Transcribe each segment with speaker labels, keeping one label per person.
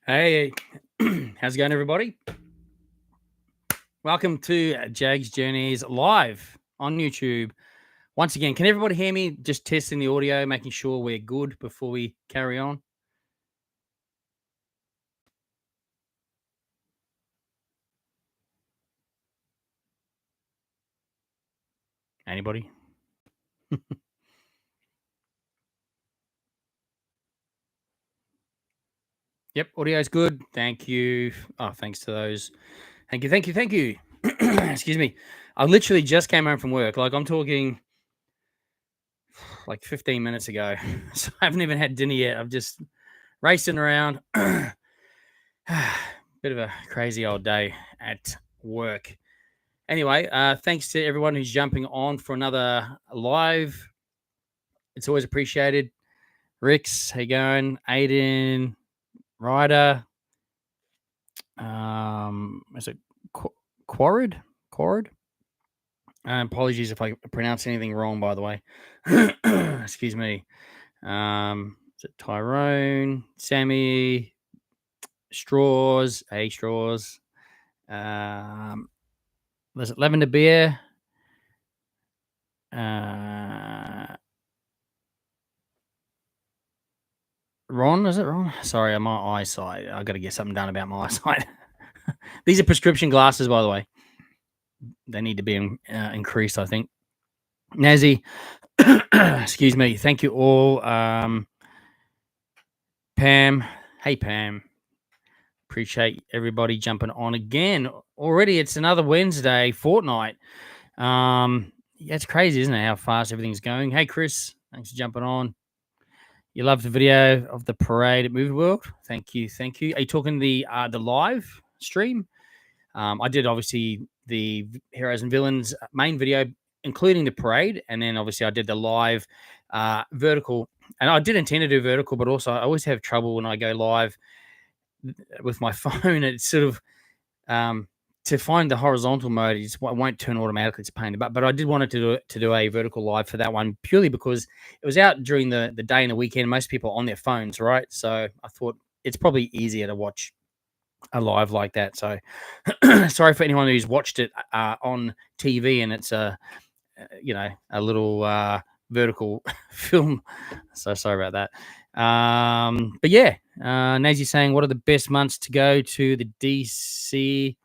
Speaker 1: Hey, how's it going, everybody? Welcome to Jaggs Journeys live on YouTube. Once again, can everybody hear me? Just testing the audio, making sure we're good before we carry on. Anybody? Yep, audio's good. Thank you. Oh, thanks to those. Thank you. Excuse me. I literally just came home from work. Like I'm talking like 15 minutes ago. So I haven't even had dinner yet. I'm just racing around. Bit of a crazy old day at work. Anyway, thanks to everyone who's jumping on for another live. It's always appreciated. Rix, how you going? Aiden, Ryder. Is it Quarrid? Apologies if I pronounce anything wrong, by the way. Excuse me. Is it Tyrone, Sammy, Straws, Straws. Was it Lavender Beer? Ron, is it Ron? Sorry, my eyesight. I got to get something done about my eyesight. These are prescription glasses, by the way. They need to be increased, I think. Nazi, excuse me. Thank you all. Pam, hey Pam. Appreciate everybody jumping on again. Already, it's another Wednesday fortnight. Yeah, it's crazy, isn't it? How fast everything's going. Hey Chris, thanks for jumping on. You loved the video of the parade at Movie World. Thank you. Are you talking the live stream? I did obviously the Heroes and Villains main video, including the parade, and then obviously I did the live vertical. And I did intend to do vertical, but also I always have trouble when I go live with my phone. It's sort of to find the horizontal mode, it won't turn automatically. It's a pain in the butt. But I did want to do a vertical live for that one purely because it was out during the day and the weekend. Most people are on their phones, right? So I thought it's probably easier to watch a live like that. So sorry for anyone who's watched it on TV and it's a little vertical film. So sorry about that. But yeah, Nazi saying, what are the best months to go to the GC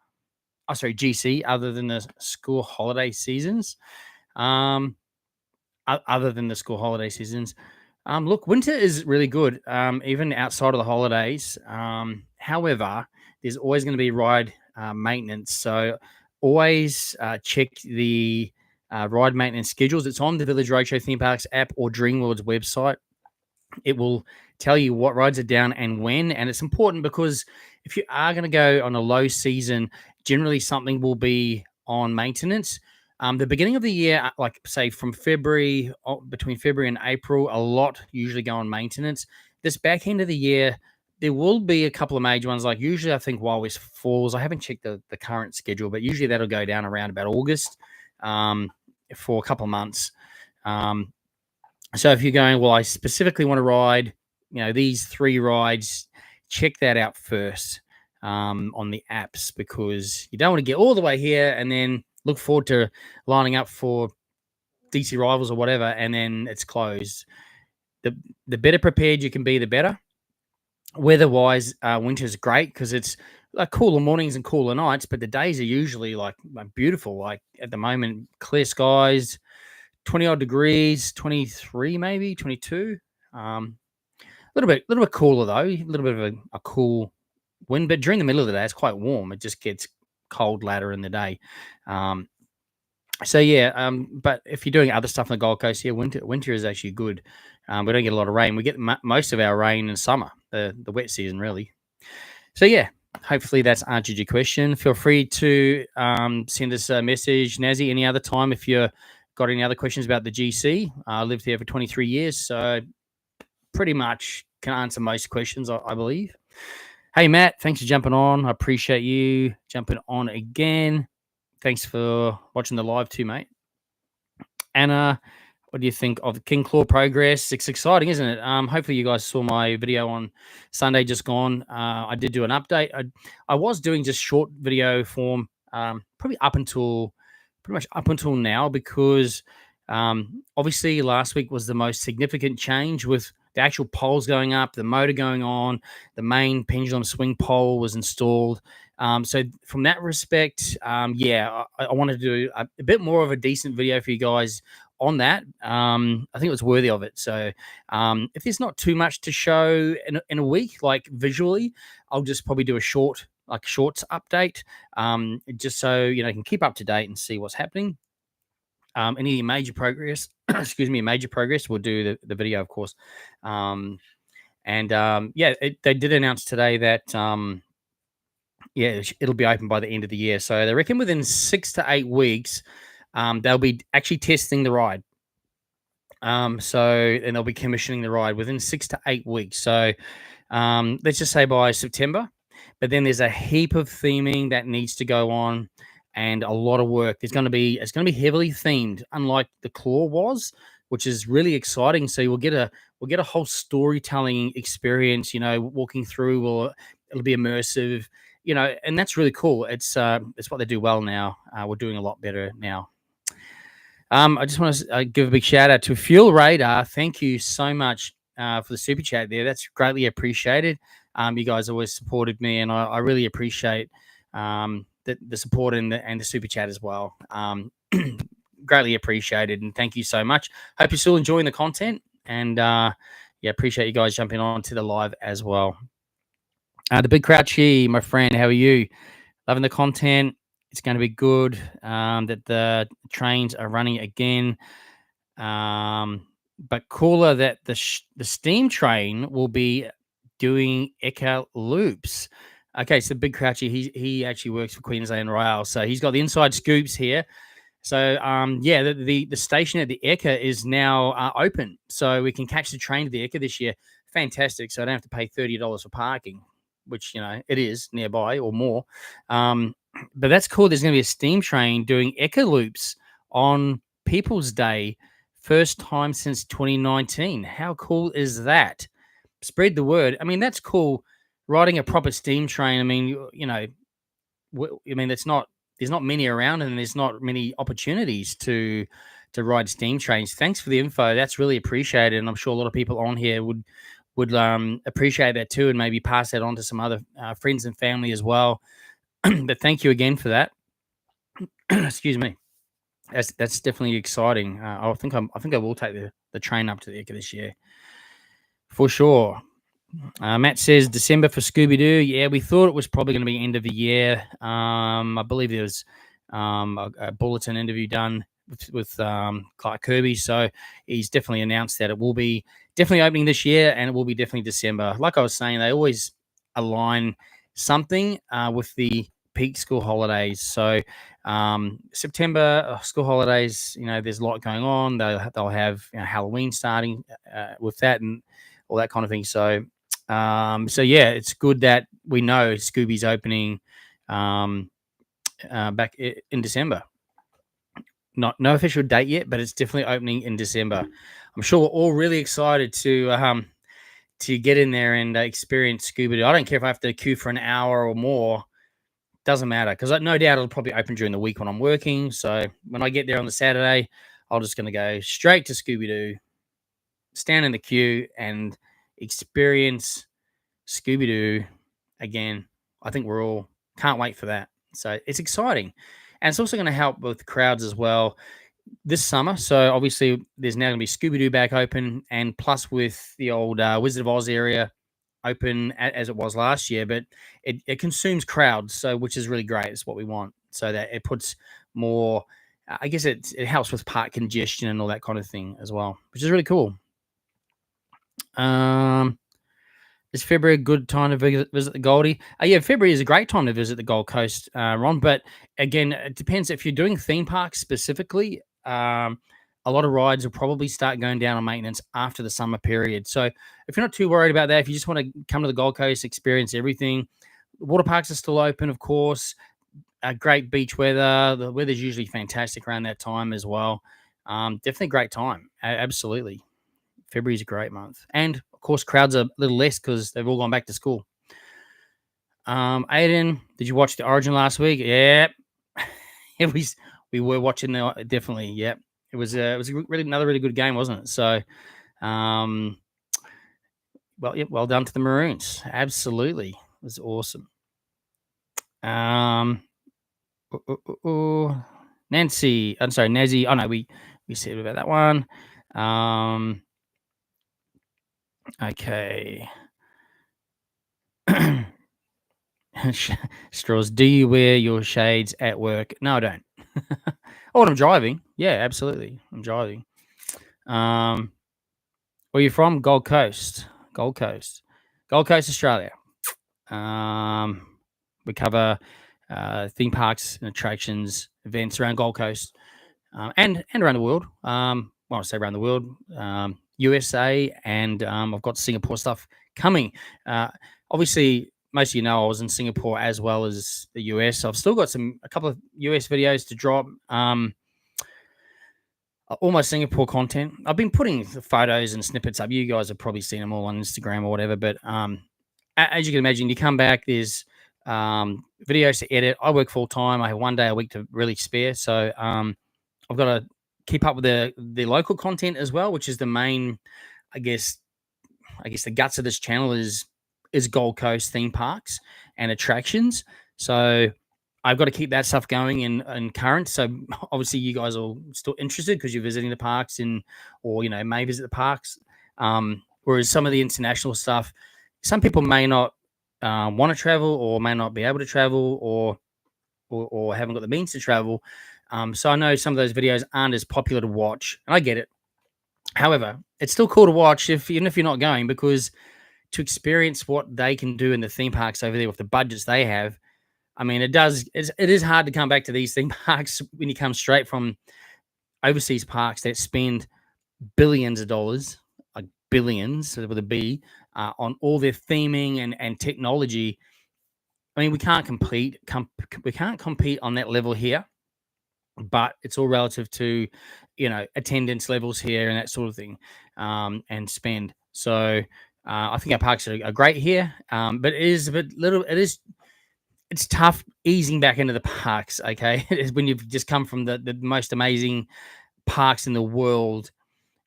Speaker 1: other than the school holiday seasons? Other than the school holiday seasons. Look, winter is really good, even outside of the holidays. However, there's always going to be ride maintenance. So always check the ride maintenance schedules. It's on the Village Roadshow Theme Parks app or Dreamworld's website. It will tell you what rides are down and when. And it's important because if you are going to go on a low season, generally something will be on maintenance. The beginning of the year, like say from February, between February and April, a lot usually go on maintenance. This back end of the year, there will be a couple of major ones. Like usually, I think Wild West Falls. I haven't checked the current schedule, but usually that'll go down around about August for a couple of months. So if you're going, well, I specifically want to ride, these 3 rides, check that out first on the apps because you don't want to get all the way here and then look forward to lining up for DC Rivals or whatever, and then it's closed. The better prepared you can be, the better. Weather-wise, winter's great because it's like cooler mornings and cooler nights, but the days are usually like beautiful. Like at the moment, clear skies, 20 odd degrees, 23 maybe, 22. A little bit cooler though, a little bit of a cool wind, but during the middle of the day, it's quite warm. It just gets cold later in the day. So yeah, but if you're doing other stuff on the Gold Coast, yeah, winter is actually good. We don't get a lot of rain. We get most of our rain in summer, the wet season, really. So yeah, hopefully that's answered your question. Feel free to send us a message, Nazi, any other time if you're got any other questions about the GC. I lived here for 23 years, so pretty much can answer most questions, I believe. Hey, Matt, thanks for jumping on. I appreciate you jumping on again. Thanks for watching the live too, mate. Anna, what do you think of King Claw progress? It's exciting, isn't it? Hopefully you guys saw my video on Sunday just gone. I did do an update. I was doing just short video form, probably pretty much up until now, because obviously last week was the most significant change with the actual poles going up, the motor going on, the main pendulum swing pole was installed. So from that respect, yeah, I wanted to do a bit more of a decent video for you guys on that. I think it was worthy of it. So if there's not too much to show in a week, like visually, I'll just probably do a shorts update, just so you know you can keep up to date and see what's happening. Any major progress, excuse me, major progress, we'll do the video, of course. Yeah, they did announce today that yeah, it'll be open by the end of the year. So they reckon within 6 to 8 weeks, they'll be actually testing the ride. And they'll be commissioning the ride within 6 to 8 weeks. So let's just say by September. But then there's a heap of theming that needs to go on, and a lot of work. It's going to be heavily themed, unlike the Claw was, which is really exciting. So we'll get a whole storytelling experience. You know, walking through, or it'll be immersive. You know, and that's really cool. It's what they do well now. We're doing a lot better now. I just want to give a big shout out to Fuel Radar. Thank you so much for the super chat there. That's greatly appreciated. You guys always supported me, and I really appreciate the support and the super chat as well. Greatly appreciated, and thank you so much. Hope you're still enjoying the content, and yeah, appreciate you guys jumping on to the live as well. The Big Crouchy, my friend, how are you? Loving the content. It's going to be good. That the trains are running again. But cooler that the steam train will be doing EKA loops. Okay, so Big Crouchy, he actually works for Queensland Rail, so he's got the inside scoops here. So yeah, the station at the EKA is now open, so we can catch the train to the EKA this year. Fantastic! So I don't have to pay $30 for parking, which, you know, it is nearby or more. But that's cool. There's going to be a steam train doing EKA loops on People's Day, first time since 2019. How cool is that? Spread the word. I mean, that's cool. Riding a proper steam train. I mean, you know, I mean, there's not many around, and there's not many opportunities to ride steam trains. Thanks for the info. That's really appreciated, and I'm sure a lot of people on here would appreciate that too, and maybe pass that on to some other friends and family as well. But thank you again for that. Excuse me. That's definitely exciting. I think I will take the train up to the EKA this year for sure. Matt says December for Scooby-Doo. Yeah, we thought it was probably going to be end of the year. I believe there was a bulletin interview done with Clark Kirby, so he's definitely announced that it will be definitely opening this year, and it will be definitely December. Like I was saying, they always align something with the peak school holidays. So September school holidays, you know, there's a lot going on. They'll have, you know, Halloween starting with that and all that kind of thing. So yeah, it's good that we know Scooby's opening back in December. No official date yet, but it's definitely opening in December. I'm sure we're all really excited to get in there and experience Scooby-Doo. I don't care if I have to queue for an hour or more. Doesn't matter, because no doubt it'll probably open during the week when I'm working. So when I get there on the Saturday, I'm just going to go straight to Scooby-Doo, stand in the queue, and experience Scooby-Doo again. I think we're all can't wait for that. So it's exciting. And it's also going to help with crowds as well this summer. So obviously there's now going to be Scooby-Doo back open, and plus with the old Wizard of Oz area open as it was last year, but it consumes crowds, so which is really great. It's what we want, so that it puts more, I guess it helps with park congestion and all that kind of thing as well, which is really cool. Is February a good time to visit the Goldie? Yeah, February is a great time to visit the Gold Coast, Ron. But again, it depends. If you're doing theme parks specifically, a lot of rides will probably start going down on maintenance after the summer period. So if you're not too worried about that, if you just want to come to the Gold Coast, experience everything, water parks are still open, of course. Great beach weather. The weather's usually fantastic around that time as well. Definitely a great time. Absolutely. February's a great month. And of course, crowds are a little less because they've all gone back to school. Aiden, did you watch the Origin last week? Yeah. Yeah, we were watching definitely. Yeah. It was really another really good game, wasn't it? So um well done to the Maroons. Absolutely. It was awesome. Um Nancy, I'm sorry, Nazi. Oh no, we said about that one. Okay. Straws, do you wear your shades at work? No, I don't. Oh, when I'm driving. Yeah, absolutely. I'm driving. Where you from? Gold Coast. Gold Coast. Gold Coast, Australia. We cover theme parks and attractions, events around Gold Coast, and around the world. Well, I say around the world, USA, and I've got Singapore stuff coming. Uh, Obviously, most of you know I was in Singapore as well as the US. I've still got a couple of US videos to drop. All my Singapore content. I've been putting the photos and snippets up. You guys have probably seen them all on Instagram or whatever. But as you can imagine, you come back, there's videos to edit. I work full time. I have 1 day a week to really spare. So I've got to keep up with the local content as well, which is the main, I guess the guts of this channel is Gold Coast theme parks and attractions. So I've got to keep that stuff going and current. So obviously you guys are still interested because you're visiting the parks or may visit the parks. Whereas some of the international stuff, some people may not want to travel or may not be able to travel or haven't got the means to travel. So I know some of those videos aren't as popular to watch, and I get it. However, it's still cool to watch even if you're not going, because to experience what they can do in the theme parks over there with the budgets they have, I mean, it is hard to come back to these theme parks when you come straight from overseas parks that spend billions of dollars, like billions with a B, on all their theming and technology. I mean, we can't compete on that level here, but it's all relative to, attendance levels here and that sort of thing, and spend. So I think our parks are great here, but it's tough easing back into the parks. Okay, it's when you've just come from the most amazing parks in the world.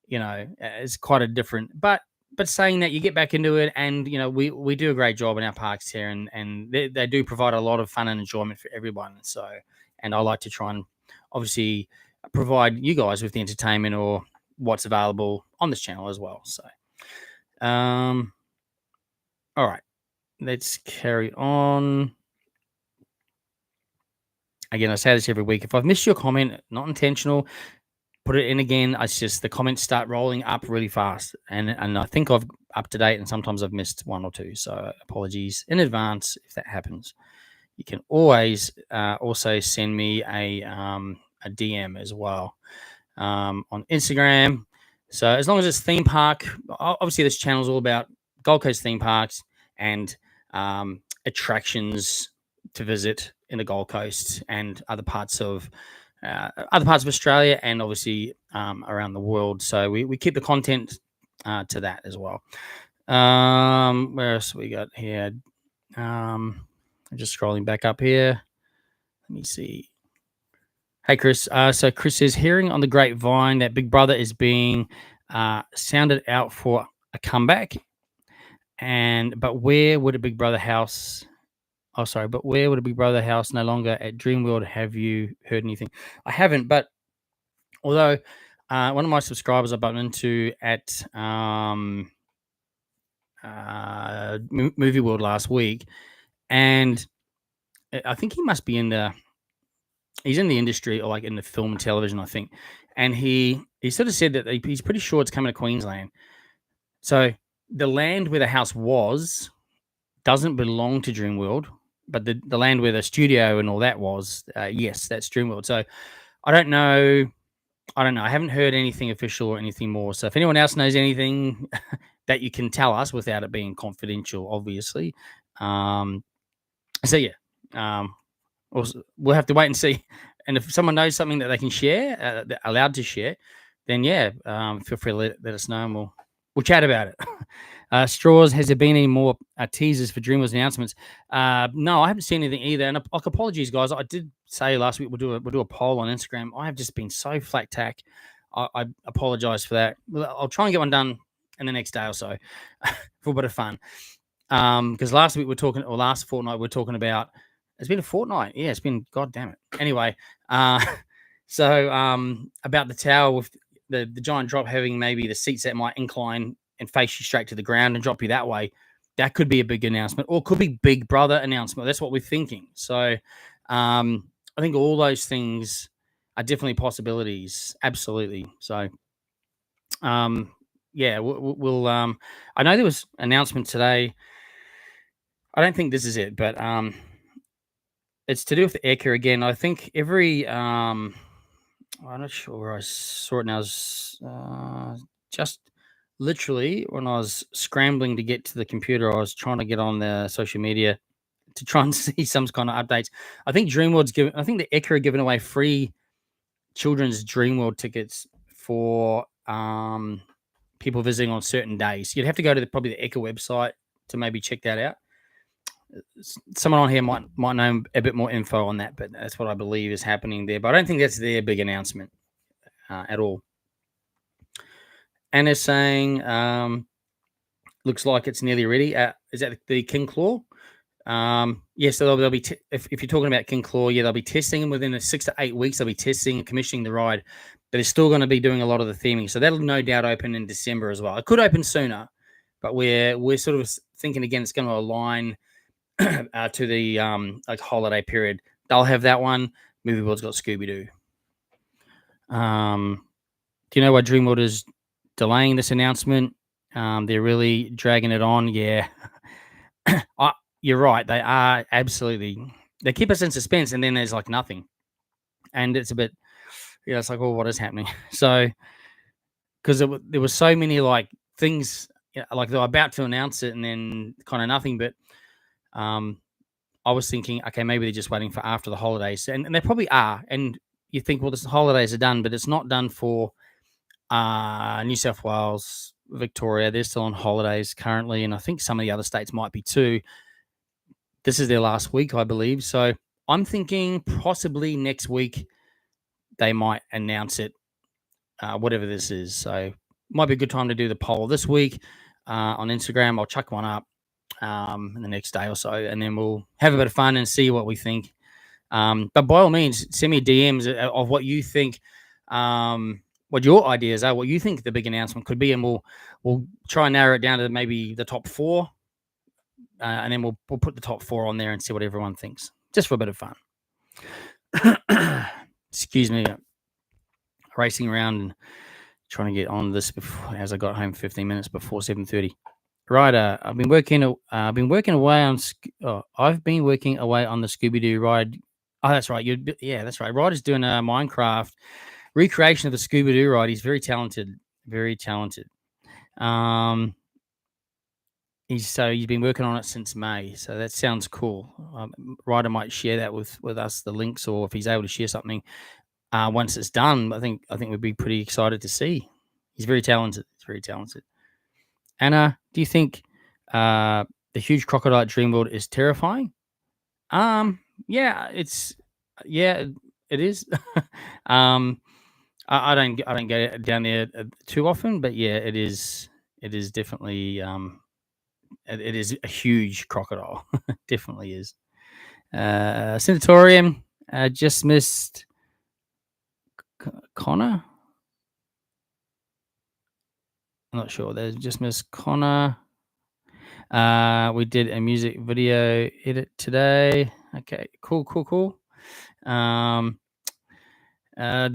Speaker 1: It's quite a different. But saying that, you get back into it, and we do a great job in our parks here, and they do provide a lot of fun and enjoyment for everyone. So, and I like to try and obviously provide you guys with the entertainment or what's available on this channel as well. So, all right, let's carry on. Again, I say this every week. If I've missed your comment, not intentional, put it in again. It's just the comments start rolling up really fast, and I think I've up to date, and sometimes I've missed one or two. So apologies in advance if that happens. You can always also send me a DM as well on Instagram. So as long as it's theme park, obviously this channel is all about Gold Coast theme parks and attractions to visit in the Gold Coast and other parts of Australia, and obviously around the world. So we keep the content to that as well. Where else we got here? I'm just scrolling back up here. Let me see. Hey, Chris. So Chris says, hearing on the grapevine that Big Brother is being sounded out for a comeback, but where would a Big Brother house? Oh, sorry, but where would a Big Brother house no longer at Dreamworld? Have you heard anything? I haven't, but although one of my subscribers I bumped into at Movie World last week, and I think he must be he's in the industry, or like in the film and television, I think. And he sort of said that he's pretty sure it's coming to Queensland. So the land where the house doesn't belong to Dreamworld, but the land where the studio and all that was, yes, that's Dreamworld. So I don't know. I haven't heard anything official or anything more. So if anyone else knows anything that you can tell us without it being confidential, obviously. So yeah, we'll have to wait and see and if someone knows something that they can share, they're allowed to share, then yeah, feel free to let us know, and we'll chat about it. Straws, has there been any more teasers for Dreamworld's announcements? No, I haven't seen anything either. And apologies, guys. I did say last week we'll do a poll on Instagram. I have just been so flat tack. I apologize for that. I'll try and get one done in the next day or so for a bit of fun. Because last fortnight we're talking about. It's been a fortnight. Yeah, it's been, god damn it. Anyway, so about the tower with the giant drop having maybe the seats that might incline and face you straight to the ground and drop you that way. That could be a big announcement, or could be Big Brother announcement. That's what we're thinking. So I think all those things are definitely possibilities. Absolutely. So yeah, we'll I know there was an announcement today. I don't think this is it, but it's to do with the EKA again. I think every I'm not sure where I saw it now. Just literally when I was scrambling to get to the computer, I was trying to get on the social media to try and see some kind of updates. I think I think the EKA are giving away free children's Dreamworld tickets for people visiting on certain days. You'd have to go to probably the EKA website to maybe check that out. Someone on here might know a bit more info on that, but that's what I believe is happening there. But I don't think that's their big announcement at all. Anna's saying, looks like it's nearly ready. Is that the King Claw? Yes, so they'll be if you're talking about King Claw, yeah, they'll be testing them within 6 to 8 weeks. They'll be testing and commissioning the ride, but they're still going to be doing a lot of the theming. So that'll no doubt open in December as well. It could open sooner, but we're sort of thinking again it's going to align to the like holiday period. They'll have that one. Movie World's got Scooby-Doo. Do you know why Dreamworld is delaying this announcement? They're really dragging it on. Yeah. You're right. They are absolutely. They keep us in suspense, and then there's like nothing, and it's a bit. Yeah, it's like, well, what is happening? So, because there was so many like things, like they were about to announce it, and then kind of nothing. But I was thinking, okay, maybe they're just waiting for after the holidays, and they probably are. And you think, well, the holidays are done, but it's not done for New South Wales, Victoria. They're still on holidays currently, and I think some of the other states might be too. This is their last week, I believe. So I'm thinking possibly next week they might announce it, whatever this is. So might be a good time to do the poll this week on Instagram. I'll chuck one up in the next day or so, and then we'll have a bit of fun and see what we think. But by all means, send me DMs of what you think, what your ideas are, what you think the big announcement could be, and we'll try and narrow it down to maybe the top 4. And then we'll put the top 4 on there and see what everyone thinks, just for a bit of fun. Excuse me, racing around and trying to get on this before, as I got home 15 minutes before 7:30. Right, I've been working away on the Scooby-Doo ride. Oh, that's right. That's right. Ryder's doing a Minecraft recreation of the Scooby-Doo ride. He's very talented. Very talented. He's been working on it since May, so that sounds cool. Ryder might share that with us, the links, or if he's able to share something once it's done. I think we'd be pretty excited to see. He's very talented. Anna, do you think the huge crocodile at Dreamworld is terrifying? Yeah, it is. I don't go down there too often, but yeah, it is. It is definitely. It is a huge crocodile. Definitely is. Sanatorium just missed Connor. I'm not sure. They just missed Connor. We did a music video edit today. Okay, cool. The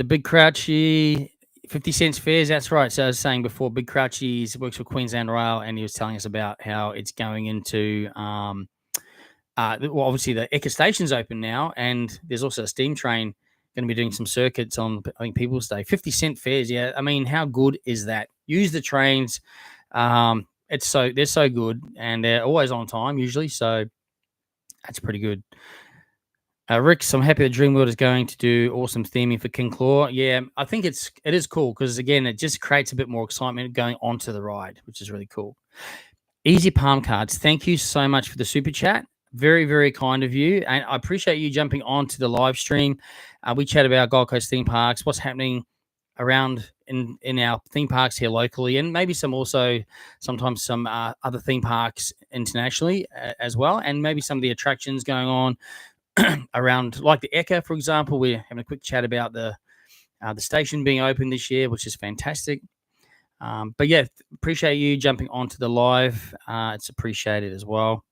Speaker 1: Big Crouchy 50 cents fares. That's right. So I was saying before, Big Crouchy's works for Queensland Rail, and he was telling us about how it's going into. Well, obviously the EKA station's open now, and there's also a steam train going to be doing some circuits on, I think, People's Day. 50-cent fares. Yeah, I mean, how good is that? Use the trains. They're so good, and they're always on time usually. So that's pretty good. Rick, so I'm happy that Dreamworld is going to do awesome theming for King Claw. Yeah, I think it is cool because again, it just creates a bit more excitement going onto the ride, which is really cool. Easy Palm Cards, thank you so much for the super chat. Very, very kind of you, and I appreciate you jumping onto the live stream. We chat about Gold Coast theme parks, what's happening around in our theme parks here locally, and maybe sometimes some other theme parks internationally as well, and maybe some of the attractions going on around, like the EKA, for example. We're having a quick chat about the station being open this year, which is fantastic. But yeah, appreciate you jumping onto the live. It's appreciated as well.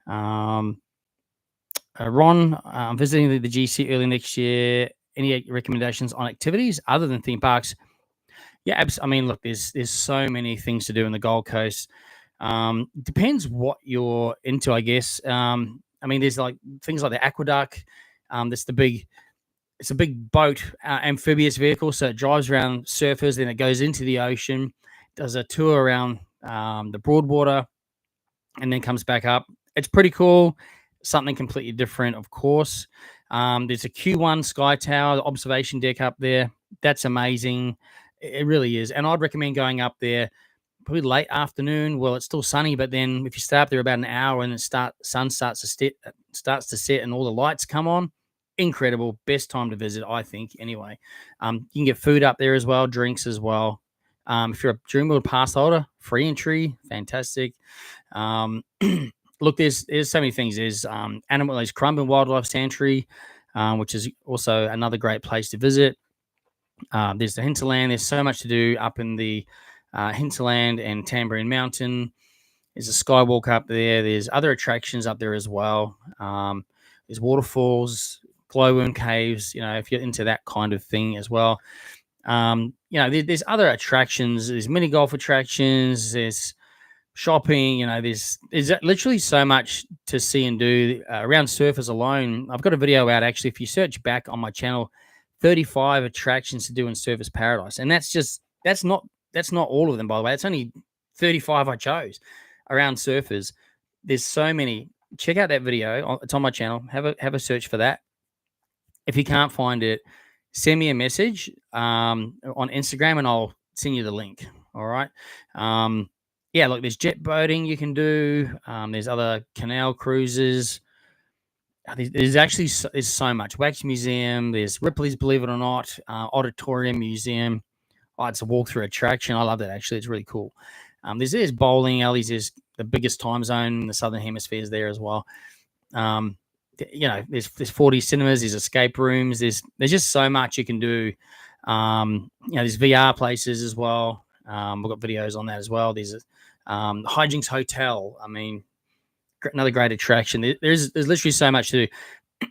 Speaker 1: Ron, I'm visiting the GC early next year. Any recommendations on activities other than theme parks? Yeah, I mean, look, there's so many things to do in the Gold Coast. Depends what you're into, I guess. I mean, there's like things like the aqueduct. That's the big. It's a big boat, amphibious vehicle, so it drives around surfers, then it goes into the ocean, does a tour around the Broadwater, and then comes back up. It's pretty cool. Something completely different, of course. There's a Q1 Sky Tower, the observation deck up there. That's amazing. It really is. And I'd recommend going up there probably late afternoon. Well, it's still sunny, but then if you stay up there about an hour and sun starts to set and all the lights come on, incredible. Best time to visit, I think, anyway. You can get food up there as well, drinks as well. If you're a Dreamworld pass holder, free entry, fantastic. Look, there's so many things. There's Crumb Wildlife Sanctuary, which is also another great place to visit. There's the hinterland. There's so much to do up in the hinterland and Tambourine Mountain. There's a skywalk up there. There's other attractions up there as well. There's waterfalls, glowworm caves, if you're into that kind of thing as well. There's other attractions. There's mini golf attractions. There's shopping. There's literally so much to see and do around surfers alone. I've got a video out, actually, if you search back on my channel, 35 attractions to do in Surfers Paradise. And that's not all of them, by the way. It's only 35 I chose around surfers. There's so many. Check out that video. It's on my channel. Have a search for that. If you can't find it, send me a message on Instagram and I'll send you the link. All right. Yeah, look, there's jet boating you can do. There's other canal cruises. There's so much. Wax Museum. There's Ripley's, believe it or not, Auditorium Museum. Oh, it's a walkthrough attraction. I love that, actually. It's really cool. There's bowling alleys. There's the biggest time zone in the Southern Hemisphere is there as well. There's 40 cinemas. There's escape rooms. There's just so much you can do. There's VR places as well. We've got videos on that as well. There's Hijinks Hotel. I mean, another great attraction. There's literally so much to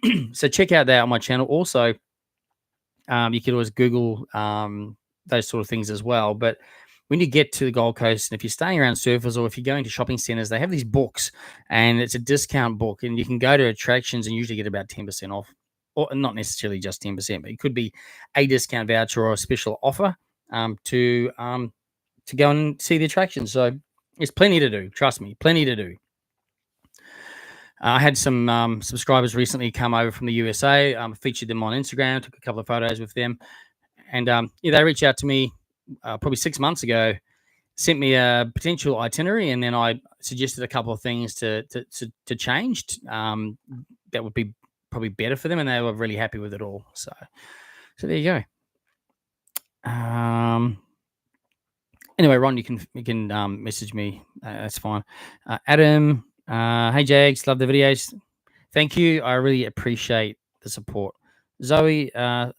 Speaker 1: do. So check out that on my channel. Also, you could always Google those sort of things as well. But when you get to the Gold Coast, and if you're staying around surfers or if you're going to shopping centers, they have these books, and it's a discount book, and you can go to attractions and usually get about 10% off, or not necessarily just 10%, but it could be a discount voucher or a special offer to go and see the attractions. So there's plenty to do. Trust me, plenty to do. I had some subscribers recently come over from the USA. Featured them on Instagram, took a couple of photos with them. And they reached out to me probably 6 months ago, sent me a potential itinerary, and then I suggested a couple of things to change that would be probably better for them, and they were really happy with it all. So there you go. Anyway, Ron, you can message me. That's fine. Adam, hey Jaggs, love the videos. Thank you. I really appreciate the support. Zoe,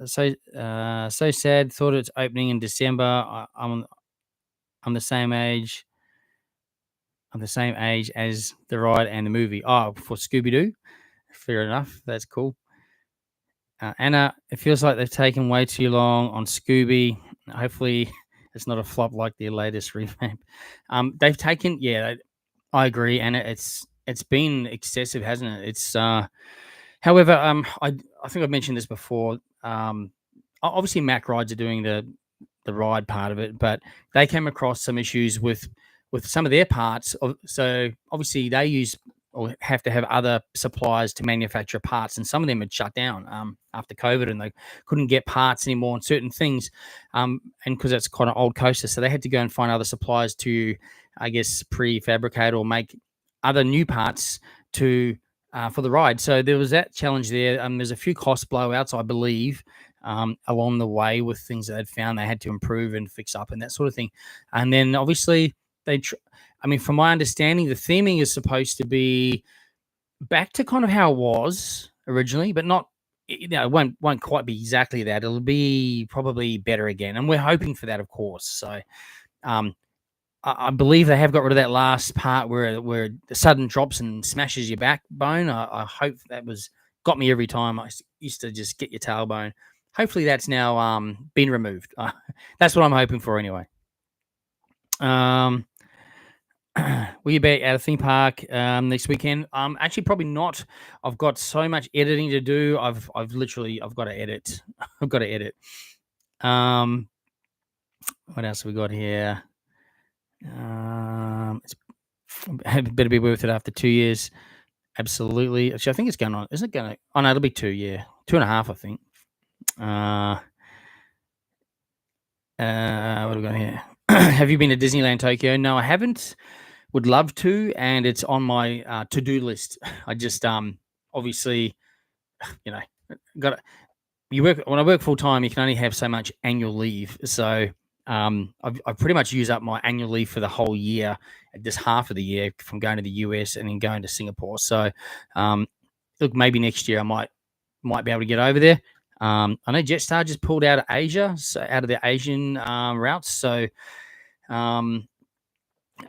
Speaker 1: so sad. Thought it's opening in December. I'm the same age. I'm the same age as the ride and the movie. Oh, for Scooby-Doo. Fair enough. That's cool. Anna, it feels like they've taken way too long on Scooby. Hopefully, it's not a flop like their latest revamp. They've taken, I agree, Anna. It's been excessive, hasn't it? It's however, I think I've mentioned this before. Obviously, Mac Rides are doing the ride part of it, but they came across some issues with some of their parts. So obviously, they use or have to have other suppliers to manufacture parts, and some of them had shut down after COVID, and they couldn't get parts anymore on certain things, and because that's quite an old coaster, so they had to go and find other suppliers to, I guess, prefabricate or make other new parts to for the ride. So there was that challenge there. There's a few cost blowouts, I believe, along the way with things that they'd found they had to improve and fix up and that sort of thing. And then obviously I mean, from my understanding, the theming is supposed to be back to kind of how it was originally, but not. It won't quite be exactly that. It'll be probably better again, and we're hoping for that, of course. So, um, I believe they have got rid of that last part where the sudden drops and smashes your backbone. I hope that got me every time. I used to just get your tailbone. Hopefully, that's now been removed. That's what I'm hoping for, anyway. Will you be at a theme park next weekend? Actually, probably not. I've got so much editing to do. I've got to edit. I've got to edit. What else have we got here? It's better be worth it after 2 years. Absolutely. Actually, I think it's going on. Isn't it going to? Oh no, it'll be 2 year, 2.5, I think. What have we got here? Have you been to Disneyland Tokyo? No, I haven't. Would love to, and it's on my to-do list. I just obviously, got when I work full time, you can only have so much annual leave. So I've pretty much used up my annual leave for the whole year, just half of the year from going to the US and then going to Singapore. So look, maybe next year I might be able to get over there. I know Jetstar just pulled out of Asia, so out of the Asian routes. So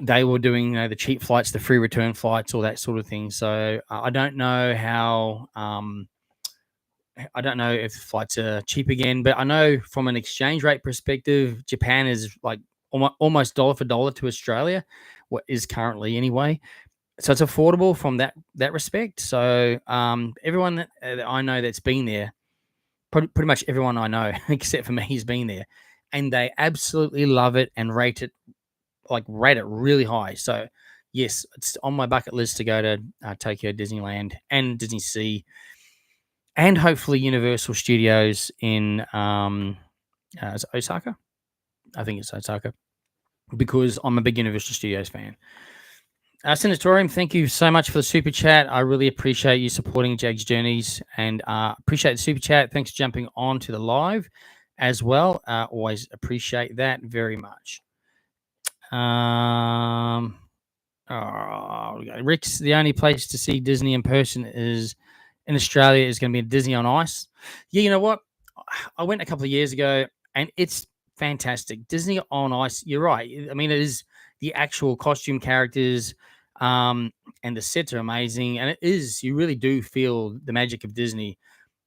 Speaker 1: they were doing the cheap flights, the free return flights, all that sort of thing. So I don't know how. I don't know if flights are cheap again, but I know from an exchange rate perspective, Japan is like almost dollar for dollar to Australia, what is currently anyway. So it's affordable from that respect. So everyone that I know that's been there, pretty much everyone I know except for me has been there, and they absolutely love it and rate it really high. So yes, it's on my bucket list to go to Tokyo Disneyland and Disney Sea, and hopefully Universal Studios in is it Osaka? I think it's Osaka, because I'm a big Universal Studios fan. Senatorium, thank you so much for the super chat. I really appreciate you supporting Jaggs Journeys, and appreciate the super chat. Thanks for jumping on to the live as well. Always appreciate that very much. Rick's, the only place to see Disney in person is in Australia is going to be Disney on Ice. Yeah, you know what? I went a couple of years ago, and it's fantastic. Disney on Ice. You're right. I mean, it is the actual costume characters, and the sets are amazing, and it is. You really do feel the magic of Disney.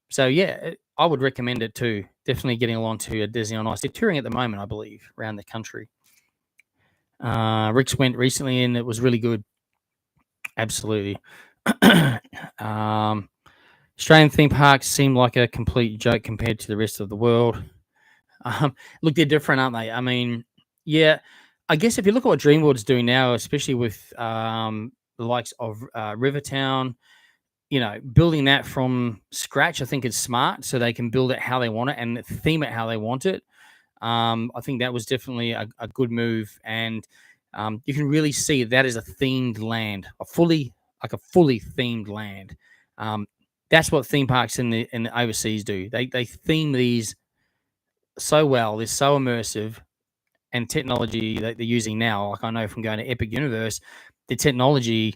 Speaker 1: So yeah, I would recommend it too. Definitely getting along to a Disney on Ice. They're touring at the moment, I believe, around the country. Rick's went recently, and it was really good. Absolutely. Australian theme parks seem like a complete joke compared to the rest of the world. Look, they're different, aren't they? I mean, yeah, I guess if you look at what Dreamworld's doing now, especially with the likes of Rivertown, building that from scratch, I think it's smart, so they can build it how they want it and theme it how they want it. I think that was definitely a good move, and you can really see that is a themed land, a fully themed land. That's what theme parks in the overseas do. They theme these so well. They're so immersive, and technology that they're using now. Like I know from going to Epic Universe, the technology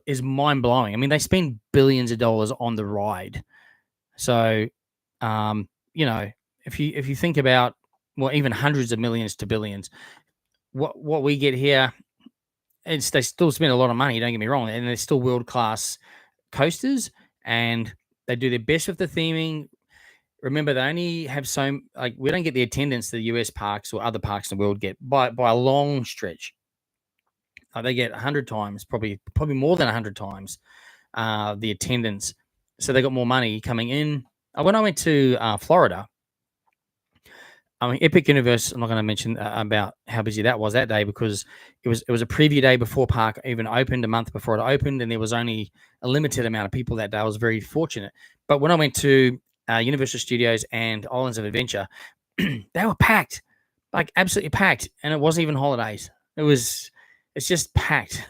Speaker 1: is mind blowing. I mean, they spend billions of dollars on the ride. So, if you think about, well, even hundreds of millions to billions, what we get here, they still spend a lot of money. Don't get me wrong, and they're still world class coasters, and they do their best with the theming. Remember, they only have we don't get the attendance the US parks or other parks in the world get by a long stretch. They get 100 times, probably more than 100 times the attendance. So they got more money coming in. When I went to Florida, I mean, Epic Universe. I'm not going to mention about how busy that was that day because it was a preview day before park even opened, a month before it opened, and there was only a limited amount of people that day. I was very fortunate. But when I went to Universal Studios and Islands of Adventure, they were packed, like absolutely packed, and it wasn't even holidays. It's just packed,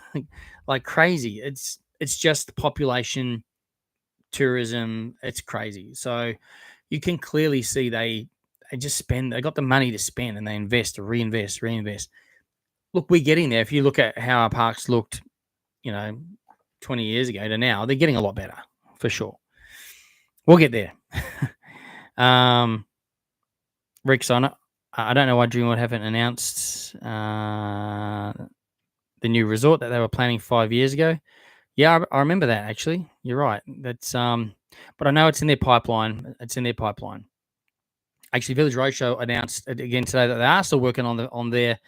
Speaker 1: like crazy. It's just population, tourism. It's crazy. So you can clearly see they just spend. They got the money to spend, and they invest, reinvest, reinvest. Look, we're getting there. If you look at how our parks looked, 20 years ago to now, they're getting a lot better for sure. We'll get there. Rick's on it. I don't know why Dreamworld haven't announced the new resort that they were planning 5 years ago. Yeah, I remember that actually. You're right. That's but I know it's in their pipeline. It's in their pipeline. Actually, Village Roadshow announced again today that they are still working on their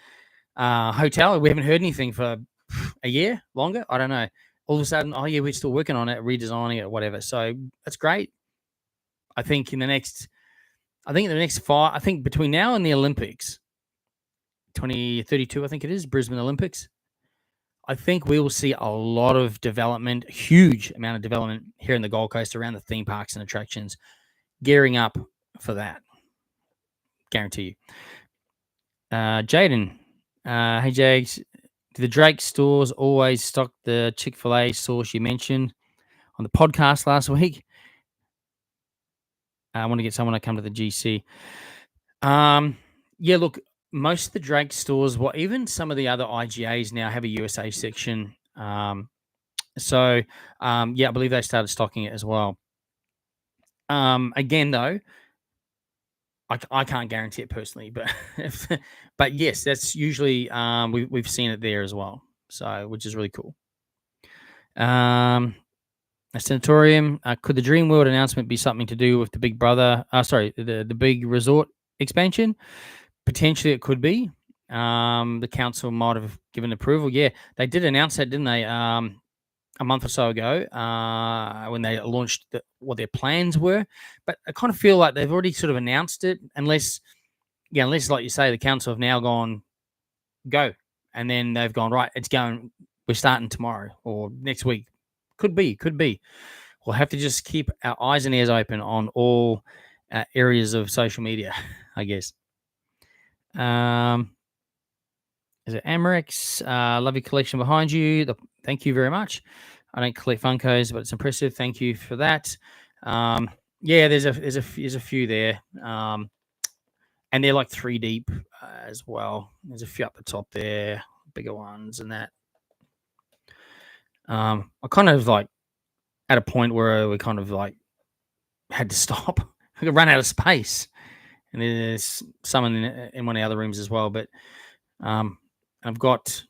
Speaker 1: hotel. We haven't heard anything for a year longer. I don't know. All of a sudden, oh yeah, we're still working on it, redesigning it, whatever. So that's great. I think in the next 5, I think between now and the Olympics, 2032, I think it is, Brisbane Olympics, I think we will see a lot of development, huge amount of development here in the Gold Coast around the theme parks and attractions, gearing up for that. Guarantee you. Jaden, hey Jaggs, do the Drake stores always stock the Chick-fil-A sauce you mentioned on the podcast last week? I want to get someone to come to the GC. Yeah, look, most of the Drake stores, well, even some of the other IGAs now have a USA section. So I believe they started stocking it as well. Again, though, I can't guarantee it personally, but yes, that's usually we've seen it there as well. So, which is really cool. A sanatorium. Could the Dreamworld announcement be something to do with the Big Brother? The big resort expansion. Potentially, it could be. The council might have given approval. Yeah, they did announce that, didn't they? A month or so ago, when they launched what their plans were. But I kind of feel like they've already sort of announced it, unless like you say, the council have now gone go, and then they've gone right. It's going. We're starting tomorrow or next week. Could be. We'll have to just keep our eyes and ears open on all areas of social media, I guess. Is it Amerex? Love your collection behind you. Thank you very much. I don't collect Funkos, but it's impressive. Thank you for that. Yeah, there's a few there, and they're like 3 deep as well. There's a few up the top there, bigger ones, and that. I kind of like at a point where we kind of like had to stop. We could run out of space, and there's some in one of the other rooms as well. But I've got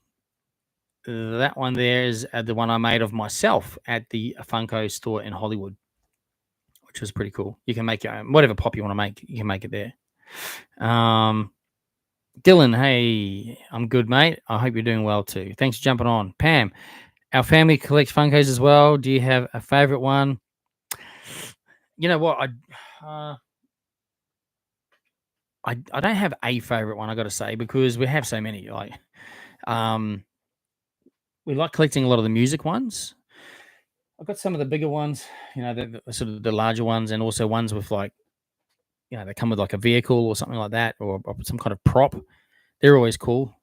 Speaker 1: that one there is the one I made of myself at the Funko store in Hollywood, which was pretty cool. You can make your own, whatever pop you want to make, you can make it there. Dylan, hey, I'm good, mate. I hope you're doing well too. Thanks for jumping on. Pam, our family collects Funkos as well. Do you have a favorite one? You know what? I don't have a favorite one, I got to say, because we have so many. Like, we like collecting a lot of the music ones. I've got some of the bigger ones, the sort of the larger ones, and also ones with like, they come with like a vehicle or something like that, or some kind of prop. They're always cool.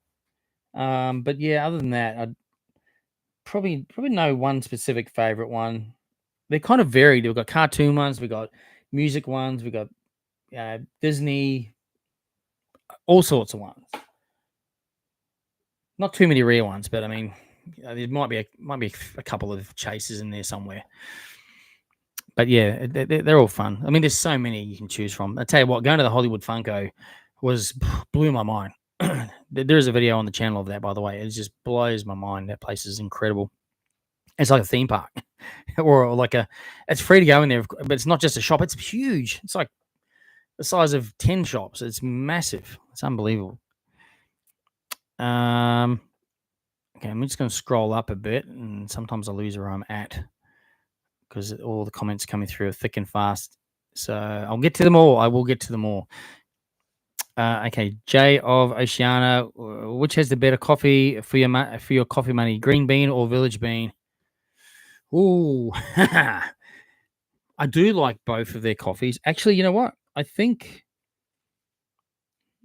Speaker 1: But yeah, other than that, I'd probably no one specific favorite one. They're kind of varied. We've got cartoon ones, we've got music ones, we've got Disney, all sorts of ones. Not too many rare ones, but I mean, there might be a couple of chases in there somewhere. But yeah, they're all fun. I mean, there's so many you can choose from. I tell you what, going to the Hollywood Funko blew my mind. There is a video on the channel of that, by the way. It just blows my mind. That place is incredible. It's like a theme park, or like it's free to go in there, but it's not just a shop. It's huge. It's like the size of 10 shops. It's massive. It's unbelievable. Okay, I'm just going to scroll up a bit, and sometimes I lose where I'm at because all the comments coming through are thick and fast. So I'll get to them all. I will get to them all. Okay, J of Oceana. Which has the better coffee for your coffee money? Green bean or village bean? Ooh, I do like both of their coffees. Actually, you know what? I think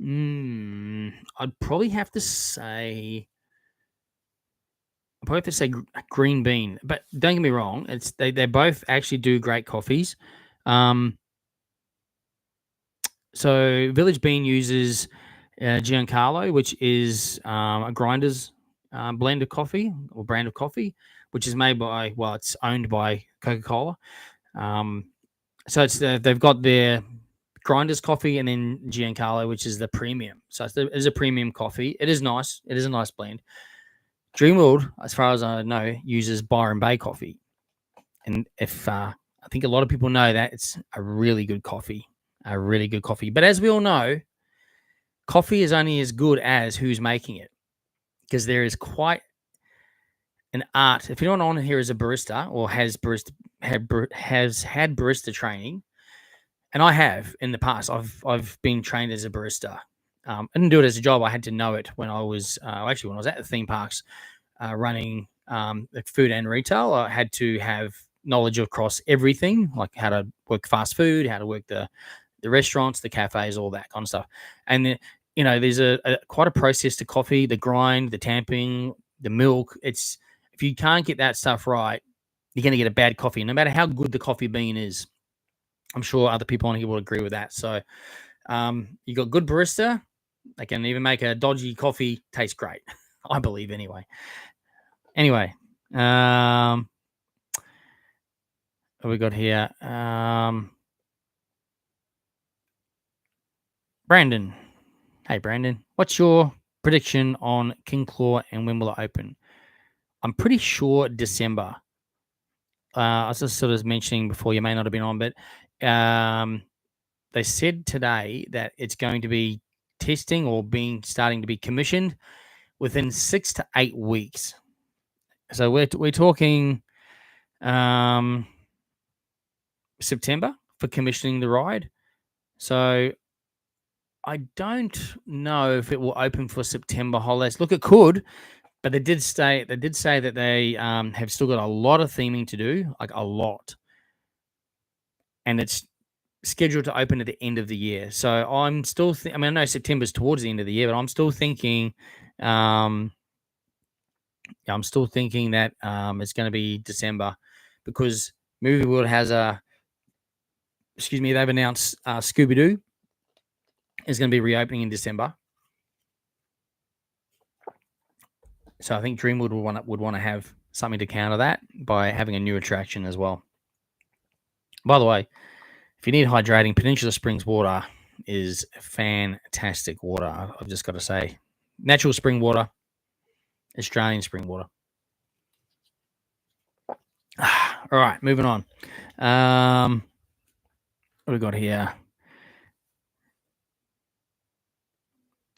Speaker 1: I'd probably have to say green bean. But don't get me wrong, they both actually do great coffees. Um, so Village Bean uses Giancarlo, which is a grinder's blend of coffee or brand of coffee, which is made by it's owned by Coca Cola. So they've got their grinders coffee and then Giancarlo, which is the premium. So it's a premium coffee. It is nice. It is a nice blend. Dreamworld, as far as I know, uses Byron Bay coffee, and if I think a lot of people know that it's a really good coffee, But as we all know, coffee is only as good as who's making it, because there is quite an art. If anyone on here is a barista or has had barista training, and I have in the past, I've been trained as a barista. I didn't do it as a job. I had to know it when I was when I was at the theme parks running like food and retail. I had to have knowledge across everything, like how to work fast food, how to work the restaurants, the cafes, all that kind of stuff. And there's quite a process to coffee: the grind, the tamping, the milk. It's if you can't get that stuff right, you're going to get a bad coffee, no matter how good the coffee bean is. I'm sure other people on here will agree with that. So you got good barista. They can even make a dodgy coffee taste great. I believe anyway. Anyway, what we got here? Brandon. Hey, Brandon. What's your prediction on King Claw and when will it open? I'm pretty sure December. I was just sort of mentioning before, you may not have been on, but they said today that it's going to be testing or starting to be commissioned within 6 to 8 weeks. So we're talking September for commissioning the ride. So I don't know if it will open for September holidays. Look, it could, but they did say that they have still got a lot of theming to do, like a lot, and it's scheduled to open at the end of the year. So I'm still, I know September's towards the end of the year, but I'm still thinking, that it's going to be December, because Movie World has they've announced Scooby-Doo is going to be reopening in December. So I think Dreamworld would want to have something to counter that by having a new attraction as well. By the way, if you need hydrating, Peninsula Springs water is fantastic water. I've just got to say, natural spring water, Australian spring water. All right, moving on. What have we got here?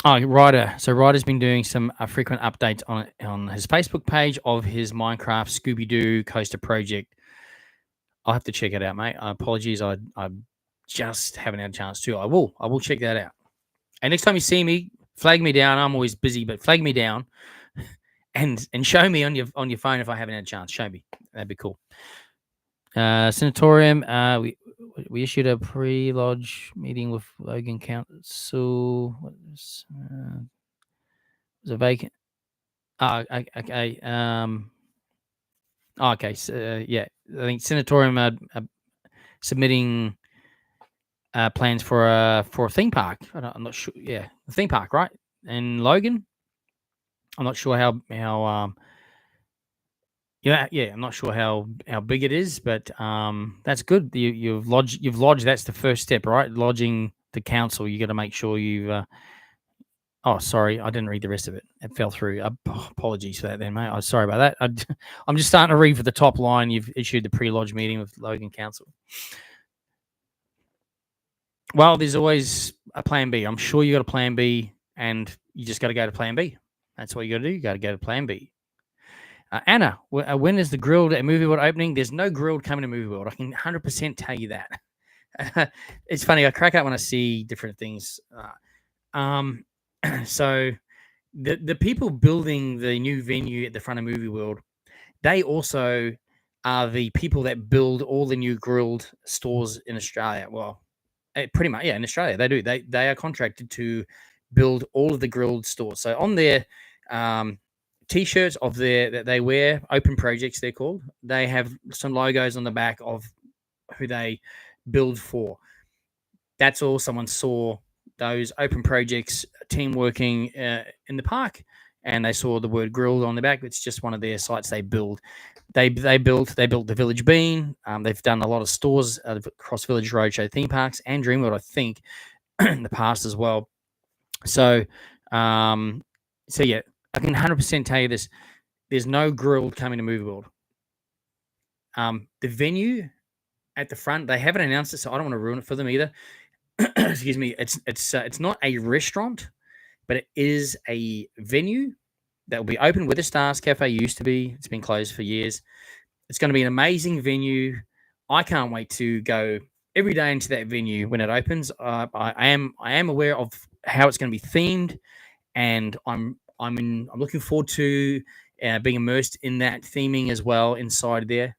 Speaker 1: Oh, Ryder. So Ryder's been doing some frequent updates on his Facebook page of his Minecraft Scooby-Doo coaster project. I'll have to check it out, mate. Apologies, I just haven't had a chance to. I will check that out. And next time you see me, flag me down. I'm always busy, but flag me down and show me on your phone if I haven't had a chance. Show me. That'd be cool. Sanatorium. We issued a pre-lodge meeting with Logan Council. Was a vacant. Okay. Okay. So, yeah, I think Sanatorium are submitting plans for a theme park. I'm not sure. Yeah, a theme park, right? In Logan. I'm not sure how I'm not sure how big it is, but that's good. You've lodged. That's the first step, right? Lodging the council. You got to make sure you've. Oh, sorry, I didn't read the rest of it. It fell through. Apologies for that, then, mate. I'm sorry about that. I'm just starting to read for the top line. You've issued the pre-lodge meeting with Logan Council. Well, there's always a plan B. I'm sure you got a plan B, and you just got to go to plan B. That's what you got to do. You got to go to plan B. Anna, when is the grilled at Movie World opening? There's no grilled coming to Movie World. I can 100% tell you that. It's funny. I crack up when I see different things. Um, so the people building the new venue at the front of Movie World, they also are the people that build all the new grilled stores in Australia. Well, pretty much, yeah, in Australia they do. They are contracted to build all of the grilled stores. So on their um, t-shirts of their that they wear, open projects they're called. They have some logos on the back of who they build for. That's all someone saw those open projects team working in the park, and they saw the word grilled on the back. It's just one of their sites they build. They built the Village Bean. They've done a lot of stores across Village Roadshow theme parks and Dreamworld, I think, in the past as well. So, um, so yeah, I can 100% tell you this: there's no grilled coming to Movie World. The venue at the front, they haven't announced it, so I don't want to ruin it for them either. Excuse me. It's not a restaurant, but it is a venue that will be open where the Stars Cafe used to be. It's been closed for years. It's going to be an amazing venue. I can't wait to go every day into that venue when it opens. I am aware of how it's going to be themed, and I'm looking forward to being immersed in that theming as well inside there.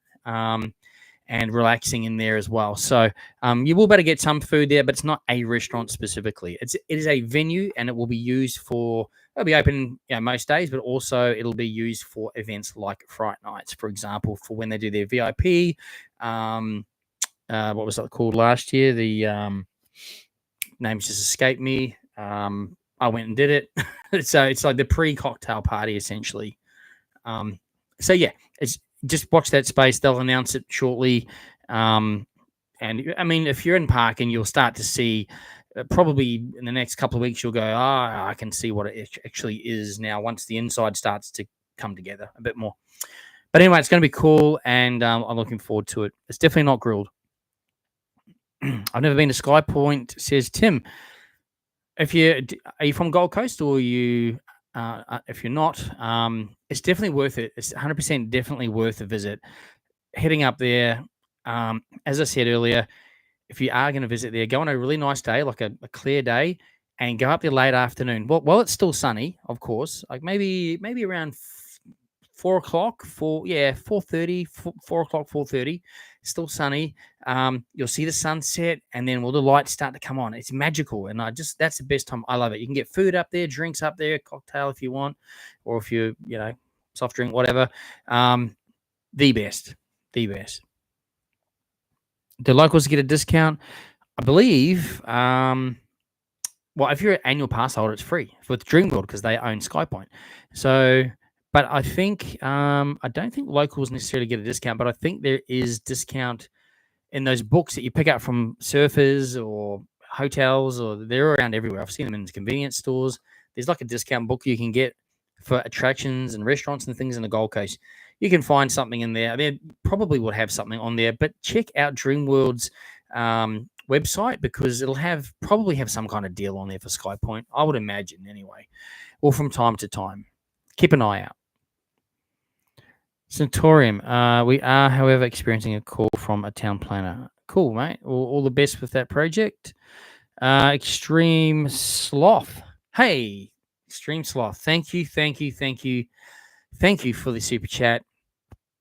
Speaker 1: And relaxing in there as well. So you will better get some food there, but it's not a restaurant specifically. It is a venue, and it will be used for. It'll be open most days, but also it'll be used for events like Fright Nights, for example, for when they do their VIP. What was that called last year? The names just escaped me. I went and did it. So it's like the pre-cocktail party, essentially. So yeah, it's just watch that space. They'll announce it shortly. And I mean, if you're in park and you'll start to see, probably in the next couple of weeks, you'll go, I can see what it actually is now once the inside starts to come together a bit more. But anyway, it's going to be cool, and I'm looking forward to it. It's definitely not grilled. I've never been to Sky Point, says Tim. Are you from Gold Coast, or you? If you're not, it's definitely worth it. It's 100% definitely worth a visit. Heading up there, as I said earlier, if you are going to visit there, go on a really nice day, like a clear day, and go up there late afternoon. Well, it's still sunny, of course. Like maybe around 4:00, 4:30, 4:00, 4:30. Still sunny. You'll see the sunset, and then all the lights start to come on. It's magical, and that's the best time. I love it. You can get food up there, drinks up there, cocktail if you want, or if you soft drink, whatever. The best. The locals get a discount, I believe. Well, if you're an annual pass holder, it's free with Dreamworld because they own SkyPoint. So, but I think I don't think locals necessarily get a discount, but I think there is discount in those books that you pick up from surfers or hotels, or they're around everywhere. I've seen them in convenience stores. There's like a discount book you can get for attractions and restaurants and things in the Gold Coast. You can find something in there. They probably would have something on there, but check out Dreamworld's website, because it'll probably have some kind of deal on there for SkyPoint, I would imagine anyway, or from time to time. Keep an eye out. Centaurium, we are, however, experiencing a call from a town planner. Cool, mate. All the best with that project. Extreme Sloth. Hey, Extreme Sloth. Thank you for the super chat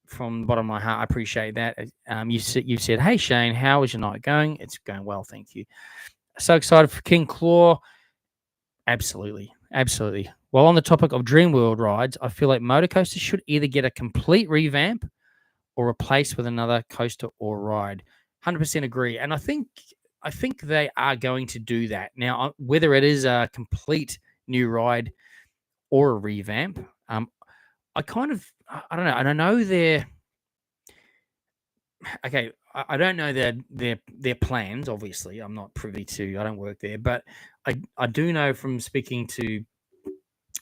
Speaker 1: from the bottom of my heart. I appreciate that. You said, hey, Shane, how is your night going? It's going well, thank you. So excited for King Claw. Absolutely. Well, on the topic of Dreamworld rides, I feel like motor coasters should either get a complete revamp or replaced with another coaster or ride. 100% agree. And I think they are going to do that. Now, whether it is a complete new ride or a revamp, I don't know. I don't know I don't know their plans. Obviously, I'm not privy to. I don't work there, but I do know from speaking to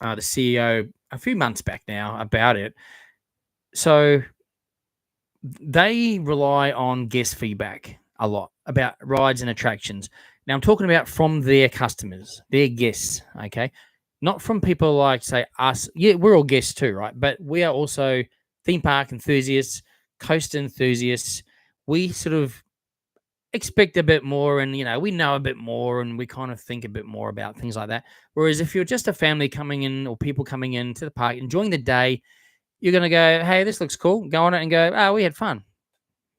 Speaker 1: the CEO a few months back now about it. So they rely on guest feedback a lot about rides and attractions. Now I'm talking about from their customers, their guests. Okay, not from people like, say, us. Yeah, we're all guests too, right? But we are also theme park enthusiasts, coaster enthusiasts. We sort of expect a bit more, and we know a bit more, and we kind of think a bit more about things like that. Whereas if you're just a family coming in or people coming into the park enjoying the day, you're going to go, hey, this looks cool, go on it and go, oh, we had fun.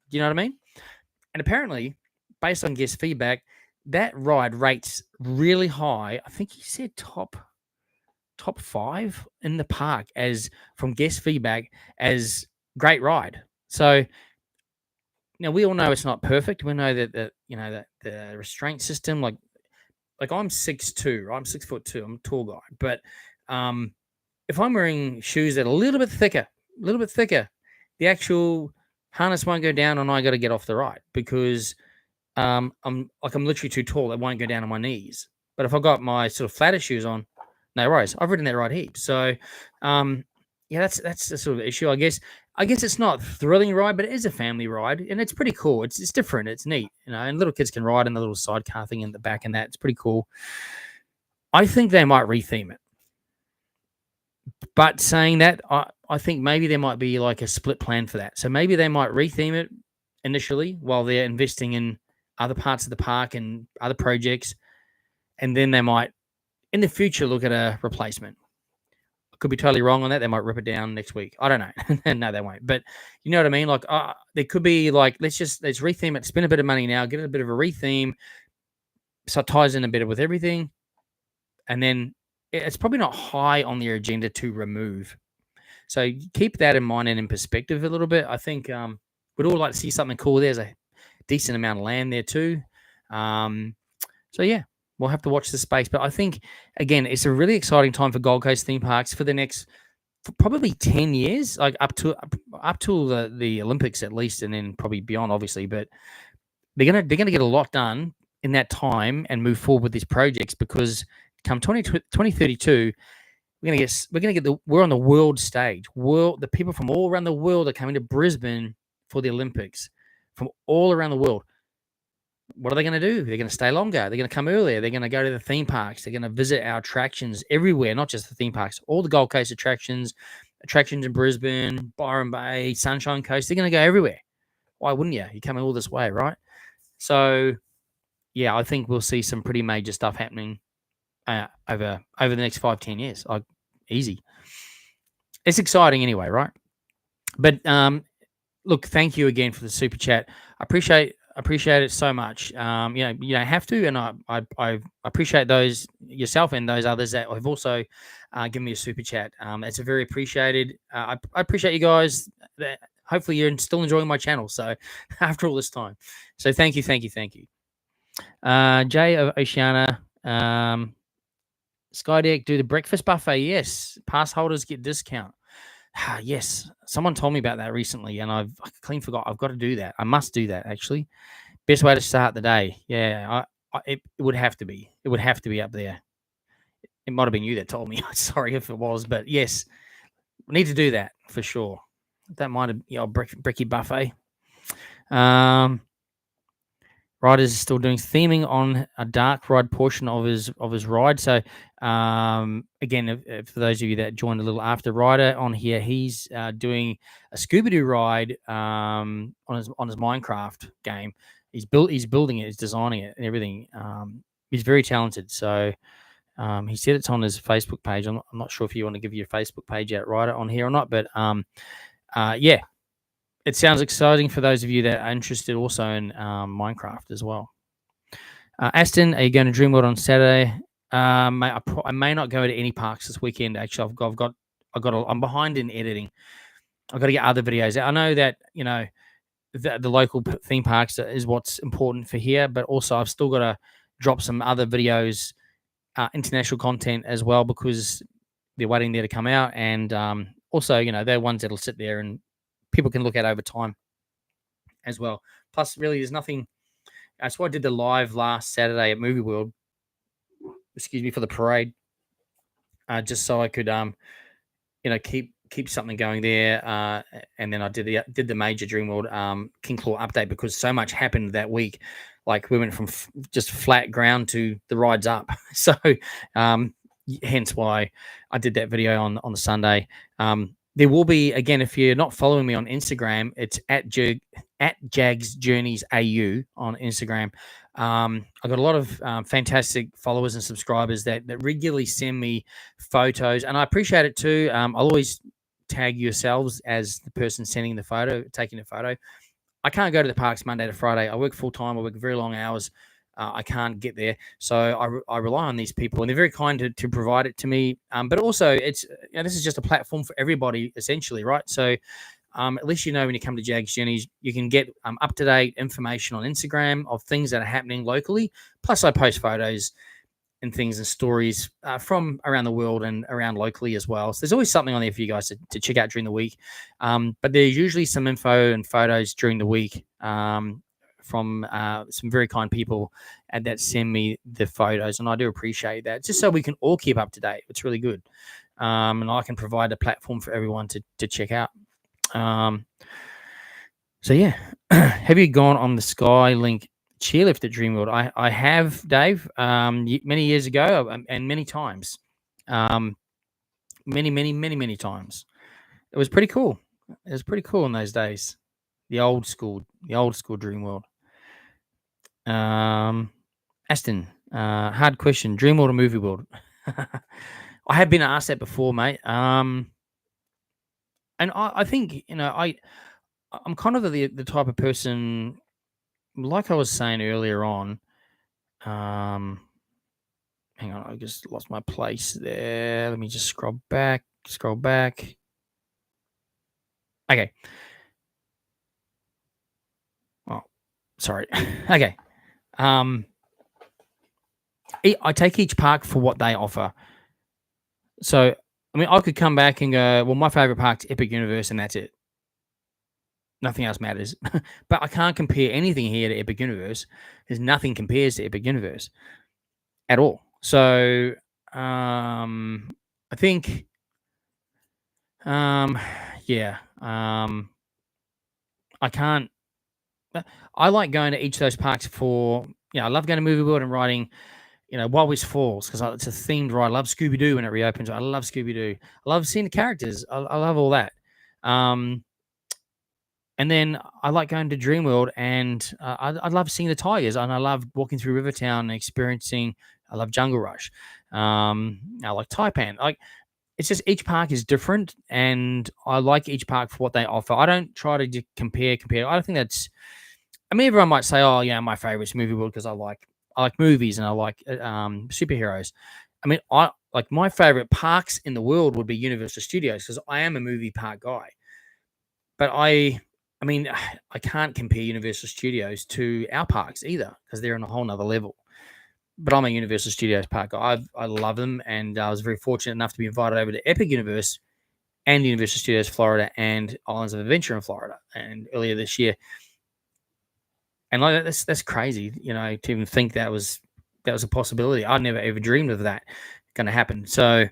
Speaker 1: Do you know what I mean? And apparently, based on guest feedback, that ride rates really high. I think he said top 5 in the park, as from guest feedback, as great ride. So now we all know it's not perfect. We know that the restraint system, like I'm 6'2", right? I'm 6'2". I'm a tall guy, but if I'm wearing shoes that are a little bit thicker, the actual harness won't go down, and I got to get off the ride because I'm literally too tall. It won't go down on my knees. But if I got my sort of flatter shoes on, no worries. I've ridden that ride heaps. So, yeah, that's the sort of issue, I guess. I guess it's not a thrilling ride, but it is a family ride, and it's pretty cool. It's different. It's neat, and little kids can ride in the little sidecar thing in the back, and that it's pretty cool. I think they might retheme it. But saying that, I think maybe there might be like a split plan for that. So maybe they might retheme it initially while they're investing in other parts of the park and other projects, and then they might, in the future, look at a replacement. I could be totally wrong on that. They might rip it down next week. I don't know. No, they won't. But you know what I mean? Like, there could be like, let's retheme it, spend a bit of money now, get it a bit of a retheme, so it ties in a bit with everything, and then it's probably not high on their agenda to remove. So keep that in mind and in perspective a little bit. I think we'd all like to see something cool. There's a decent amount of land there too. So yeah, we'll have to watch the space. But I think, again, it's a really exciting time for Gold Coast theme parks for the next probably 10 years, like up till the Olympics at least, and then probably beyond, obviously. But they're gonna get a lot done in that time and move forward with these projects, because come 2032, we're on the world stage. The people from all around the world are coming to Brisbane for the Olympics, from all around the world. What are they going to do? They're going to stay longer. They're going to come earlier. They're going to go to the theme parks. They're going to visit our attractions everywhere, not just the theme parks, all the Gold Coast attractions in Brisbane, Byron Bay, Sunshine Coast. They're going to go everywhere. Why wouldn't you? You're coming all this way, right? So, yeah, I think we'll see some pretty major stuff happening over the next 5-10 years. Easy. It's exciting anyway, right? But look, thank you again for the super chat. I appreciate it so much. You don't have to, and I appreciate those yourself and those others that have also given me a super chat. It's very appreciated. I appreciate you guys. Hopefully you're still enjoying my channel. So after all this time, so thank you. Jay of Oceana. Skydeck, do the breakfast buffet. Yes. Pass holders get discount. Yes. Someone told me about that recently, and I clean forgot. I've got to do that. I must do that, actually. Best way to start the day. Yeah. It would have to be. It would have to be up there. It might have been you that told me. Sorry if it was, but yes. We need to do that for sure. That might have, bricky buffet. Riders is still doing theming on a dark ride portion of his ride. So again, for those of you that joined a little after, Ryder on here, he's doing a Scooby-Doo ride on his Minecraft game. He's building it, he's designing it, and everything. He's very talented. So he said it's on his Facebook page. I'm not sure if you want to give your Facebook page out, Ryder, on here or not, but yeah. It sounds exciting for those of you that are interested also in Minecraft as well. Aston, are you going to Dreamworld on Saturday? I may not go to any parks this weekend. Actually, I'm behind in editing. I've got to get other videos out. I know that the local theme parks is what's important for here, but also I've still got to drop some other videos, international content as well, because they're waiting there to come out, and also they're ones that'll sit there and people can look at over time as well. Plus, really, there's nothing. That's why I did the live last Saturday at Movie World. Excuse me, for the parade, just so I could, keep something going there. And then I did the major Dreamworld King Claw update, because so much happened that week. Like, we went from just flat ground to the rides up. So, hence why I did that video on the Sunday. There will be, again, if you're not following me on Instagram, it's at at Jaggs Journeys AU on Instagram. I've got a lot of fantastic followers and subscribers that regularly send me photos, and I appreciate it too. I'll always tag yourselves as the person sending the photo, taking the photo. I can't go to the parks Monday to Friday. I work full time. I work very long hours. I can't get there, so I rely on these people, and they're very kind to provide it to me. But also, it's this is just a platform for everybody, essentially, right? So at least when you come to Jaggs Journeys, you can get up to date information on Instagram of things that are happening locally. Plus, I post photos and things and stories from around the world and around locally as well. So there's always something on there for you guys to check out during the week. But there's usually some info and photos during the week from some very kind people that send me the photos, and I do appreciate that. Just so we can all keep up to date. It's really good, and I can provide a platform for everyone to check out. So yeah, have you gone on the Skylink chairlift at Dreamworld? I have, Dave, many years ago and many times, many times. It was pretty cool. It was pretty cool in those days. The old school Dreamworld. Aston, hard question. Dreamworld or Movie World? I have been asked that before, mate. And I think I'm kind of the type of person, like I was saying earlier on. Hang on, I just lost my place there. Let me just scroll back. Okay. Oh, sorry. Okay. I take each park for what they offer. So, I mean, I could come back and go, well, my favorite park's Epic Universe, and that's it. Nothing else matters. But I can't compare anything here to Epic Universe because nothing compares to Epic Universe at all. So, I think, yeah, I can't. I like going to each of those parks for, I love going to Movie World and riding, Wild West Falls because it's a themed ride. I love Scooby-Doo when it reopens. I love Scooby-Doo. I love seeing the characters. I love all that. And then I like going to Dreamworld, and I love seeing the tigers, and I love walking through Rivertown and experiencing. I love Jungle Rush. I like Taipan. It's just each park is different, and I like each park for what they offer. I don't try to compare. I don't think that's. I mean, everyone might say, "Oh, yeah, my favorite's Movie World because I like movies and I like superheroes." I mean, I like my favorite parks in the world would be Universal Studios because I am a movie park guy. But I mean, I can't compare Universal Studios to our parks either because they're on a whole nother level. But I'm a Universal Studios park guy. I love them, and I was very fortunate enough to be invited over to Epic Universe and Universal Studios Florida and Islands of Adventure in Florida, and earlier this year. And like that's crazy, to even think that was a possibility. I'd never ever dreamed of that going to happen. So,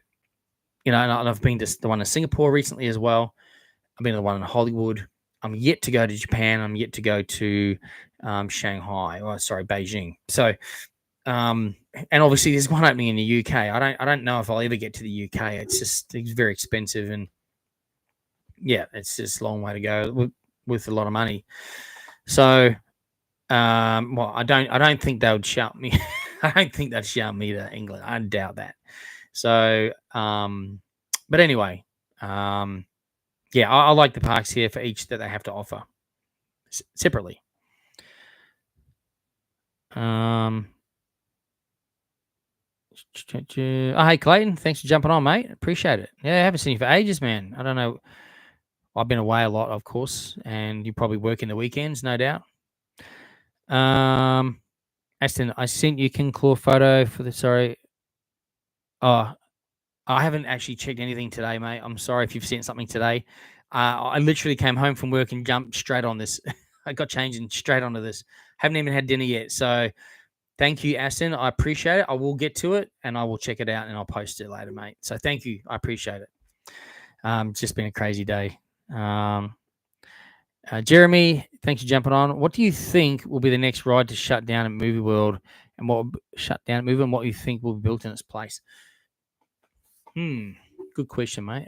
Speaker 1: and I've been to the one in Singapore recently as well. I've been to the one in Hollywood. I'm yet to go to Japan. I'm yet to go to Shanghai. Oh, sorry, Beijing. So, and obviously there's one opening in the UK. I don't know if I'll ever get to the UK. It's very expensive, and yeah, it's just a long way to go with a lot of money. So, well, I don't think they would shout me. I don't think they'd shout me to England. I doubt that. So, but anyway, yeah, I like the parks here for each that they have to offer separately. Oh, hey, Clayton. Thanks for jumping on, mate. Appreciate it. Yeah, I haven't seen you for ages, man. I don't know. I've been away a lot, of course, and you probably work in the weekends, no doubt. Aston, I sent you King Claw photo for the, sorry. Oh, I haven't actually checked anything today, mate. I'm sorry if you've sent something today. I literally came home from work and jumped straight on this. I got changed and straight onto this. Haven't even had dinner yet. So thank you, Aston. I appreciate it. I will get to it and I will check it out and I'll post it later, mate. So thank you. I appreciate it. It's just been a crazy day. Jeremy, thanks for jumping on. What do you think will be the next ride to shut down at Movie World, and what shut down at Movie and what you think will be built in its place? Good question, mate.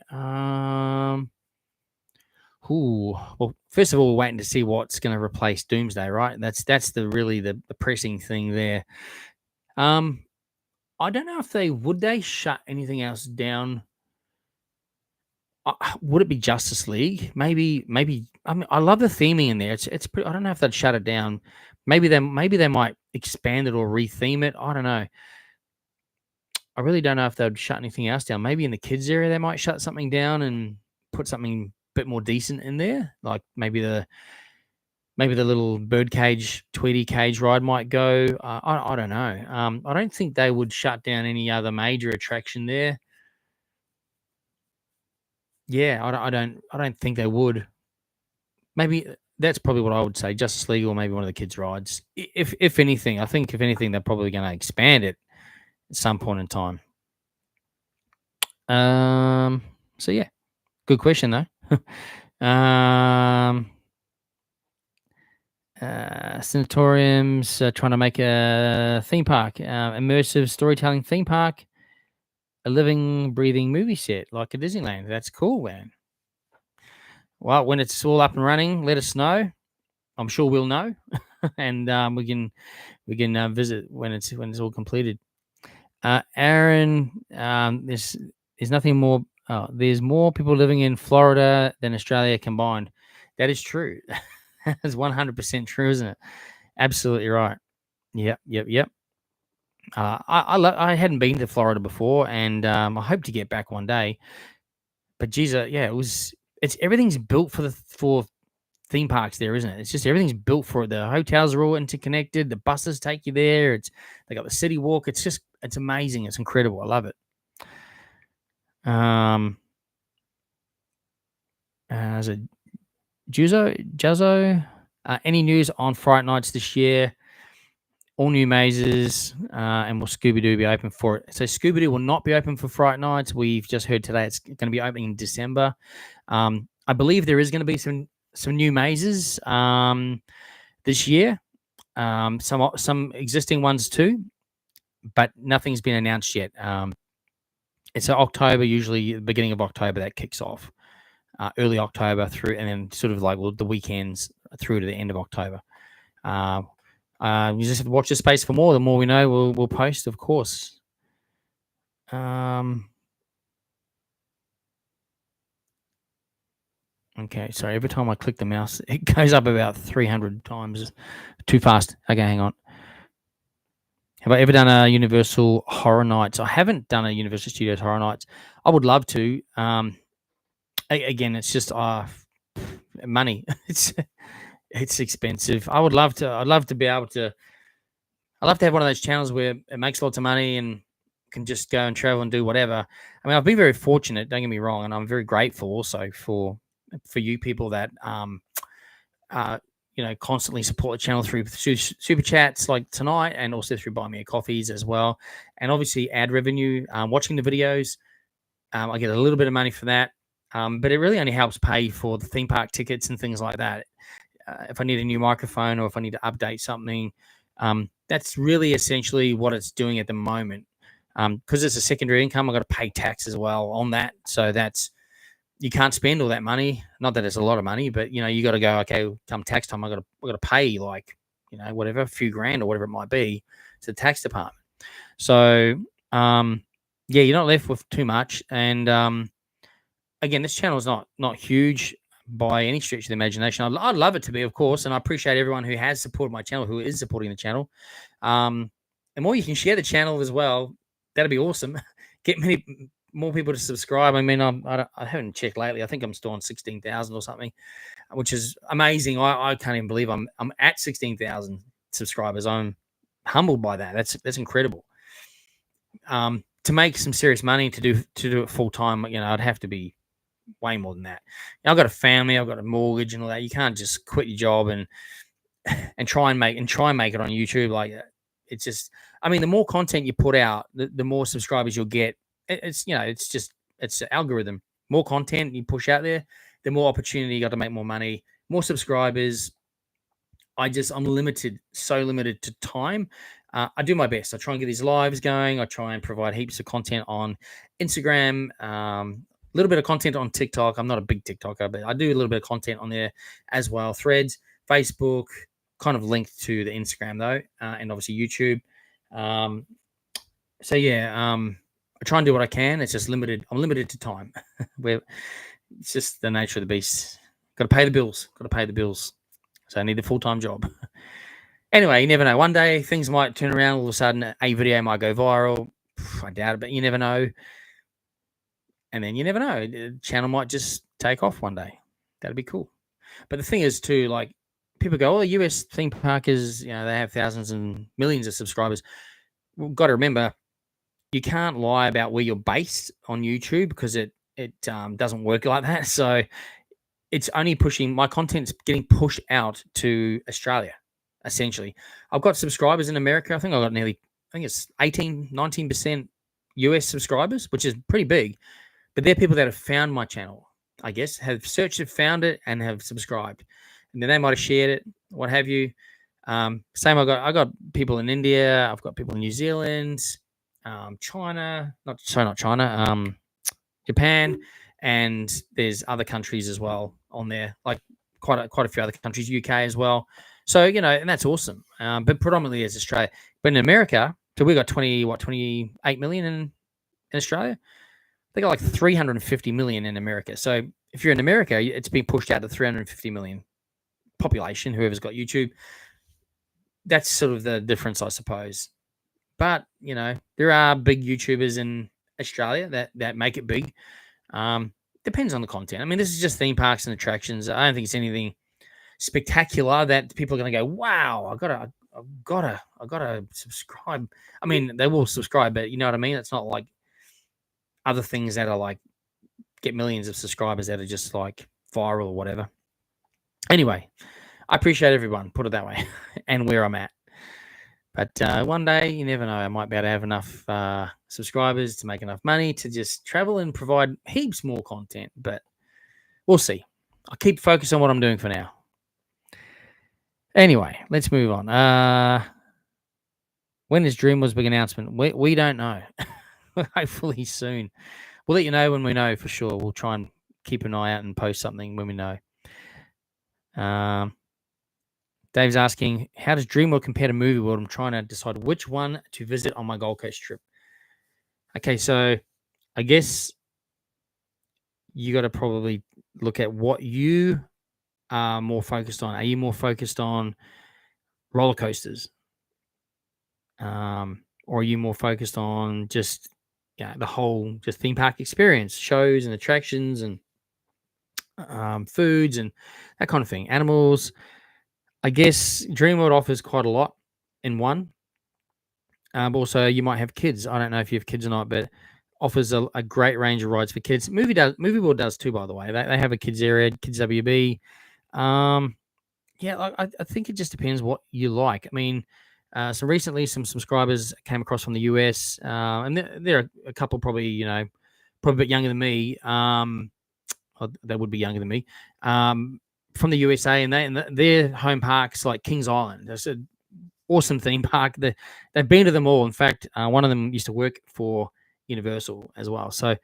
Speaker 1: Ooh, well, first of all, we're waiting to see what's going to replace Doomsday, right? That's the pressing thing there. Um, I don't know if they shut anything else down. Would it be Justice League? Maybe. I mean, I love the theming in there. It's pretty, I don't know if they'd shut it down. Maybe they might expand it or retheme it. I don't know. I really don't know if they'd shut anything else down. Maybe in the kids area they might shut something down and put something a bit more decent in there, like maybe the little birdcage, Tweety cage ride might go. I don't know. I don't think they would shut down any other major attraction there. Yeah, I don't think they would. Maybe that's probably what I would say. Justice League or maybe one of the kids' rides. If anything, I think if anything, they're probably going to expand it at some point in time. So yeah, good question though. Sanatoriums trying to make a theme park, immersive storytelling theme park, a living, breathing movie set like a Disneyland. That's cool, man. Well, when it's all up and running, let us know. I'm sure we'll know, and we can visit when it's all completed. Aaron, there's nothing more. There's more people living in Florida than Australia combined. That is true. That's 100% true, isn't it? Absolutely right. Yep. I hadn't been to Florida before, and I hope to get back one day. But geez, yeah, it's everything's built for theme parks there, isn't it? It's just everything's built for it. The hotels are all interconnected. The buses take you there. They got the city walk. It's amazing. It's incredible. I love it. Is it Jazzo? Any news on Fright Nights this year? All new mazes, and will Scooby-Doo be open for it? So Scooby-Doo will not be open for Fright Nights. We've just heard today it's going to be opening in December. I believe there is going to be some new mazes this year. Some existing ones too, but nothing's been announced yet. It's October, usually the beginning of October that kicks off. Early October through, and then sort of like the weekends through to the end of October. You just have to watch the space for more. The more we know, we'll post, of course. Okay, sorry. Every time I click the mouse, it goes up about 300 times. Too fast. Okay, hang on. Have I ever done a Universal Horror Nights? I haven't done a Universal Studios Horror Nights. I would love to. Again, it's just money. It's expensive. I'd love to be able to. I'd love to have one of those channels where it makes lots of money and can just go and travel and do whatever. I mean, I've been very fortunate. Don't get me wrong, and I'm very grateful also for you people that constantly support the channel through super chats like tonight, and also through Buy Me a Coffees as well, and obviously ad revenue. Watching the videos, I get a little bit of money for that, but it really only helps pay for the theme park tickets and things like that. If I need a new microphone or if I need to update something, that's really essentially what it's doing at the moment. Because it's a secondary income, I've got to pay tax as well on that. So you can't spend all that money. Not that it's a lot of money, but you got to go, okay, come tax time, I got to pay like, whatever, a few grand or whatever it might be to the tax department. So yeah, you're not left with too much. And again, this channel is not huge by any stretch of the imagination. I'd love it to be, of course, and I appreciate everyone who has supported my channel, who is supporting the channel. And more you can share the channel as well, that'd be awesome. Get many more people to subscribe. I mean, I haven't checked lately. I think I'm still on 16,000 or something, which is amazing. I can't even believe I'm at 16,000 subscribers. I'm humbled by that. That's incredible. To make some serious money to do it full time, I'd have to be way more than that. I've got a family, I've got a mortgage and all that. You can't just quit your job and try and make it on YouTube. Like, it's just, I mean, the more content you put out, the more subscribers you'll get. It's an algorithm. More content you push out there, the more opportunity you got to make more money, more subscribers. I'm so limited to time. I do my best. I try and get these lives going. I try and provide heaps of content on Instagram, little bit of content on TikTok. I'm not a big TikToker, but I do a little bit of content on there as well. Threads, Facebook, kind of linked to the Instagram though, and obviously YouTube. So yeah, I try and do what I can. It's just limited. I'm limited to time. Where it's just the nature of the beast. Got to pay the bills. Got to pay the bills. So I need a full-time job. Anyway, you never know. One day things might turn around. All of a sudden, a video might go viral. I doubt it, but you never know. And then you never know. The channel might just take off one day. That'd be cool. But the thing is, too, like people go, "Oh, US theme park is, they have thousands and millions of subscribers." We've got to remember, you can't lie about where you're based on YouTube because it doesn't work like that. So it's only pushing, my content's getting pushed out to Australia, essentially. I've got subscribers in America. I think it's 18, 19% US subscribers, which is pretty big. But they're people that have found my channel, I guess, have searched it, found it, and have subscribed. And then they might have shared it, what have you. Same, I got people in India. I've got people in New Zealand, China, not China, Japan, and there's other countries as well on there, like quite a few other countries, UK as well. So, and that's awesome. But predominantly it's Australia. But in America, so we got 28 million in Australia. They got like 350 million in America. So if you're in America, it's being pushed out to 350 million population, whoever's got YouTube. That's sort of the difference, I suppose. But, there are big YouTubers in Australia that make it big. Depends on the content. I mean, this is just theme parks and attractions. I don't think it's anything spectacular that people are going to go, wow, I've gotta subscribe. I mean, they will subscribe, but you know what I mean? It's not like other things that are like get millions of subscribers that are just like viral or whatever. Anyway, I appreciate everyone, put it that way, and where I'm at. But one day, you never know, I might be able to have enough subscribers to make enough money to just travel and provide heaps more content. But we'll see. I'll keep focused on what I'm doing for now. Anyway, let's move on. When is Dreamworld's big announcement? We don't know. Hopefully soon. We'll let you know when we know for sure. We'll try and keep an eye out and post something when we know. Dave's asking, how does Dreamworld compare to Movie World? I'm trying to decide which one to visit on my Gold Coast trip. Okay, so I guess you got to probably look at what you are more focused on. Are you more focused on roller coasters? Or are you more focused on just the whole just theme park experience, shows and attractions and foods and that kind of thing, animals? I guess Dreamworld offers quite a lot in one. But also, you might have kids. I don't know if you have kids or not, but offers a great range of rides for kids. Movie World does too, by the way. They have a kids area, kids WB. I think it just depends what you like. I mean, so recently some subscribers came across from the US, and there are a couple probably a bit younger than me. They would be younger than me. From the USA, and their home parks like Kings Island. That's an awesome theme park. They've been to them all. In fact, one of them used to work for Universal as well. So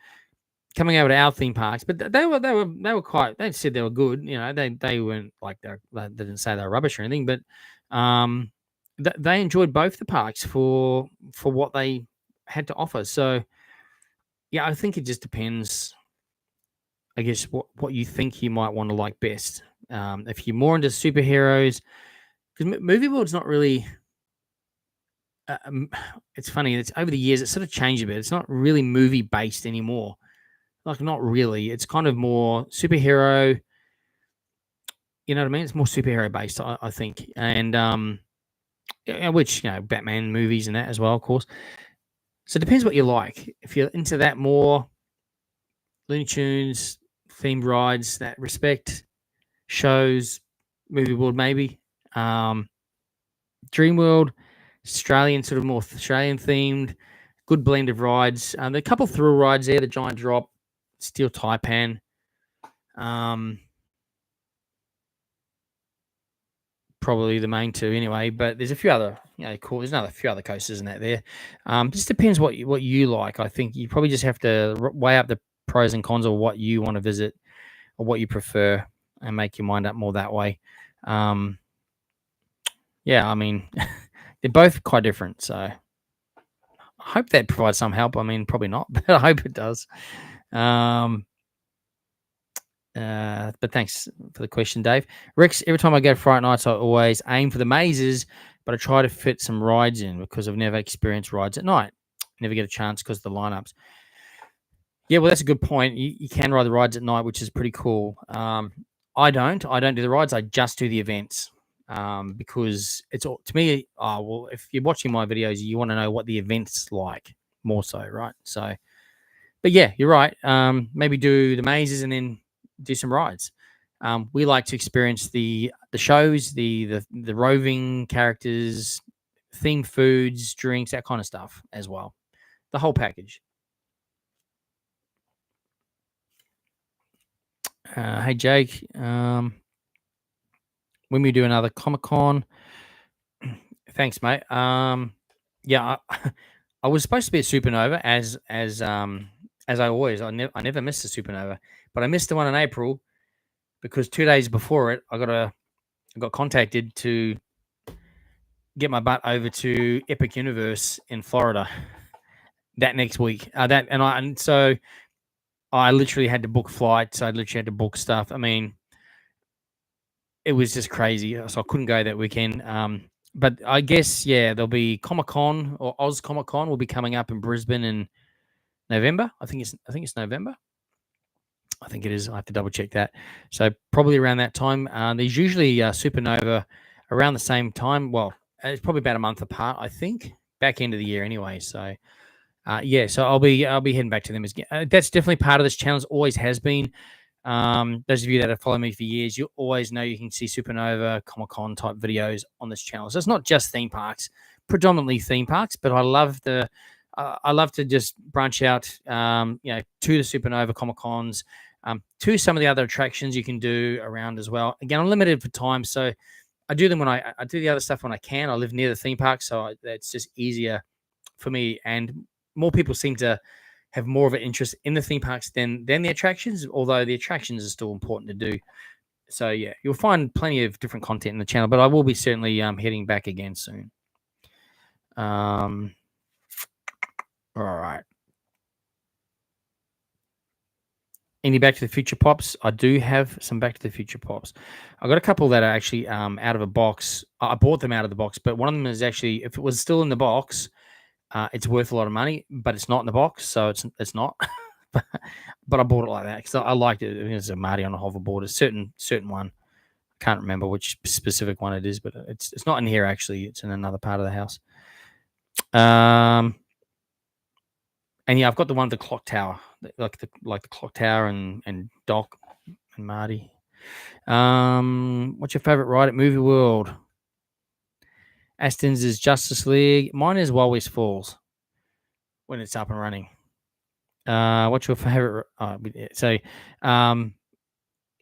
Speaker 1: coming over to our theme parks, but they were quite. They said they were good. They weren't like they didn't say they were rubbish or anything, but they enjoyed both the parks for what they had to offer. So yeah, I think it just depends. I guess what you think you might want to like best. If you're more into superheroes, because Movie World's not really. It's funny. It's over the years. It's sort of changed a bit. It's not really movie based anymore. Like not really. It's kind of more superhero. You know what I mean? It's more superhero based, I think, and which Batman movies and that as well, of course. So it depends what you like. If you're into that more, Looney Tunes themed rides that respect shows, Movie World maybe. Dreamworld, Australian, sort of more Australian themed, good blend of rides. There are a couple of thrill rides there, the Giant Drop, Steel Taipan. Probably the main two anyway, but there's a few other, cool. There's another few other coasters in that there. Just depends what you like. I think you probably just have to weigh up the pros and cons, or what you want to visit, or what you prefer, and make your mind up more that way. Yeah, I mean, they're both quite different. So I hope that provides some help. I mean, probably not, but I hope it does. But thanks for the question, Dave. Rex, every time I go Friday nights, I always aim for the mazes, but I try to fit some rides in because I've never experienced rides at night. Never get a chance because of the lineups. Yeah, well, that's a good point. You can ride the rides at night, which is pretty cool. I don't do the rides. I just do the events because it's all to me. Oh, well, if you're watching my videos, you want to know what the event's like more so, right? So, but yeah, you're right. Maybe do the mazes and then do some rides. We like to experience the shows, the roving characters, themed foods, drinks, that kind of stuff as well. The whole package. Hey Jake, when we do another Comic Con, thanks, mate. Yeah, I was supposed to be at Supernova as I always. I never missed a Supernova, but I missed the one in April because 2 days before it, I got contacted to get my butt over to Epic Universe in Florida that next week. And so I literally had to book flights. I literally had to book stuff. I mean, it was just crazy. So I couldn't go that weekend. But I guess, yeah, there'll be Comic Con, or Oz Comic Con will be coming up in Brisbane in November. I think it's November. I think it is. I have to double check that. So probably around that time. There's usually Supernova around the same time. Well, it's probably about a month apart, I think. Back end of the year anyway. So yeah, so I'll be heading back to them. That's definitely part of this channel. Always has been. Those of you that have followed me for years, you always know you can see Supernova, Comic-Con type videos on this channel. So it's not just theme parks, predominantly theme parks, but I love to just branch out, to the Supernova Comic-Cons, to some of the other attractions you can do around as well. Again, I'm limited for time, so I do them when I do the other stuff when I can. I live near the theme park, so it's just easier for me, and more people seem to have more of an interest in the theme parks than the attractions, although the attractions are still important to do. So yeah, you'll find plenty of different content in the channel, but I will be certainly heading back again soon. All right. Any Back to the Future pops? I do have some Back to the Future pops. I got a couple that are actually out of a box. I bought them out of the box, but one of them is actually, if it was still in the box, it's worth a lot of money, but it's not in the box, so it's not. But I bought it like that because I liked it. It's a Marty on a hoverboard, a certain one. I can't remember which specific one it is, but it's not in here actually. It's in another part of the house. And yeah, I've got the one with the clock tower, like the clock tower and Doc and Marty. What's your favorite ride at Movie World? Aston's is Justice League. Mine is Wild West Falls when it's up and running. What's your favorite?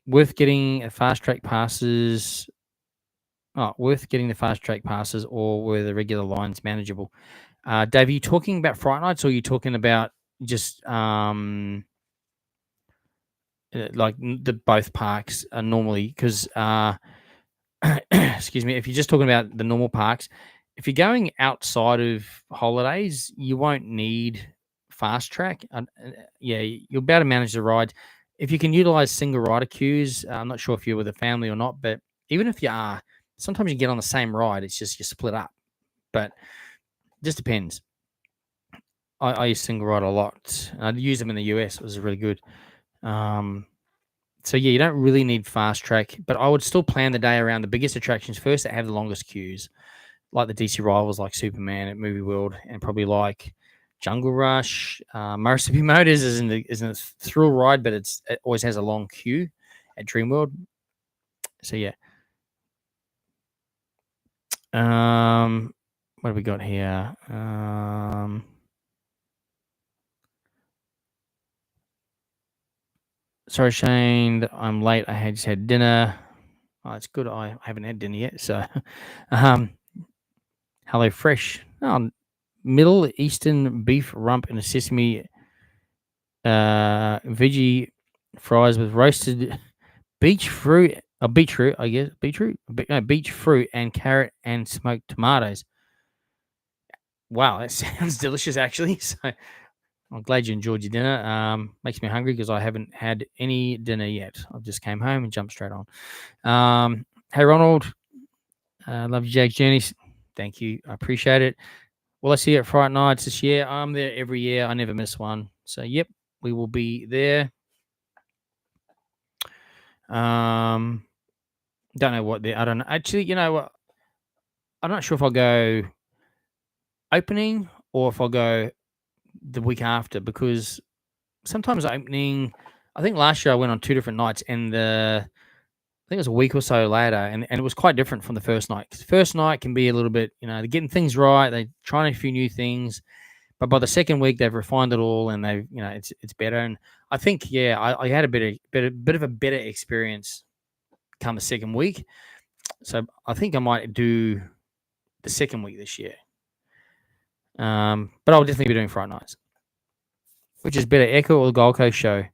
Speaker 1: Worth getting fast track passes. Worth getting the fast track passes, or were the regular lines manageable? Dave, are you talking about Fright Nights, or are you talking about just like the both parks normally? Because excuse me, if you're just talking about the normal parks, if you're going outside of holidays, you won't need fast track. Yeah, you'll be able to manage the ride. If you can utilize single rider queues, I'm not sure if you're with a family or not, but even if you are, sometimes you get on the same ride. It's just you split up, but it just depends. I use single rider a lot. I use them in the US. It was really good. So yeah, you don't really need fast track, but I would still plan the day around the biggest attractions first that have the longest queues, like the DC rivals, like Superman at Movie World, and probably like Jungle Rush. Murrissippi Motors isn't a thrill ride, but it always has a long queue at Dreamworld. So yeah. What have we got here? Sorry, Shane, I'm late. I just had dinner. Oh, it's good. I haven't had dinner yet. So, Hello Fresh. Middle Eastern beef rump in a sesame veggie fries with roasted beetroot, I guess, beach fruit and carrot and smoked tomatoes. Wow, that sounds delicious, actually. So I'm glad you enjoyed your dinner. Makes me hungry because I haven't had any dinner yet. I just came home and jumped straight on. Hey, Ronald, love your Jaggs journeys. Thank you. I appreciate it. Well, I see you at Fright Nights this year. I'm there every year. I never miss one. So, yep, we will be there. Don't know what I don't know. Actually, you know what? I'm not sure if I'll go opening or if I'll go the week after because sometimes opening. I think last year I went on 2 different nights, and I think it was a week or so later, and it was quite different from the first night. 'Cause the first night can be a little bit, they're getting things right, they're trying a few new things, but by the second week they've refined it all, and they've, it's better. And I think, yeah, I had a bit of a better experience come the second week, so I think I might do the second week this year. But I'll definitely be doing Friday nights. Which is better, Eka or the Gold Coast show?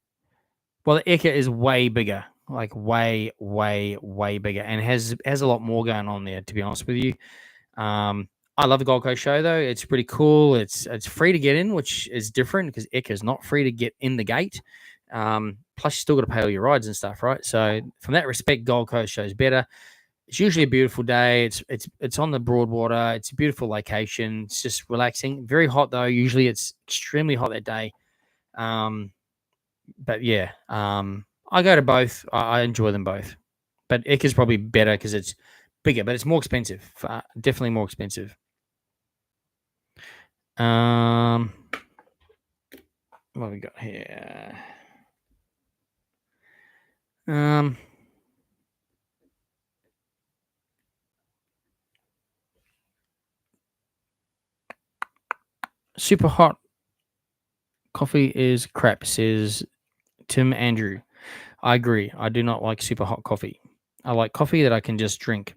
Speaker 1: Well, the Eka is way bigger, like way, way, way bigger, and has a lot more going on there. To be honest with you, I love the Gold Coast show though. It's pretty cool. It's free to get in, which is different because Eka is not free to get in the gate. Plus, you still got to pay all your rides and stuff, right? So, from that respect, Gold Coast show is better. It's usually a beautiful day. It's on the Broadwater. It's a beautiful location. It's just relaxing. Very hot though. Usually, it's extremely hot that day. But yeah, I go to both. I enjoy them both. But Eka's probably better because it's bigger, but it's more expensive. Definitely more expensive. What have we got here? Super hot coffee is crap, says Tim Andrew. I agree. I do not like super hot coffee. I like coffee that I can just drink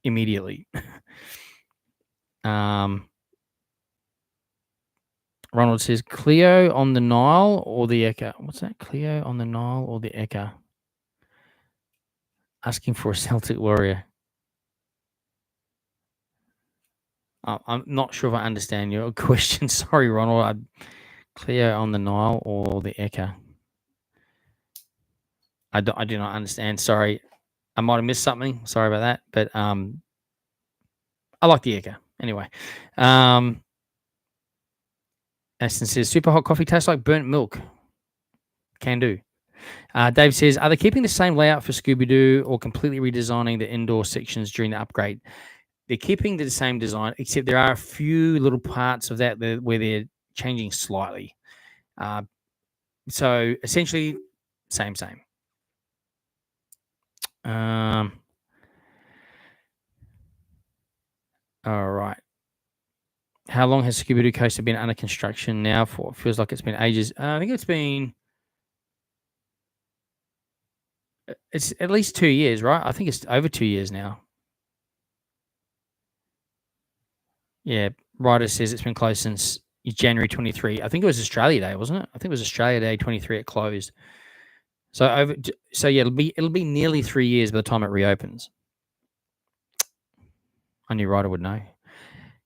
Speaker 1: immediately. Ronald says Cleo on the Nile or the Eka. What's that? Cleo on the Nile or the Eka? Asking for a Celtic warrior. I'm not sure if I understand your question. Sorry, Ronald. Cleo on the Nile or the Eka? I do not understand. Sorry. I might have missed something. Sorry about that. But I like the Eka. Anyway. Aston says, super hot coffee tastes like burnt milk. Can do. Dave says, are they keeping the same layout for Scooby-Doo or completely redesigning the indoor sections during the upgrade? They're keeping the same design, except there are a few little parts of that where they're changing slightly. So essentially, same. All right. How long has Scooby-Doo Coaster been under construction now for? It feels like it's been ages. I think it's at least 2 years, right? I think it's over 2 years now. Yeah, Ryder says it's been closed since January 23. I think it was Australia Day, wasn't it? I think it was Australia Day 23 it closed. So yeah, it'll be nearly 3 years by the time it reopens. I knew Ryder would know.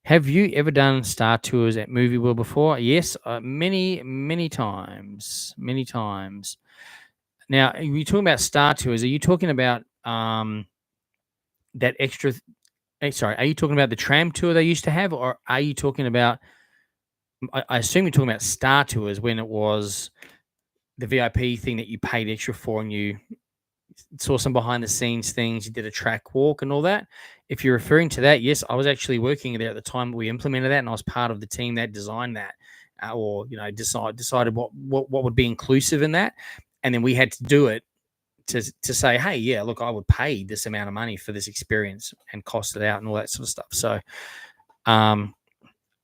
Speaker 1: Have you ever done Star Tours at Movie World before? Yes, many times. Many times. Now, are you talking about Star Tours? Are you talking about that extra? Sorry, are you talking about the tram tour they used to have, or are you talking about? I assume you're talking about Star Tours when it was the VIP thing that you paid extra for, and you saw some behind the scenes things. You did a track walk and all that. If you're referring to that, yes, I was actually working there at the time we implemented that, and I was part of the team that designed that, or decided what would be inclusive in that, and then we had to do it to say, hey, yeah, look, I would pay this amount of money for this experience and cost it out and all that sort of stuff. So,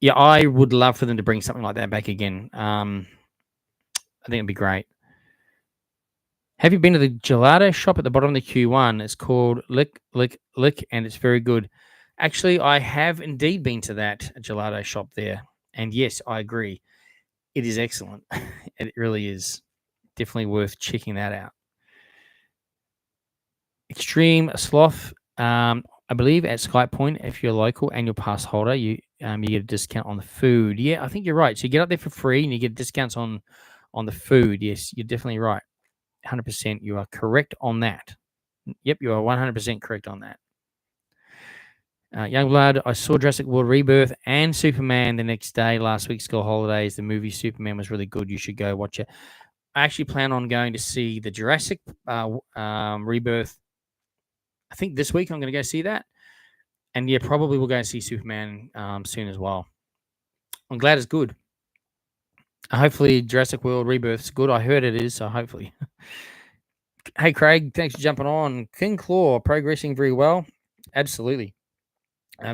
Speaker 1: yeah, I would love for them to bring something like that back again. I think it'd be great. Have you been to the gelato shop at the bottom of the Q1? It's called Lick, and it's very good. Actually, I have indeed been to that gelato shop there. And yes, I agree. It is excellent. It really is definitely worth checking that out. Extreme Sloth, I believe at Skype Point, if you're local and you're pass holder, you get a discount on the food. Yeah, I think you're right. So you get up there for free and you get discounts on the food. Yes, you're definitely right. 100%. You are correct on that. Yep, you are 100% correct on that. Youngblood, I saw Jurassic World Rebirth and Superman the next day, last week, school holidays. The movie Superman was really good. You should go watch it. I actually plan on going to see the Jurassic Rebirth. I think this week I'm going to go see that. And yeah, probably we'll go and see Superman soon as well. I'm glad it's good. Hopefully Jurassic World Rebirth's good. I heard it is, so hopefully. Hey, Craig, thanks for jumping on. King Claw, progressing very well. Absolutely.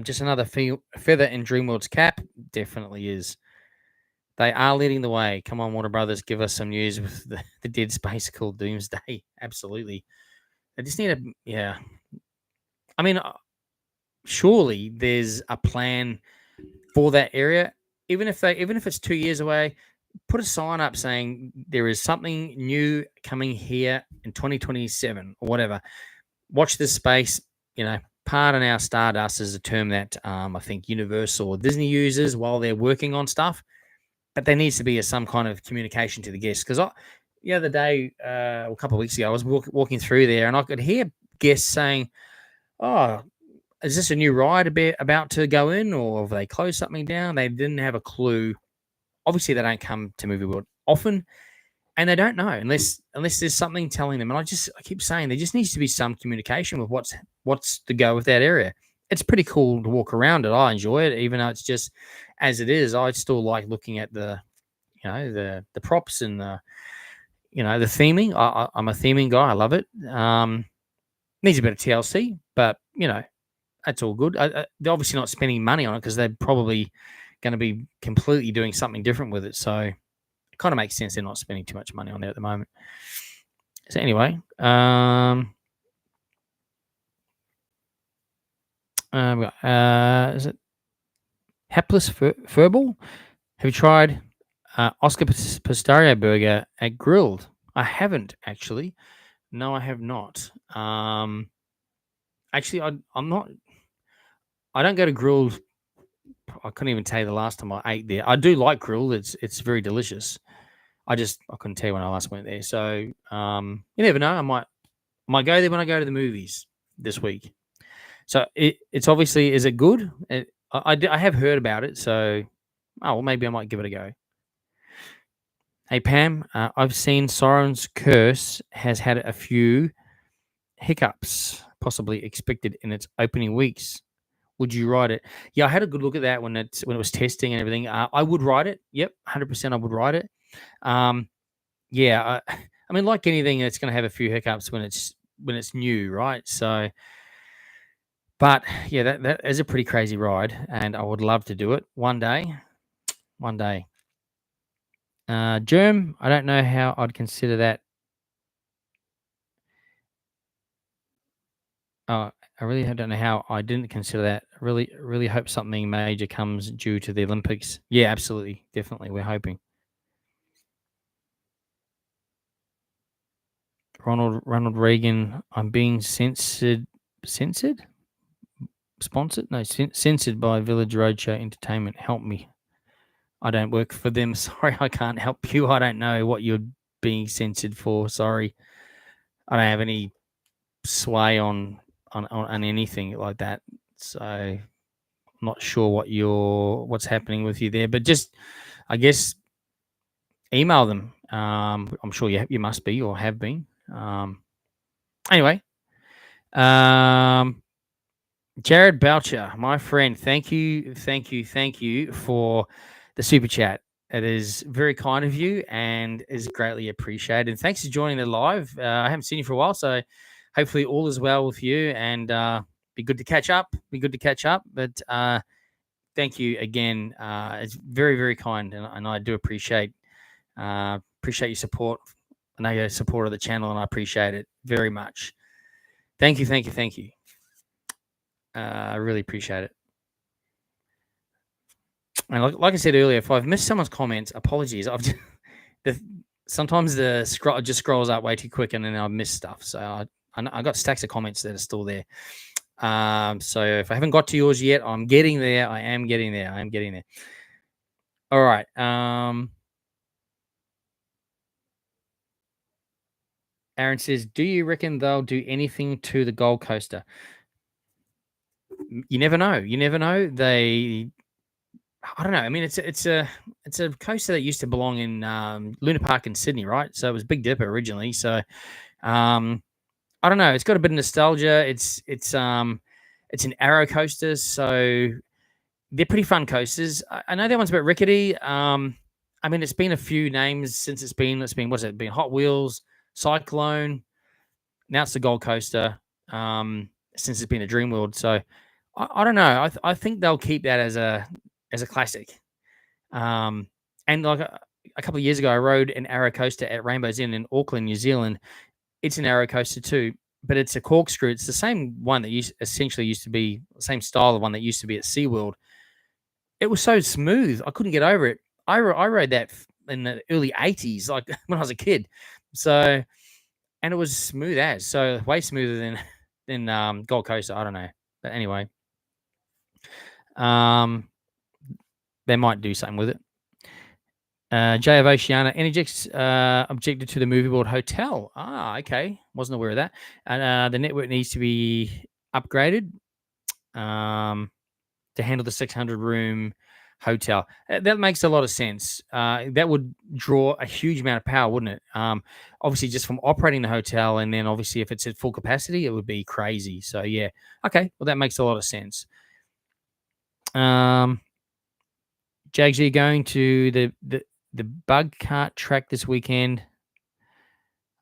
Speaker 1: Just another feather in Dreamworld's cap. Definitely is. They are leading the way. Come on, Warner Brothers, give us some news with the Dead Space called Doomsday. Absolutely. They just need yeah. I mean, surely there's a plan for that area. Even if it's 2 years away, put a sign up saying there is something new coming here in 2027 or whatever. Watch this space. Pardon our Stardust is a term that I think Universal or Disney uses while they're working on stuff. But there needs to be some kind of communication to the guests. Because the other day, a couple of weeks ago, I was walking through there and I could hear guests saying, "Oh, is this a new ride about to go in, or have they closed something down?" They didn't have a clue. Obviously, they don't come to Movie World often, and they don't know unless there's something telling them. And I keep saying there just needs to be some communication with what's to go with that area. It's pretty cool to walk around it. I enjoy it, even though it's just as it is. I still like looking at the props and the theming. I'm a theming guy. I love it. Needs a bit of TLC, but that's all good. They're obviously not spending money on it because they're probably going to be completely doing something different with it. So it kind of makes sense they're not spending too much money on there at the moment. So anyway, is it Hapless Furball? Have you tried Oscar Pistario burger at Grilled? I haven't actually. No, I have not. Actually, I'm not. I don't go to Grilled. I couldn't even tell you the last time I ate there. I do like Grilled. It's very delicious. I couldn't tell you when I last went there. So you never know. I might go there when I go to the movies this week. So it's obviously, is it good? I have heard about it. So maybe I might give it a go. Hey Pam, I've seen Siren's Curse has had a few hiccups, possibly expected in its opening weeks. Would you ride it? Yeah, I had a good look at that when it was testing and everything. I would ride it. Yep, 100% I would ride it. Yeah, I mean, like anything, it's going to have a few hiccups when it's new, right? So, but yeah, that is a pretty crazy ride, and I would love to do it one day. One day. Germ, I don't know how I'd consider that. I really don't know how I didn't consider that. I really hope something major comes due to the Olympics. Yeah, absolutely. Definitely. We're hoping. Ronald Reagan, I'm being censored? Sponsored? No, censored by Village Roadshow Entertainment. Help me. I don't work for them. Sorry, I can't help you. I don't know what you're being censored for. Sorry. I don't have any sway on anything like that. So I'm not sure what's happening with you there. But just, I guess, email them. I'm sure you must be or have been. Anyway, Jared Boucher, my friend, thank you for the super chat. It is very kind of you and is greatly appreciated. And thanks for joining the live. I haven't seen you for a while, so hopefully all is well with you and be good to catch up. But thank you again. It's very, very kind, and I do appreciate your support. I know you're a supporter of the channel, and I appreciate it very much. Thank you. I really appreciate it. And like I said earlier, if I've missed someone's comments, apologies. sometimes the scroll just scrolls up way too quick, and then I miss stuff. So I got stacks of comments that are still there. So if I haven't got to yours yet, I'm getting there. I am getting there. All right. Aaron says, "Do you reckon they'll do anything to the Gold Coaster?" You never know. You never know. I don't know. I mean, it's a coaster that used to belong in Luna Park in Sydney, right? So it was Big Dipper originally. So I don't know. It's got a bit of nostalgia. It's an arrow coaster, so they're pretty fun coasters. I know that one's a bit rickety. I mean, it's been a few names since it's been. What's it been? Hot Wheels, Cyclone. Now it's the Gold Coaster. Since it's been a Dreamworld, so I don't know. I think they'll keep that as a classic. And like a couple of years ago, I rode an arrow coaster at Rainbow's Inn in Auckland, New Zealand. It's an arrow coaster too, but it's a corkscrew. It's the same one that essentially used to be the same style of one that used to be at SeaWorld. It was so smooth. I couldn't get over it. I rode that in the early 80s, like when I was a kid. So, and it was smooth as, so way smoother than Gold Coaster. I don't know. But anyway, they might do something with it. J of Oceana, Energix objected to the movie board hotel. Okay. Wasn't aware of that. And the network needs to be upgraded to handle the 600 room hotel. That makes a lot of sense. That would draw a huge amount of power, wouldn't it? Obviously, just from operating the hotel, and then obviously if it's at full capacity, it would be crazy. So yeah, okay. Well, that makes a lot of sense. Jaggs, are you going to the bug cart track this weekend?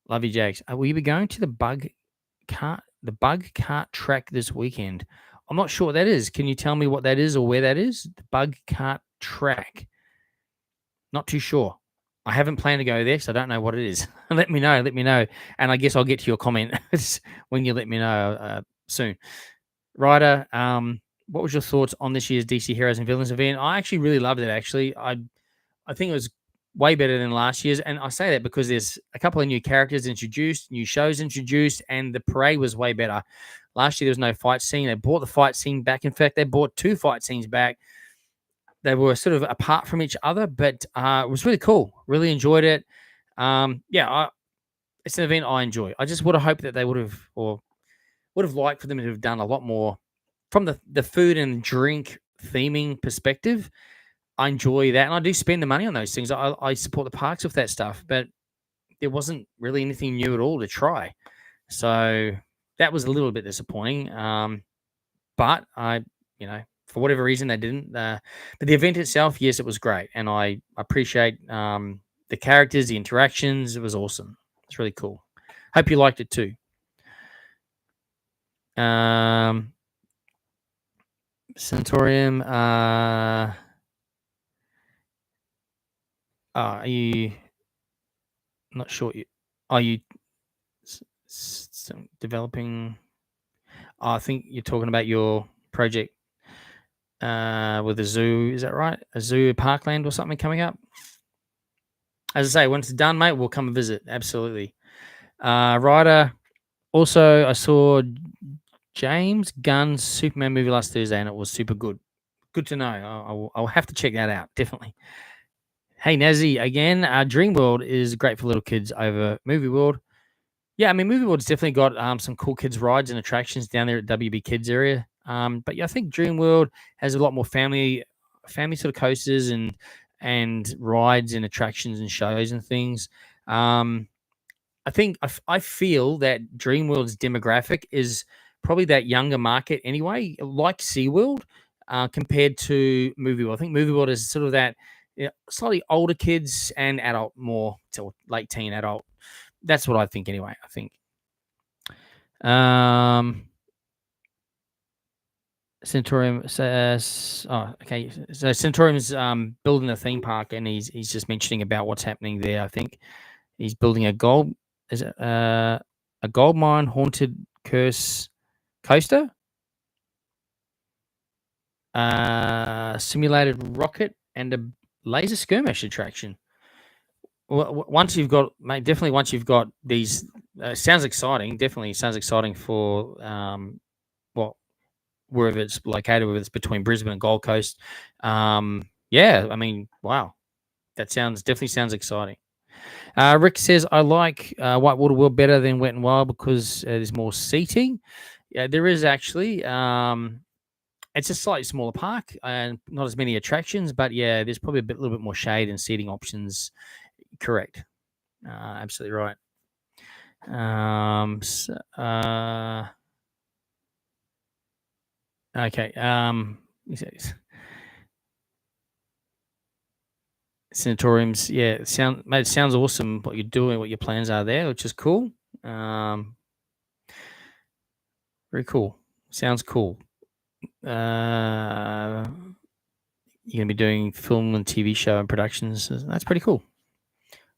Speaker 1: Love you, Jaggs. Will you be going to the bug cart track this weekend? I'm not sure what that is. Can you tell me what that is or where that is? The bug cart track. Not too sure. I haven't planned to go there, so I don't know what it is. Let me know. And I guess I'll get to your comment when you let me know soon. Ryder, what was your thoughts on this year's DC Heroes and Villains event? I actually really loved it, actually. I think it was way better than last year's. And I say that because there's a couple of new characters introduced, new shows introduced, and the parade was way better. Last year, there was no fight scene. They brought the fight scene back. In fact, they brought 2 fight scenes back. They were sort of apart from each other, but it was really cool. Really enjoyed it. It's an event I enjoy. I just would have hoped that they would have liked for them to have done a lot more from the food and drink theming perspective. I enjoy that, and I do spend the money on those things. I support the parks with that stuff, but there wasn't really anything new at all to try. So that was a little bit disappointing. But for whatever reason, they didn't. But the event itself, yes, it was great, and I appreciate the characters, the interactions. It was awesome. It's really cool. Hope you liked it too. Centaurium. Are you not sure? Are you developing? I think you're talking about your project with a zoo. Is that right? A zoo parkland or something coming up? As I say, once it's done, mate, we'll come and visit. Absolutely. Ryder. Also, I saw James Gunn's Superman movie last Thursday, and it was super good. Good to know. I'll have to check that out. Definitely. Hey, Nazi, again, Dreamworld is great for little kids over Movie World. Yeah, I mean, Movie World's definitely got some cool kids' rides and attractions down there at WB Kids area. But yeah, I think Dreamworld has a lot more family sort of coasters and rides and attractions and shows and things. I feel that Dreamworld's demographic is probably that younger market anyway, like SeaWorld, compared to Movie World. I think Movie World is sort of that slightly older kids and adult, more till late teen adult. That's what I think anyway. I think. Centaurium says, okay. So Centaurium's building a theme park, and he's just mentioning about what's happening there. I think he's building a gold mine haunted curse coaster, simulated rocket, and a laser skirmish attraction. once you've got, mate, definitely once you've got these, sounds exciting. Definitely sounds exciting for well, wherever it's located, whether it's between Brisbane and Gold Coast. Yeah, I mean, wow, that definitely sounds exciting. Rick says, I like Whitewater World better than Wet and Wild because there's more seating. Yeah, there is actually. It's a slightly smaller park and not as many attractions, but yeah, there's probably little bit more shade and seating options. Correct. Absolutely right. Okay. Sanatoriums, yeah, mate, it sounds awesome what you're doing, what your plans are there, which is cool. Very cool. Sounds cool. You're gonna be doing film and TV show and productions. That's pretty cool.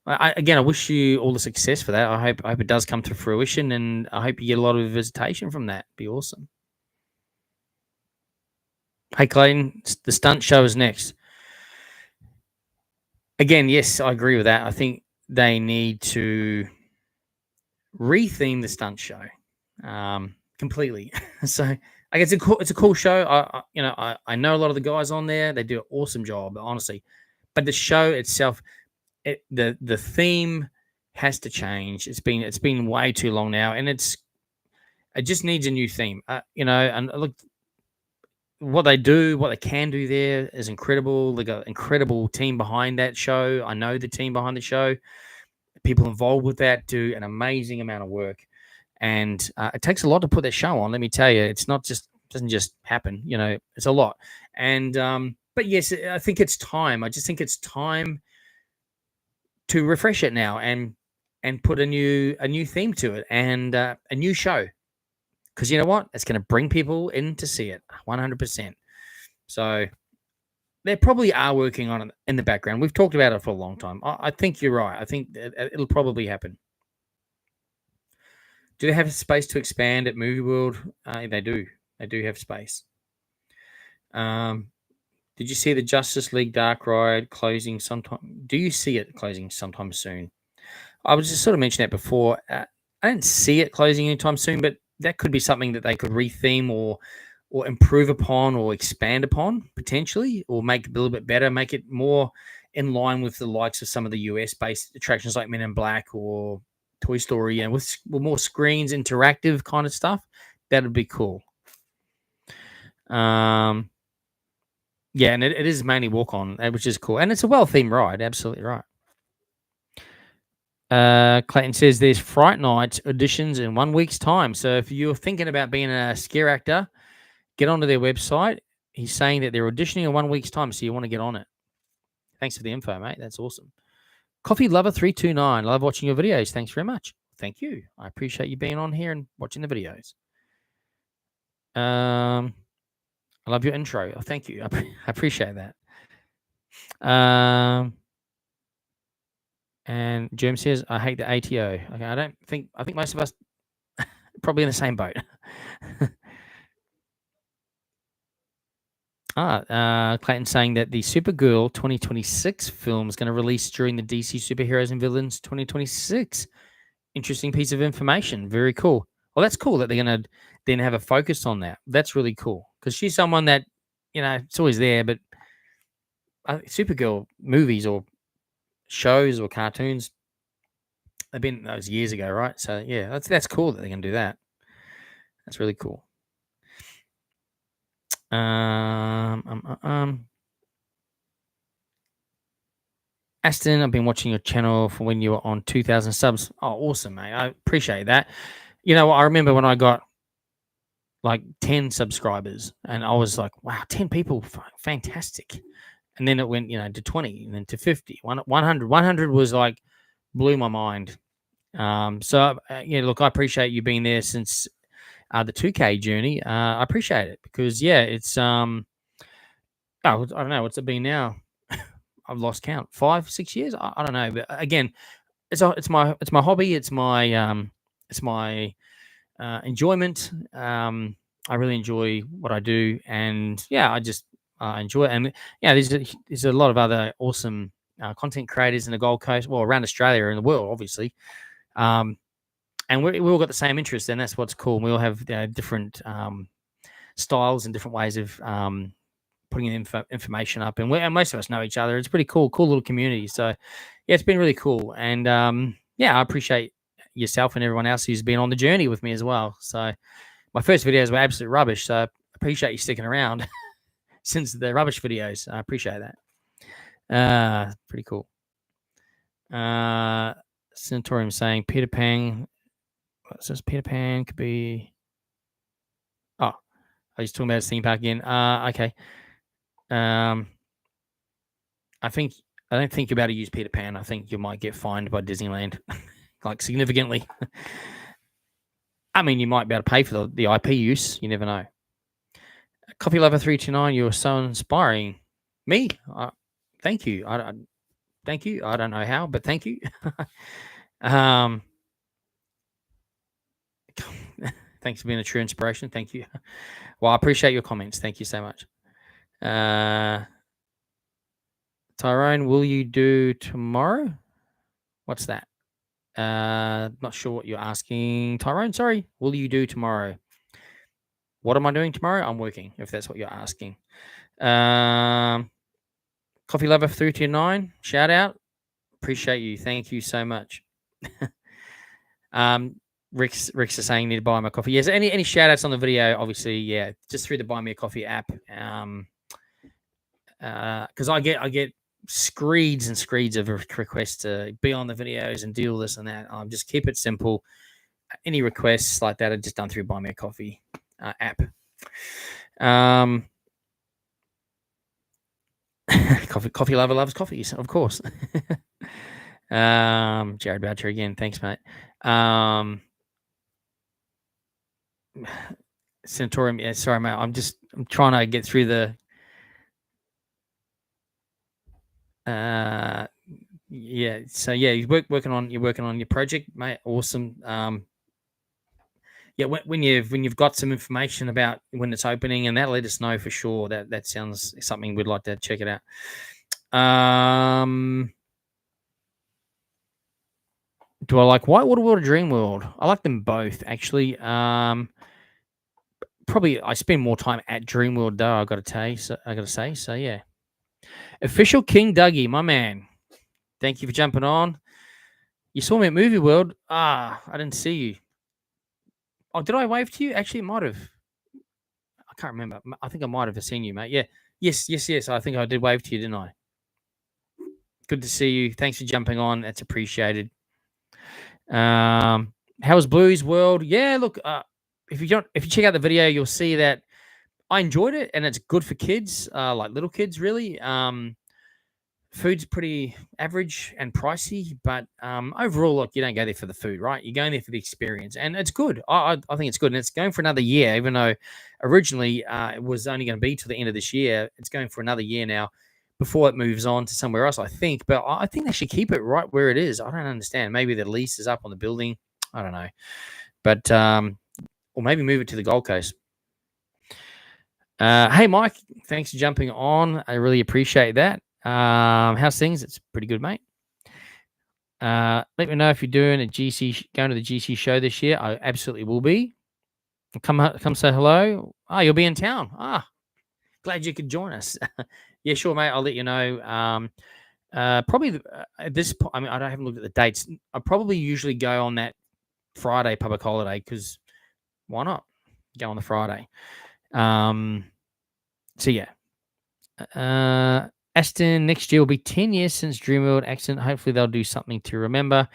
Speaker 1: Again, I wish you all the success for that. I hope it does come to fruition, and I hope you get a lot of visitation from that. Be awesome. Hey, Clayton, the stunt show is next. Again, yes, I agree with that. I think they need to retheme the stunt show completely. So I guess it's a cool show. I know a lot of the guys on there. They do an awesome job, honestly. But the show itself, the theme has to change. It's been way too long now, and it just needs a new theme. And look, what they can do there is incredible. They got an incredible team behind that show. I know the team behind the show. People involved with that do an amazing amount of work, and it takes a lot to put that show on. Let me tell you, it's not just doesn't just happen. It's a lot. And but yes, I think it's time. I just think it's time to refresh it now and put a new theme to it and a new show. Because you know what? It's going to bring people in to see it 100%. So they probably are working on it in the background. We've talked about it for a long time. I think you're right. I think it'll probably happen. Do they have space to expand at Movie World? They do. They do have space. Did you see the Justice League Dark Ride closing sometime? Do you see it closing sometime soon? I was just sort of mentioning that before. I didn't see it closing anytime soon, but that could be something that they could retheme or improve upon or expand upon potentially, or make it a little bit better, make it more in line with the likes of some of the US-based attractions like Men in Black or Toy Story, and with more screens, interactive kind of stuff. That would be cool. Yeah, and it is mainly walk on, which is cool, and it's a well-themed ride. Absolutely right. Clayton says there's Fright Night auditions in 1 week's time. So if you're thinking about being a scare actor, get onto their website. He's saying that they're auditioning in 1 week's time, so you want to get on it. Thanks for the info, mate. That's awesome. Coffee Lover 329. Love watching your videos. Thanks very much. Thank you. I appreciate you being on here and watching the videos. I love your intro. Oh, thank you. I appreciate that. And Germ says, I hate the ATO. Okay, I think most of us probably in the same boat. Clayton saying that the Supergirl 2026 film is going to release during the DC Superheroes and Villains 2026. Interesting piece of information. Very cool. Well, that's cool that they're going to then have a focus on that. That's really cool because she's someone that, it's always there, but Supergirl movies or shows or cartoons, they've been those years ago, right? So yeah, that's cool that they can do that. That's really cool. Aston, I've been watching your channel from when you were on 2,000 subs. Oh, awesome, mate! I appreciate that. I remember when I got like 10 subscribers, and I was like, "Wow, 10 people, fantastic!" And then it went, to 20, and then to 50, 100. 100 was like blew my mind. So look, I appreciate you being there since the 2K journey. I appreciate it because it's I don't know what's it been now. I've lost count. 5-6 years. I don't know, but again, it's my hobby. It's my enjoyment. I really enjoy what I do, and I just enjoy it. And there's a lot of other awesome content creators in the Gold Coast, well, around Australia and the world, obviously. And we all got the same interests, and that's what's cool. We all have different styles and different ways of putting information up, and most of us know each other. It's pretty cool little community. So yeah, it's been really cool, and yeah, I appreciate yourself and everyone else who's been on the journey with me as well. So my first videos were absolute rubbish, so I appreciate you sticking around since the rubbish videos. I appreciate that. Pretty cool. Centaurium saying Peter Pan. What says Peter Pan could be? Oh, I was talking about a theme park again. Okay. I don't think you're about to use Peter Pan. I think you might get fined by Disneyland, like significantly. I mean, you might be able to pay for the IP use. You never know. Coffee Lover 329, you're so inspiring. Me? Thank you. Thank you. I don't know how, but thank you. Thanks for being a true inspiration. Thank you. Well, I appreciate your comments. Thank you so much. Tyrone, will you do tomorrow? What's that? Not sure what you're asking, Tyrone. Sorry. Will you do tomorrow? What am I doing tomorrow? I'm working, if that's what you're asking. Coffee Lover 329, shout out. Appreciate you. Thank you so much. Rick's is saying need to buy my coffee. Yes, any shout outs on the video, obviously, yeah, just through the Buy Me a Coffee app. Because I get screeds and screeds of requests to be on the videos and do all this and that. Just keep it simple. Any requests like that are just done through Buy Me a Coffee app. Coffee lover loves coffees, of course. Jared Boucher again. Thanks, mate. Centaurium, yeah, sorry, mate. I'm trying to get through the yeah. So yeah, you're working on your project, mate. Awesome. Yeah, when you've got some information about when it's opening, and that, let us know for sure. That sounds something we'd like to check it out. Do I like Whitewater World or Dreamworld? I like them both, actually. Probably I spend more time at Dreamworld though. I got to say. So yeah. Official King Dougie, my man. Thank you for jumping on. You saw me at Movie World. I didn't see you. Oh, did I wave to you? Actually, it might have. I can't remember. I think I might have seen you, mate. Yeah. Yes. I think I did wave to you, didn't I? Good to see you. Thanks for jumping on. That's appreciated. How was Blues World? Yeah, look, if you check out the video, you'll see that I enjoyed it, and it's good for kids, like little kids, really. Food's pretty average and pricey, but overall, look, you don't go there for the food, right? You're going there for the experience, and it's good. I think it's good, and it's going for another year, even though originally it was only going to be till the end of this year. It's going for another year now before it moves on to somewhere else, I think. But I think they should keep it right where it is. I don't understand. Maybe the lease is up on the building. I don't know. But, or maybe move it to the Gold Coast. Hey, Mike, thanks for jumping on. I really appreciate that. How's things? It's pretty good, mate. Let me know if you're doing going to the GC show this year. I absolutely will be. Come say hello. You'll be in town. Glad you could join us. Yeah, sure, mate. I'll let you know. Probably at this point, I mean, I haven't looked at the dates. I probably usually go on that Friday public holiday, because why not go on the Friday? So yeah. Aston, next year will be 10 years since Dreamworld accident. Hopefully they'll do something to remember.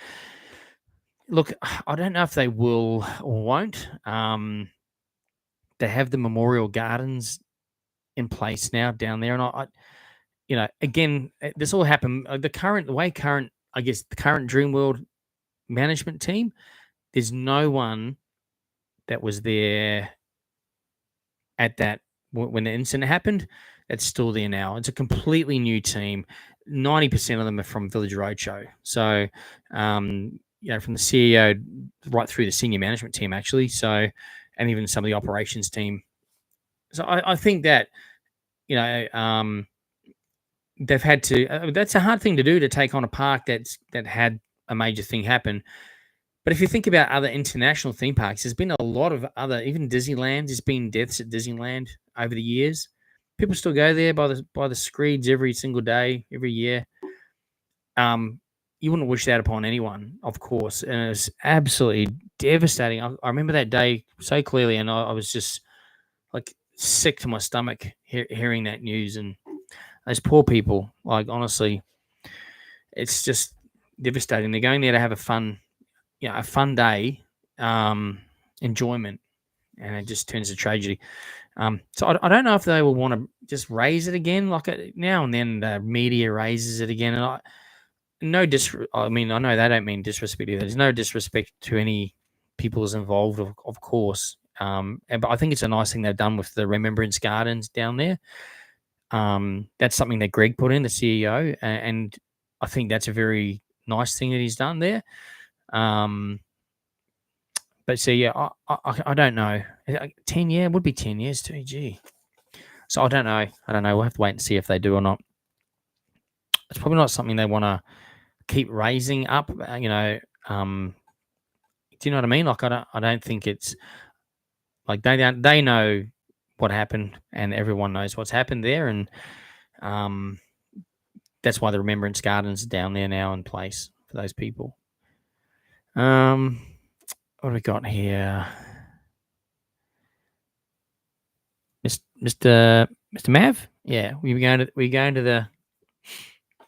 Speaker 1: Look, I don't know if they will or won't. They have the memorial gardens in place now down there, and I again, this all happened. The current Dreamworld management team, there's no one that was there at that when the incident happened. That's still there now. It's a completely new team. 90% of them are from Village Roadshow. So, from the CEO right through the senior management team, actually. So, and even some of the operations team. So I think that, they've had to. That's a hard thing to do, to take on a park that had a major thing happen. But if you think about other international theme parks, there's been a lot of other, even Disneyland. There's been deaths at Disneyland over the years. People still go there by the screeds every single day, every year. You wouldn't wish that upon anyone, of course, and it was absolutely devastating. I remember that day so clearly, and I was just like sick to my stomach hearing that news, and those poor people. Like, honestly, it's just devastating. They're going there to have a fun day, enjoyment, and it just turns to tragedy. So I don't know if they will want to just raise it again. Like, now and then, the media raises it again, and I mean, I know they don't mean disrespect either. There's no disrespect to any people's involved, of course. But I think it's a nice thing they've done with the Remembrance Gardens down there. That's something that Greg put in, the CEO, and I think that's a very nice thing that he's done there. But so yeah, I don't know. 10 year would be 10 years too. Gee. So I don't know. We'll have to wait and see if they do or not. It's probably not something they want to keep raising up. Do you know what I mean? Like, I don't think it's like they know what happened, and everyone knows what's happened there, and that's why the Remembrance Gardens are down there now in place for those people. What have we got here? Mr. Mav? Yeah, we're going to the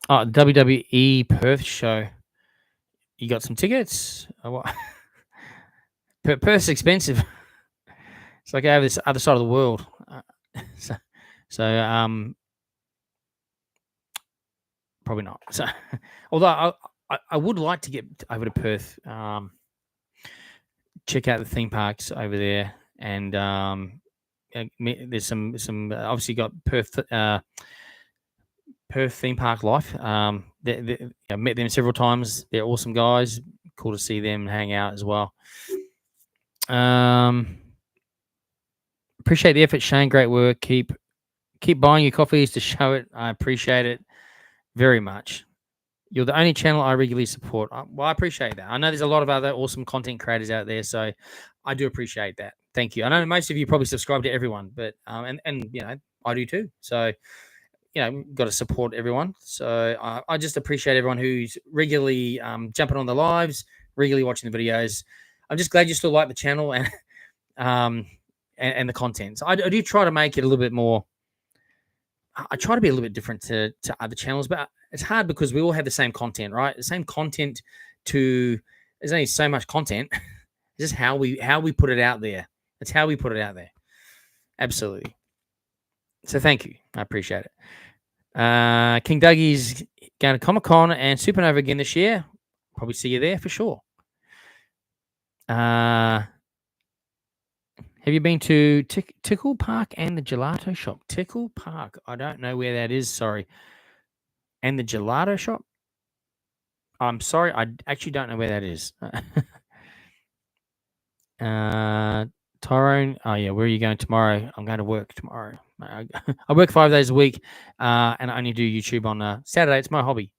Speaker 1: WWE Perth show. You got some tickets? What? Perth's expensive. It's like over this other side of the world. So probably not. So, although I would like to get over to Perth, check out the theme parks over there, and there's some obviously got Perth theme park life. I met them several times. They're awesome guys. Cool to see them hang out as well. Appreciate the effort, Shane. Great work. Keep buying your coffees to show it. I appreciate it very much. You're the only channel I regularly support. Well, I appreciate that. I know there's a lot of other awesome content creators out there, so I do appreciate that. Thank you. I know most of you probably subscribe to everyone, but and I do too. So got to support everyone. So I just appreciate everyone who's regularly jumping on the lives, regularly watching the videos. I'm just glad you still like the channel and the content. So I do try to make it a little bit more. I try to be a little bit different to other channels, but it's hard because we all have the same content, right? The same content. There's only so much content. It's just how we put it out there. That's how we put it out there. Absolutely. So thank you. I appreciate it. King Dougie's going to Comic-Con and Supernova again this year. Probably see you there for sure. Have you been to Tickle Park and the Gelato Shop? Tickle Park. I don't know where that is. Sorry. And the Gelato Shop? I'm sorry. I actually don't know where that is. Tyrone. Oh, yeah. Where are you going tomorrow? I'm going to work tomorrow. I work 5 days a week, and I only do YouTube on Saturday. It's my hobby.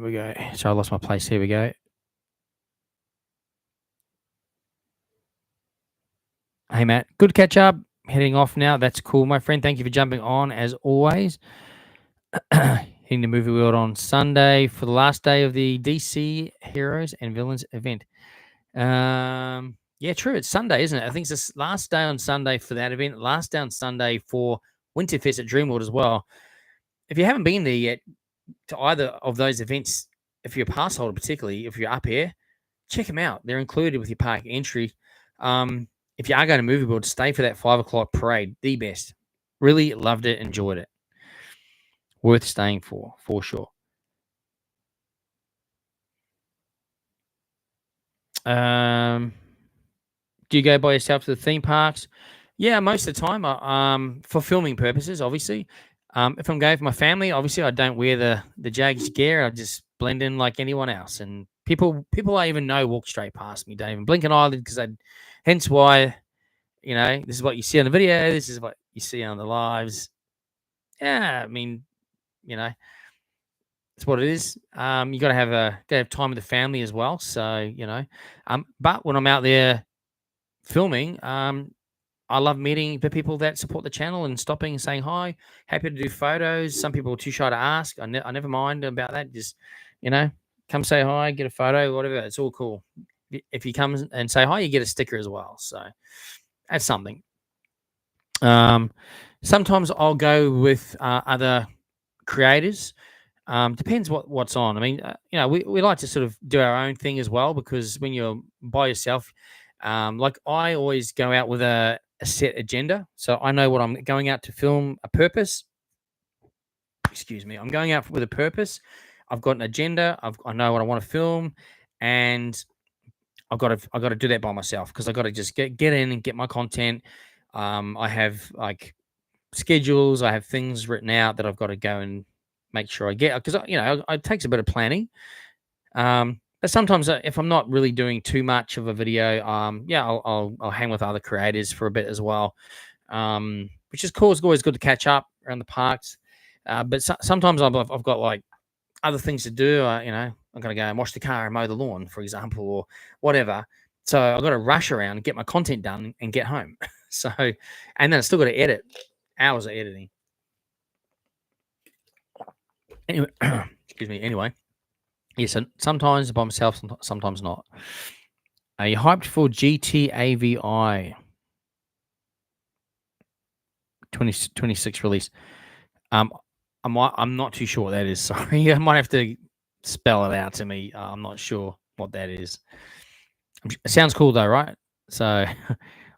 Speaker 1: We go. So I lost my place. Here we go. Hey, Matt. Good catch up. Heading off now. That's cool, my friend. Thank you for jumping on, as always. Hitting the movie world on Sunday for the last day of the DC Heroes and Villains event. Yeah, true. It's Sunday, isn't it? I think it's the last day on Sunday for that event. Last day on Sunday for Winterfest at Dreamworld as well. If you haven't been there yet to either of those events, if you're a pass holder, particularly if you're up here, check them out. They're included with your park entry. If you are going to Movie World, stay for that 5 o'clock parade. The best. Really loved it. Enjoyed it. Worth staying for sure. Do you go by yourself to the theme parks? Yeah, most of the time. For filming purposes, obviously. If I'm going for my family, obviously I don't wear the Jaggs gear. I just blend in like anyone else. And people I even know walk straight past me, don't even blink an eyelid, hence why This is what you see on the video. This is what you see on the lives. Yeah, I mean, you know, it's what it is. You gotta have time with the family as well. So but when I'm out there filming, I love meeting the people that support the channel and stopping and saying hi. Happy to do photos. Some people are too shy to ask. I never mind about that. Just you know, come say hi, get a photo, whatever. It's all cool. If you come and say hi, you get a sticker as well. So that's something. Sometimes I'll go with other creators. Depends what's on. I mean, we like to sort of do our own thing as well, because when you're by yourself, like I always go out with a set agenda. So I know what I'm going out to film, a purpose. Excuse me. I'm going out with a purpose. I've got an agenda. I know what I want to film, and I got to do that by myself, because I got to just get in and get my content. I have like schedules. I have things written out that I've got to go and make sure I get, because it takes a bit of planning. But sometimes if I'm not really doing too much of a video, I'll hang with other creators for a bit as well, which is cool. It's always good to catch up around the parks. But sometimes I've got like other things to do. I'm gonna go and wash the car and mow the lawn, for example, or whatever. So I've got to rush around and get my content done and get home. So, and then I still got to edit, hours of editing. Anyway, excuse me. Anyway, yes, sometimes by myself, sometimes not. Are you hyped for GTAVI 2026 release? I'm not too sure what that is. Sorry, I might have to spell it out to me. I'm not sure what that is. It sounds cool though, right? So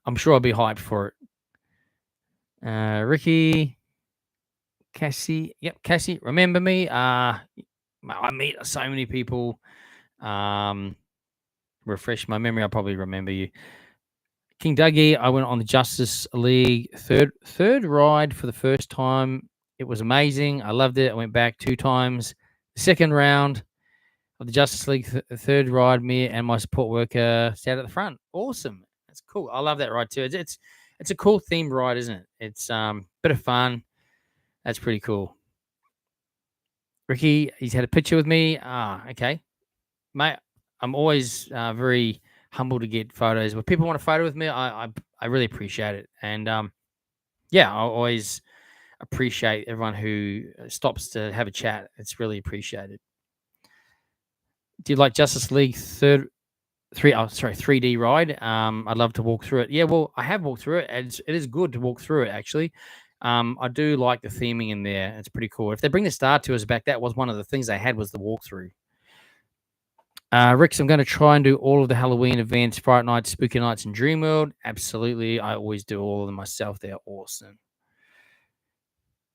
Speaker 1: I'm sure I'll be hyped for it. Ricky, Cassie, yep, Cassie, remember me? I meet so many people. Refresh my memory. I'll probably remember you. King Dougie, I went on the Justice League third ride for the first time. It was amazing. I loved it. I went back 2 times. The second round of the Justice League third ride, me and my support worker sat at the front. Awesome. That's cool. I love that ride too. It's a cool themed ride, isn't it? It's bit of fun. That's pretty cool. Ricky, he's had a picture with me. Okay. Mate, I'm always very humble to get photos. When people want a photo with me, I really appreciate it. And I always appreciate everyone who stops to have a chat. It's really appreciated. Do you like Justice League 3D ride? I'd love to walk through it. Yeah, well, I have walked through it. And it is good to walk through it, actually. I do like the theming in there. It's pretty cool. If they bring the Star Tours back, that was one of the things they had, was the walkthrough. Ricks, I'm going to try and do all of the Halloween events, Fright Nights, Spooky Nights, and Dreamworld. Absolutely. I always do all of them myself. They're awesome.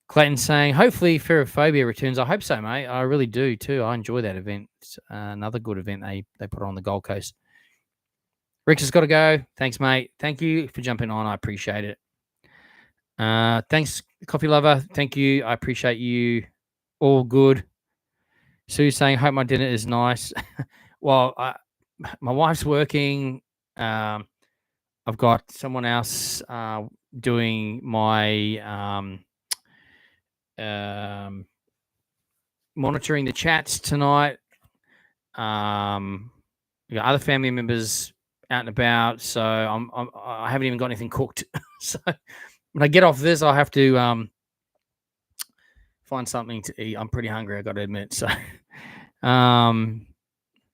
Speaker 1: Clayton saying, hopefully Ferophobia returns. I hope so, mate. I really do, too. I enjoy that event. It's another good event they put on the Gold Coast. Ricks has got to go. Thanks, mate. Thank you for jumping on. I appreciate it. Thanks, Coffee Lover. Thank you. I appreciate you. All good. Sue's saying, hope my dinner is nice. Well, my wife's working. I've got someone else doing my monitoring the chats tonight. We got other family members out and about, so I haven't even got anything cooked. So when I get off this, I'll have to find something to eat. I'm pretty hungry, I got to admit. So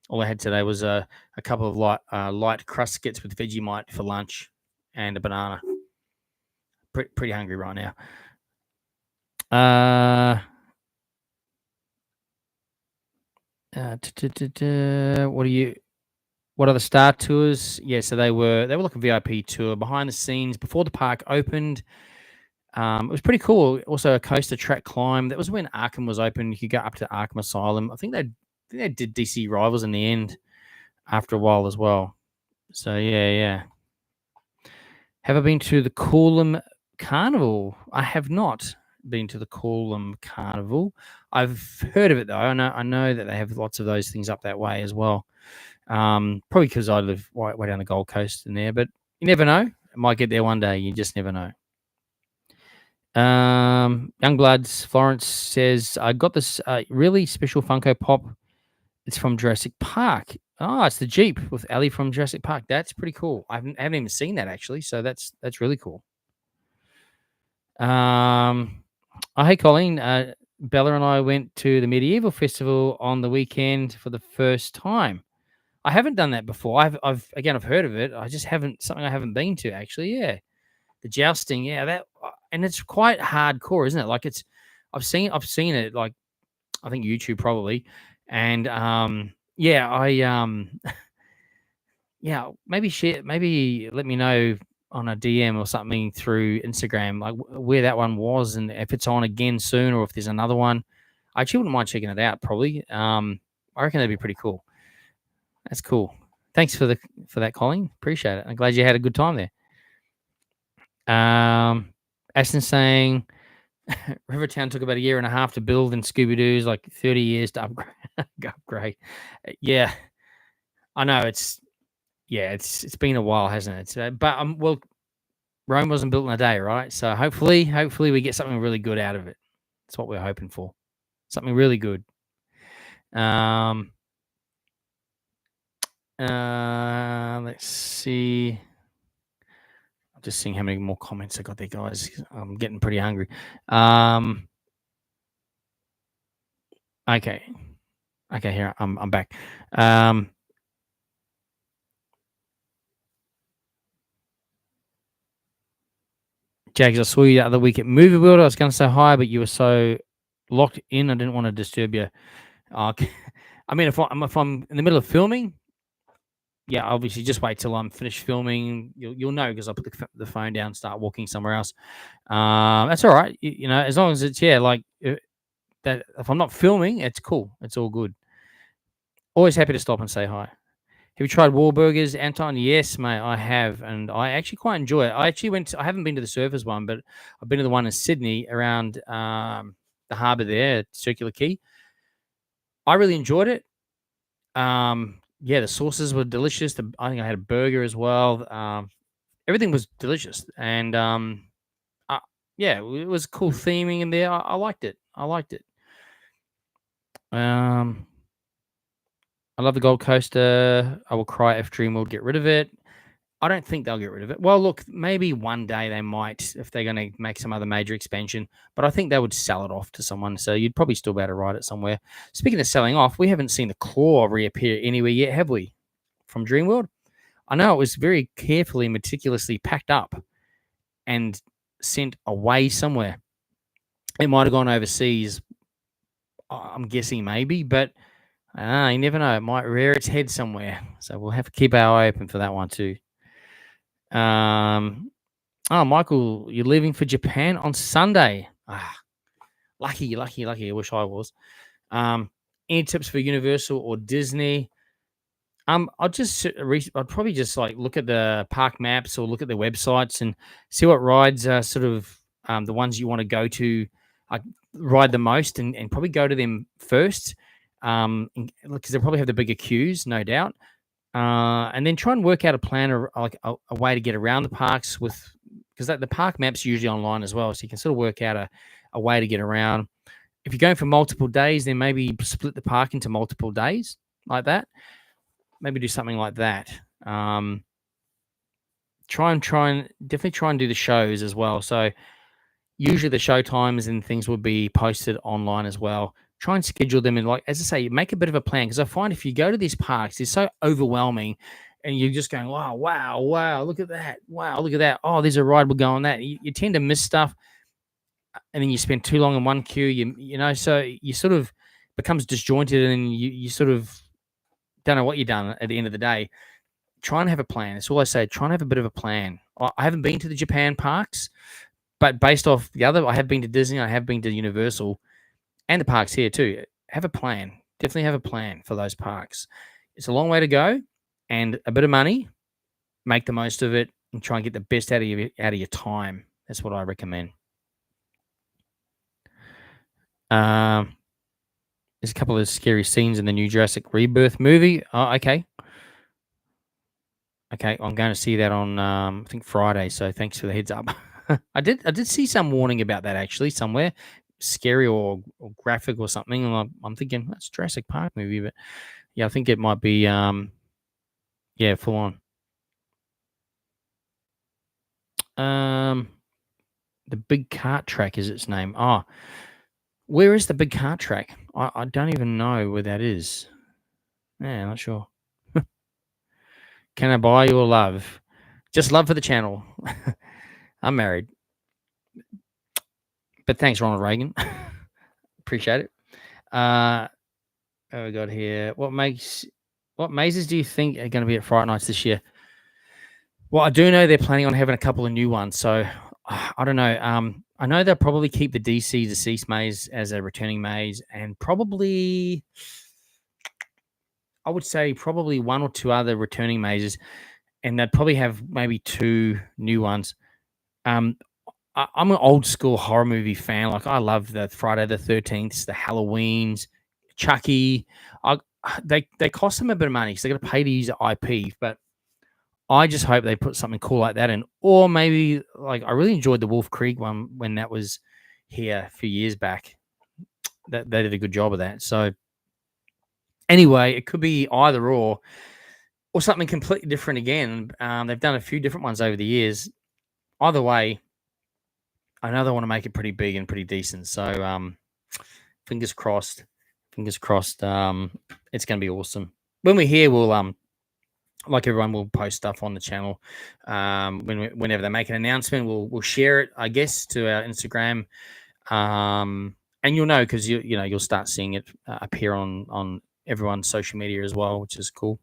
Speaker 1: all I had today was a couple of light Cruskits with Vegemite for lunch and a banana. Pretty hungry right now. What are the Star Tours? Yeah, so they were like a VIP tour behind the scenes before the park opened. It was pretty cool. Also a coaster track climb. That was when Arkham was open. You could go up to Arkham Asylum. I think they did DC Rivals in the end after a while as well. So yeah. Have I been to the Coolum Carnival? I have not been to the Coolum Carnival. I've heard of it though. I know that they have lots of those things up that way as well. Probably because I live way down the Gold Coast in there, but you never know. Might get there one day. You just never know. Youngbloods Florence says, I got this really special Funko Pop. It's from Jurassic Park. Oh, it's the Jeep with Ellie from Jurassic Park. That's pretty cool. I haven't even seen that actually, so that's really cool. Oh, hey Colleen, Bella and I went to the Medieval Festival on the weekend for the first time. I haven't done that before. I've heard of it. I just haven't something I haven't been to actually. Yeah, the jousting. Yeah, that and it's quite hardcore, isn't it? Like I've seen it. Like I think YouTube probably, and yeah, yeah, maybe let me know on a DM or something through Instagram, like where that one was and if it's on again soon or if there's another one. I actually wouldn't mind checking it out. Probably. I reckon that'd be pretty cool. That's cool. Thanks for that, Colin. Appreciate it. I'm glad you had a good time there. Aston saying Rivertown took about a year and a half to build, and Scooby-Doo's like 30 years to upgrade. Yeah, I know it's been a while, hasn't it? So, but well, Rome wasn't built in a day, right? So hopefully we get something really good out of it. That's what we're hoping for. Something really good. Let's see. I'm just seeing how many more comments I got there, guys. I'm getting pretty hungry. Okay. Okay, here I'm back. Jaggs, I saw you the other week at Movie World. I was going to say hi, but you were so locked in. I didn't want to disturb you. I mean, if I'm in the middle of filming, yeah, obviously just wait till I'm finished filming. You'll know because I'll put the phone down, and start walking somewhere else. That's all right. You know, as long as it's that if I'm not filming, it's cool. It's all good. Always happy to stop and say hi. Have you tried Wahlburgers, Anton? Yes, mate, I have, and I actually quite enjoy it. I haven't been to the Surfers one, but I've been to the one in Sydney around the harbour there, at Circular Quay. I really enjoyed it. Yeah, the sauces were delicious. I think I had a burger as well. Everything was delicious, and yeah, it was cool theming in there. I liked it. I love the Gold Coaster. I will cry if Dreamworld get rid of it. I don't think they'll get rid of it. Well, look, maybe one day they might if they're going to make some other major expansion, but I think they would sell it off to someone. So you'd probably still be able to ride it somewhere. Speaking of selling off, we haven't seen the Claw reappear anywhere yet, have we? From Dreamworld? I know it was very carefully, meticulously packed up and sent away somewhere. It might have gone overseas. I'm guessing maybe, but you never know. It might rear its head somewhere. So we'll have to keep our eye open for that one too. Michael, you're leaving for Japan on Sunday. Lucky. I wish I was. Any tips for Universal or Disney? I'd probably just like look at the park maps or look at their websites and see what rides are sort of the ones you want to go to, ride the most, and probably go to them first, because they probably have the bigger queues, no doubt. And then try and work out a plan or like a way to get around the parks because the park map's usually online as well, so you can sort of work out a way to get around. If you're going for multiple days, then maybe split the park into multiple days like that. Maybe do something like that. Definitely try and do the shows as well. So usually the show times and things will be posted online as well. Try and schedule them and, like, as I say, make a bit of a plan, because I find if you go to these parks, it's so overwhelming and you're just going, wow, look at that. Wow, look at that. Oh, there's a ride, we'll go on that. You tend to miss stuff, and then you spend too long in one queue, you know, so you sort of becomes disjointed and you sort of don't know what you've done at the end of the day. Try and have a plan. That's all I say. Try and have a bit of a plan. I haven't been to the Japan parks, but based off the other, I have been to Disney, I have been to Universal, and the parks here too. Have a plan. Definitely have a plan for those parks. It's a long way to go, and a bit of money. Make the most of it and try and get the best out of your time. That's what I recommend. There's a couple of scary scenes in the new Jurassic Rebirth movie. Oh, okay. Okay, I'm going to see that on I think Friday. So thanks for the heads up. I did see some warning about that actually somewhere, scary or graphic or something. And I'm thinking that's Jurassic Park movie, but yeah, I think it might be yeah, full on. Um, the Big Cart Track is its name. Oh, where is the Big Cart Track? I don't even know where that is. Yeah, not sure. Can I buy your love? Just love for the channel. I'm married, but thanks, Ronald Reagan. Appreciate it. What we got here? What mazes do you think are going to be at Fright Nights this year? Well, I do know they're planning on having a couple of new ones, so I don't know. I know they'll probably keep the DC Deceased maze as a returning maze, and probably I would say probably one or two other returning mazes, and they'd probably have maybe two new ones. Um, I'm an old school horror movie fan. Like I love the Friday the 13th, the Halloweens, Chucky. I, they cost them a bit of money because they got to pay to use the IP. But I just hope they put something cool like that in, or maybe like I really enjoyed the Wolf Creek one when that was here a few years back. That they did a good job of that. So anyway, it could be either or something completely different again. They've done a few different ones over the years. Either way, I know they want to make it pretty big and pretty decent. So fingers crossed. Fingers crossed. It's going to be awesome. When we're here, we'll like everyone, will post stuff on the channel. Whenever they make an announcement, we'll share it, I guess, to our Instagram. And you'll know because you'll start seeing it appear on everyone's social media as well, which is cool.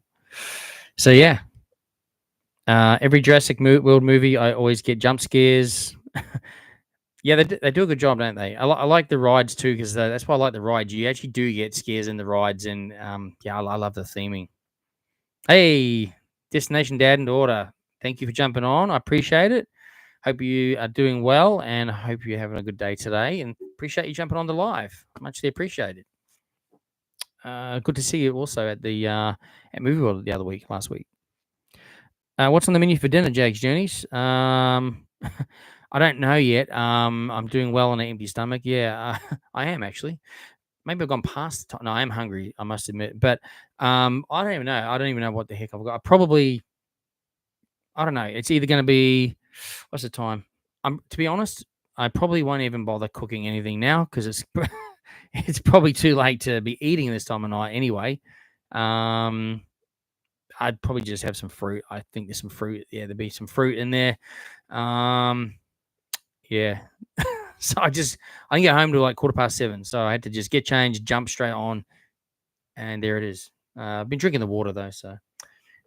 Speaker 1: So yeah, every Jurassic World movie, I always get jump scares. Yeah, they do a good job, don't they? I like the rides too because that's why I like the rides. You actually do get scares in the rides, and yeah, I love the theming. Hey, Destination Dad and Daughter, thank you for jumping on. I appreciate it. Hope you are doing well, and I hope you're having a good day today. And appreciate you jumping on the live. Muchly appreciated. Good to see you also at the at Movie World last week. What's on the menu for dinner, Jaggs Journeys? I don't know yet. I'm doing well on an empty stomach. Yeah, I am actually. Maybe I've gone past the time. No, I am hungry, I must admit. But I don't even know. I don't even know what the heck I've got. I don't know. It's either going to be, what's the time? To be honest, I probably won't even bother cooking anything now because it's probably too late to be eating this time of night anyway. I'd probably just have some fruit. I think there's some fruit. Yeah, there'd be some fruit in there. Yeah. So I can get home to like 7:15. So I had to just get changed, jump straight on, and there it is. I've been drinking the water though. So,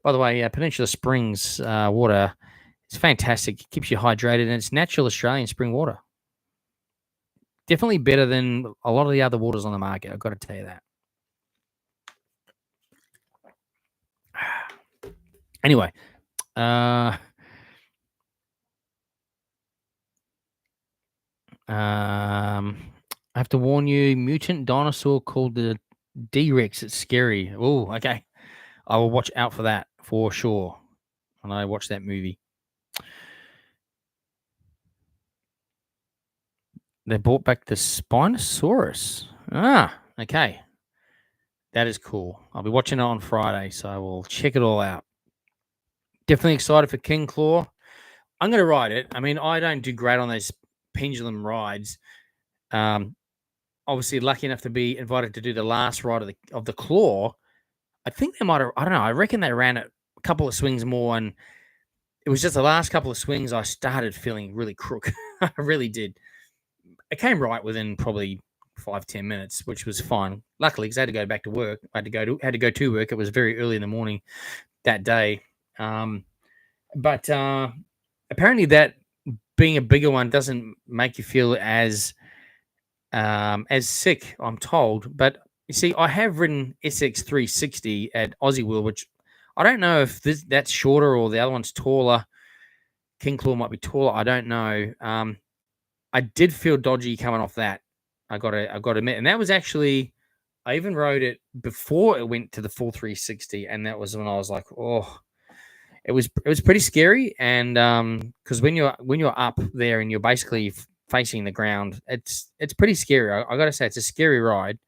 Speaker 1: by the way, Peninsula Springs water, it's fantastic. It keeps you hydrated, and it's natural Australian spring water. Definitely better than a lot of the other waters on the market. I've got to tell you that. Anyway, I have to warn you, mutant dinosaur called the D-Rex. It's scary. Oh, okay. I will watch out for that for sure when I watch that movie. They brought back the Spinosaurus. Ah, okay. That is cool. I'll be watching it on Friday, so I will check it all out. Definitely excited for King Claw. I'm going to ride it. I mean, I don't do great on those pendulum rides. Obviously, lucky enough to be invited to do the last ride of the Claw. I think they might have. I don't know. I reckon they ran it a couple of swings more, and it was just the last couple of swings I started feeling really crook. I really did. It came right within probably 5-10 minutes, which was fine. Luckily, because I had to go back to work. I had to go to work. It was very early in the morning that day. But apparently, that being a bigger one doesn't make you feel as sick. I'm told, but you see, I have ridden SX 360 at Aussie World, which I don't know if that's shorter or the other one's taller. King Claw might be taller. I don't know. I did feel dodgy coming off that. I got to admit, and that was actually, I even rode it before it went to the full 360, and that was when I was like, oh, it was pretty scary. And because when you're up there and you're basically facing the ground, it's pretty scary. I gotta say, it's a scary ride.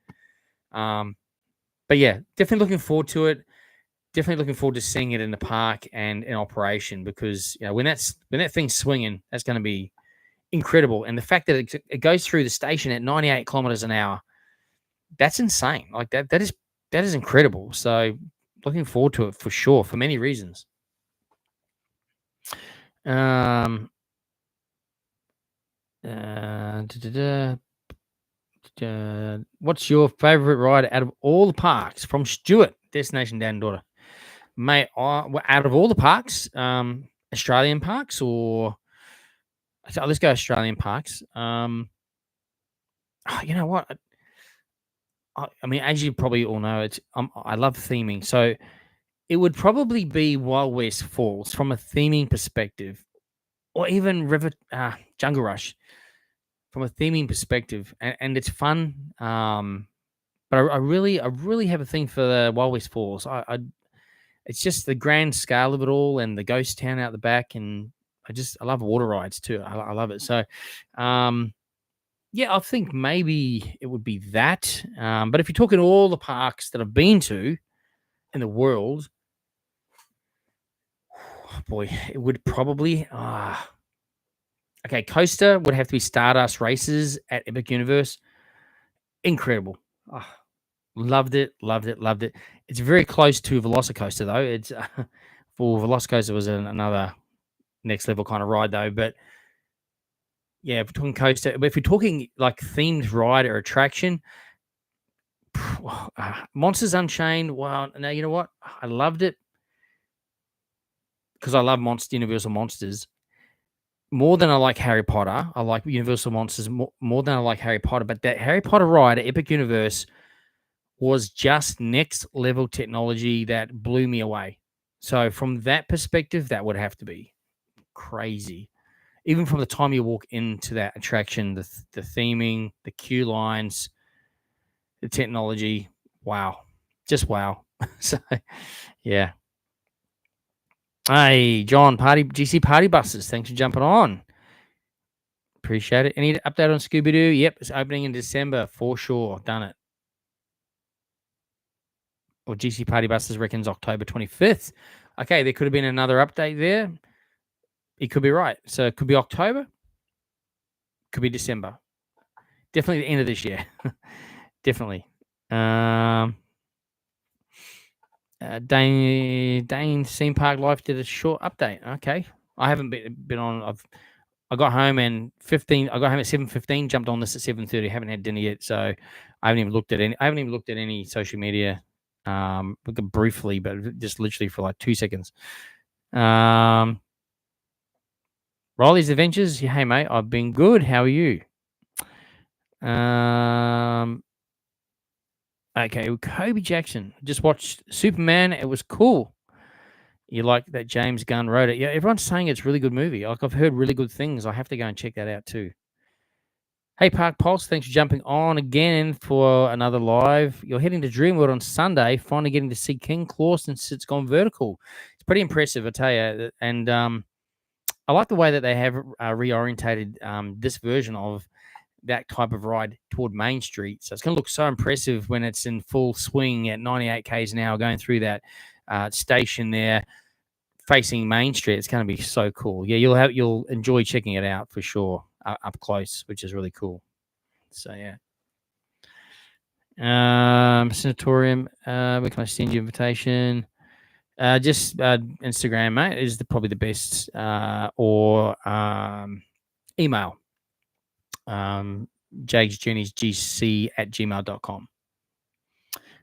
Speaker 1: But yeah, definitely looking forward to it. Definitely looking forward to seeing it in the park and in operation, because when that thing's swinging, that's going to be incredible. And the fact that it goes through the station at 98 kilometers an hour, that's insane. Like that is incredible. So looking forward to it for sure, for many reasons. Um. What's your favorite ride out of all the parks? From Stuart, destination dad and daughter. Mate, out of all the parks, Australian parks, or so let's go Australian parks. You know what? I mean, as you probably all know, I love theming, so it would probably be Wild West Falls from a theming perspective, or even Jungle Rush from a theming perspective, and it's fun. But I really have a thing for the Wild West Falls. It's just the grand scale of it all, and the ghost town out the back, and I love water rides too. I love it. So, yeah, I think maybe it would be that. But if you're talking all the parks that I've been to in the world, oh boy, it would probably okay, coaster would have to be Stardust Races at Epic Universe. Incredible. Loved it. It's very close to Velocicoaster though. It's for Velocicoaster was another next level kind of ride though. But yeah, if we're talking coaster, but if we're talking like themed ride or attraction, Monsters Unchained. Well, now you know what? I loved it because I love Universal Monsters more than I like Harry Potter. I like Universal Monsters more than I like Harry Potter. But that Harry Potter ride at Epic Universe was just next level technology that blew me away. So from that perspective, that would have to be crazy. Even from the time you walk into that attraction, the theming, the queue lines, the technology, wow. Just wow. So, yeah. Hey, John, GC Party Buses, thanks for jumping on. Appreciate it. Any update on Scooby-Doo? Yep, it's opening in December for sure. Done it. Or GC Party Buses reckons October 25th. Okay, there could have been another update there. It could be right. So it could be October. Could be December. Definitely the end of this year. Definitely. Dane Theme Park Life did a short update. Okay. I haven't been on. I got home and I got home at 7:15. Jumped on this at 7:30. Haven't had dinner yet, so I haven't even looked at any social media. Briefly, but just literally for like 2 seconds. Riley's Adventures. Hey mate, I've been good. How are you? Okay, Kobe Jackson. Just watched Superman. It was cool. You like that James Gunn wrote it? Yeah, everyone's saying it's a really good movie. Like I've heard really good things. I have to go and check that out too. Hey, Park Pulse, thanks for jumping on again for another live. You're heading to Dreamworld on Sunday, finally getting to see King Claw since it's gone vertical. It's pretty impressive, I tell you. And I like the way that they have reorientated this version of that type of ride toward Main Street. So it's going to look so impressive when it's in full swing at 98 k's an hour going through that station there facing Main Street. It's going to be so cool. Yeah, you'll enjoy checking it out for sure up close, which is really cool. So yeah. Sanatorium, where can I send you invitation? Just Instagram, mate, is probably the best, or email. jaggsjourneysgc@gmail.com.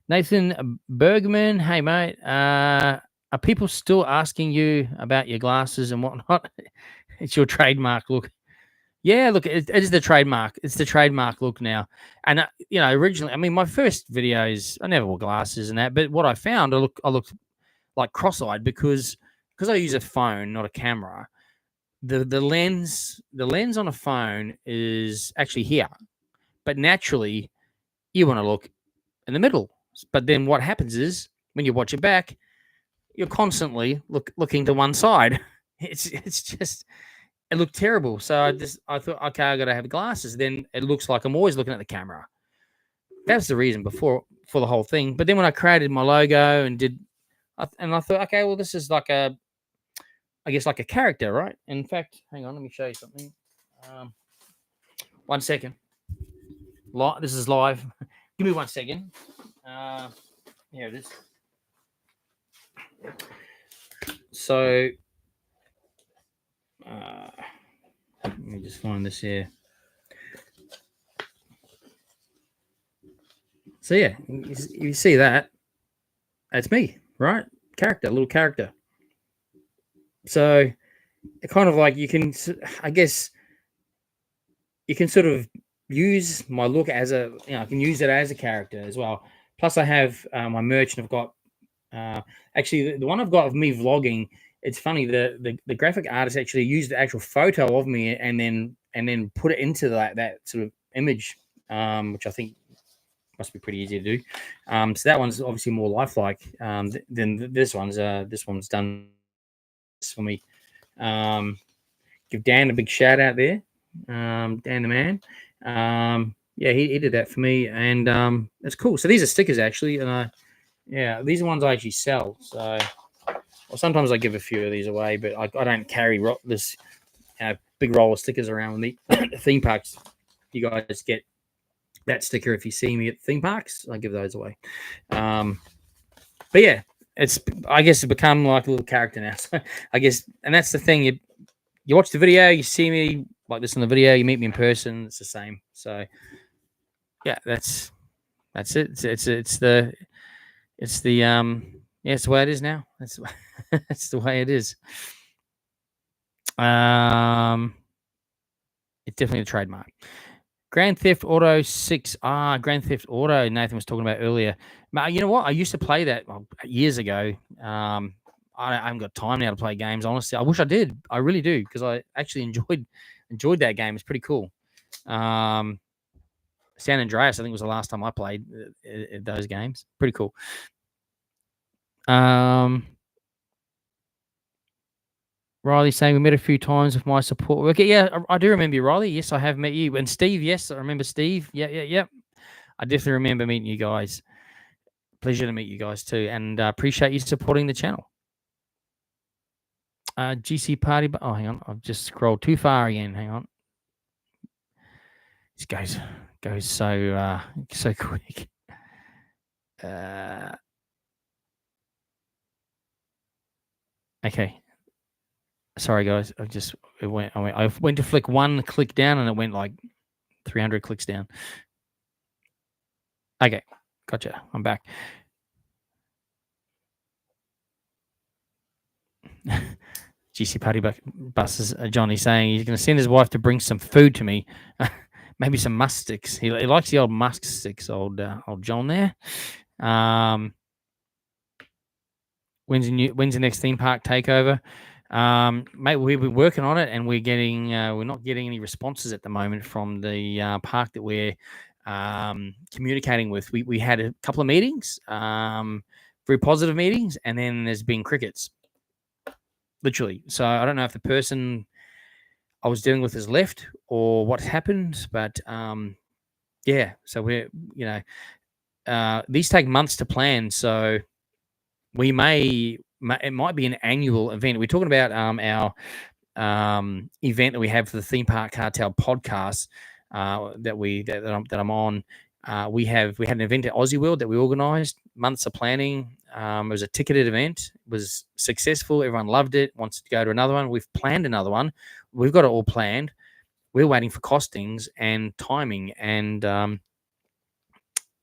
Speaker 1: Nathan Bergman, hey mate, are people still asking you about your glasses and whatnot? It's your trademark look. Yeah, look, it is the trademark. It's the trademark look now. And originally, I mean, my first videos, I never wore glasses and that. But what I found, I looked like cross-eyed because I use a phone, not a camera. The lens on a phone is actually here, but naturally, you want to look in the middle. But then what happens is when you watch it back, you're constantly looking to one side. It's just it looked terrible. So I thought, okay, I got to have glasses. Then it looks like I'm always looking at the camera. That was the reason before for the whole thing. But then when I created my logo and I thought, okay, well, this is like I guess like a character, right? In fact, hang on, let me show you something. 1 second. This is live. Give me 1 second. Here it is. So, let me just find this here. So yeah, you see that? That's me, right? Little character. So, it kind of like you can, I guess, you can sort of use my look as I can use it as a character as well. Plus, I have my merch, and I've got actually the one I've got of me vlogging. It's funny, the graphic artist actually used the actual photo of me and then put it into that sort of image, which I think must be pretty easy to do. So that one's obviously more lifelike than this one's. This one's done for me. Give Dan a big shout out there, Dan the man. Yeah, he did that for me, and it's cool. So these are stickers actually, and yeah, these are ones I actually sell. So, well, sometimes I give a few of these away, but I don't carry this big roll of stickers around with the theme parks. You guys get that sticker if you see me at theme parks. I give those away. But yeah, I guess it's become like a little character now. So I guess, and that's the thing. You watch the video, you see me like this in the video, you meet me in person, it's the same. So yeah, that's it. It's the it's the way it is now. That's that's the way it is. It's definitely a trademark. Grand Theft Auto 6. Grand Theft Auto, Nathan was talking about earlier. You know what? I used to play that years ago. I haven't got time now to play games, honestly. I wish I did. I really do, because I actually enjoyed that game. It's pretty cool. San Andreas, I think, was the last time I played those games. Pretty cool. Riley saying we met a few times with my support worker. Yeah, I do remember you, Riley. Yes, I have met you. And Steve, yes, I remember Steve. Yeah. I definitely remember meeting you guys. Pleasure to meet you guys too, and appreciate you supporting the channel. GC party, but hang on, I've just scrolled too far again. Hang on, this goes so quick. Okay, sorry guys, I went to flick one click down and it went like 300 clicks down. Okay, gotcha. I'm back. GC party buses. Johnny saying he's going to send his wife to bring some food to me, maybe some musk sticks. He likes the old musk sticks. Old John there. When's the next theme park takeover? Mate, we're working on it, and we're not getting any responses at the moment from the park that we're communicating with. We had a couple of meetings, very positive meetings, and then there's been crickets, literally. So I don't know if the person I was dealing with has left or what's happened, but yeah. So we're these take months to plan, so we it might be an annual event. We're talking about our event that we have for the Theme Park Cartel podcast that I'm on. We had an event at Aussie World that we organised, months of planning. It was a ticketed event. It was successful. Everyone loved it. Wants to go to another one. We've planned another one. We've got it all planned. We're waiting for costings and timing, and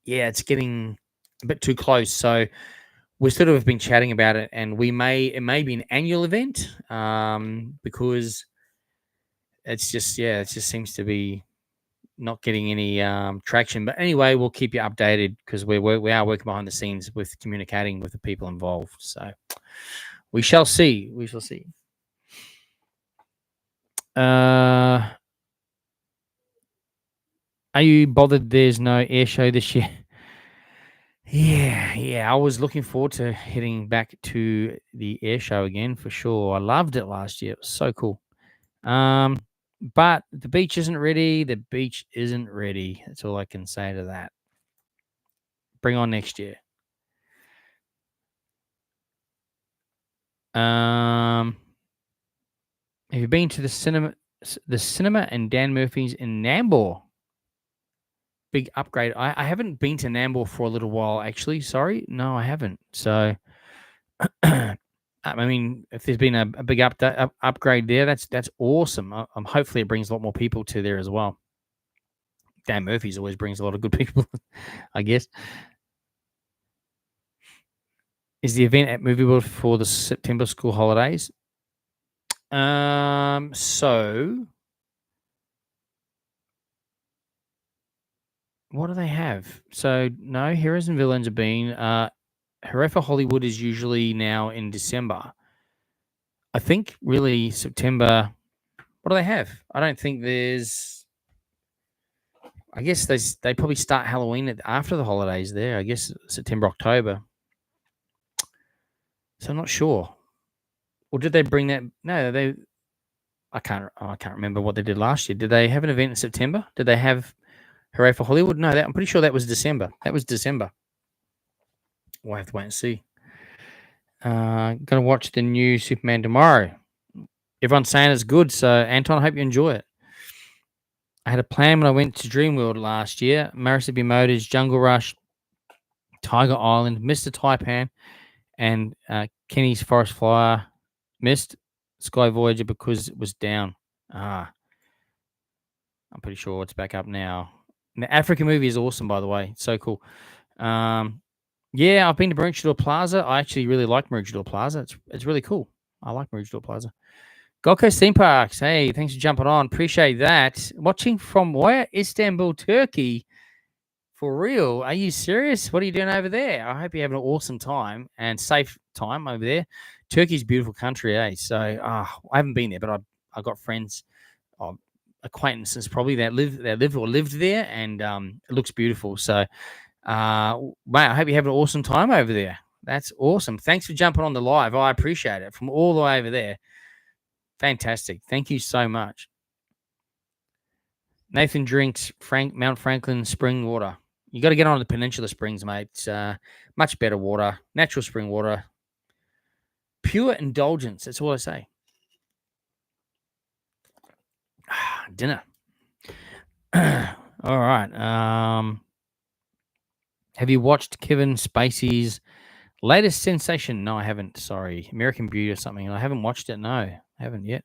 Speaker 1: yeah, it's getting a bit too close. So we sort of been chatting about it, and it may be an annual event because it just seems to be not getting any traction. But anyway, we'll keep you updated because we are working behind the scenes with communicating with the people involved. So we shall see. Are you bothered there's no air show this year? Yeah. I was looking forward to heading back to the air show again for sure. I loved it last year. It was so cool. Um, but the beach isn't ready. The beach isn't ready. That's all I can say to that. Bring on next year. Have you been to the cinema? The cinema and Dan Murphy's in Nambour. Big upgrade. I haven't been to Nambour for a little while, actually. Sorry, no, I haven't. So, I mean, if there's been a big upgrade there, that's awesome. Hopefully, it brings a lot more people to there as well. Dan Murphy's always brings a lot of good people, I guess. Is the event at Movie World for the September school holidays? So what do they have? So no, Heroes and Villains have been. Hooray for Hollywood is usually now in December. I think really September. What do they have? I don't think there's. I guess they probably start Halloween after the holidays there. I guess September, October. So I'm not sure. Or did they bring that? No, they. I can't remember what they did last year. Did they have an event in September? Did they have Hooray for Hollywood? No, I'm pretty sure that was December. We'll have to wait and see. Gonna watch the new Superman tomorrow. Everyone's saying it's good, so Anton, I hope you enjoy it. I had a plan when I went to Dreamworld last year. Marisubi Motors, Jungle Rush, Tiger Island, Mr. Taipan, and Kenny's Forest Flyer. Missed Sky Voyager because it was down. I'm pretty sure it's back up now. And the African movie is awesome, by the way. It's so cool. Yeah, I've been to Maroochydore Plaza. I actually really like Maroochydore Plaza. It's really cool. I like Maroochydore Plaza. Gold Coast Theme Parks. Hey, thanks for jumping on. Appreciate that. Watching from where? Istanbul, Turkey. For real? Are you serious? What are you doing over there? I hope you're having an awesome time and safe time over there. Turkey's a beautiful country, eh? So I haven't been there, but I got friends, acquaintances probably that lived there, and it looks beautiful. So, mate, I hope you're having an awesome time over there. That's awesome. Thanks for jumping on the live. I appreciate it from all the way over there. Fantastic. Thank you so much. Nathan drinks Mount Franklin spring water. You got to get on the Peninsula Springs, mate. It's much better water, natural spring water, pure indulgence. That's all I say. Dinner. All right. Have you watched Kevin Spacey's latest sensation? No, I haven't. Sorry, American Beauty or something. I haven't watched it. No, I haven't yet.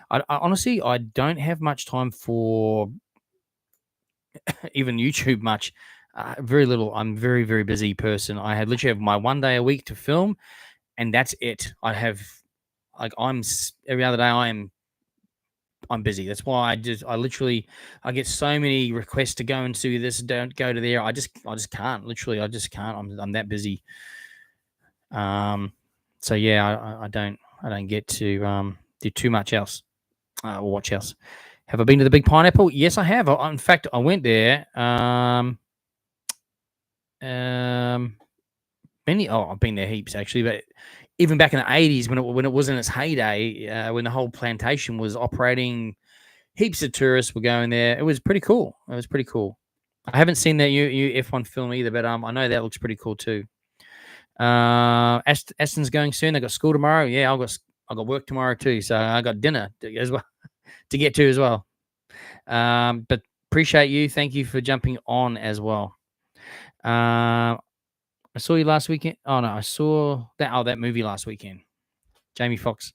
Speaker 1: I honestly, I don't have much time for even YouTube much. Very little. I'm a very, very busy person. I had literally have my 1 day a week to film, and that's it. I have every other day I'm busy. That's why I get so many requests to go and do this, don't go to there. I just can't. Literally, I just can't. I'm that busy. So yeah, I don't get to do too much else or watch else. Have I been to the Big Pineapple? Yes, I have. In fact, I went there. I've been there heaps actually, but even back in the 80s when it was in its heyday, when the whole plantation was operating, heaps of tourists were going there. It was pretty cool. I haven't seen that new F1 film either, but I know that looks pretty cool too. Aston's going soon. They got school tomorrow. Yeah, I got work tomorrow too, so I got dinner as well to get to as well. But appreciate you. Thank you for jumping on as well. I saw you last weekend. Oh no, I saw that movie last weekend. Jamie Foxx.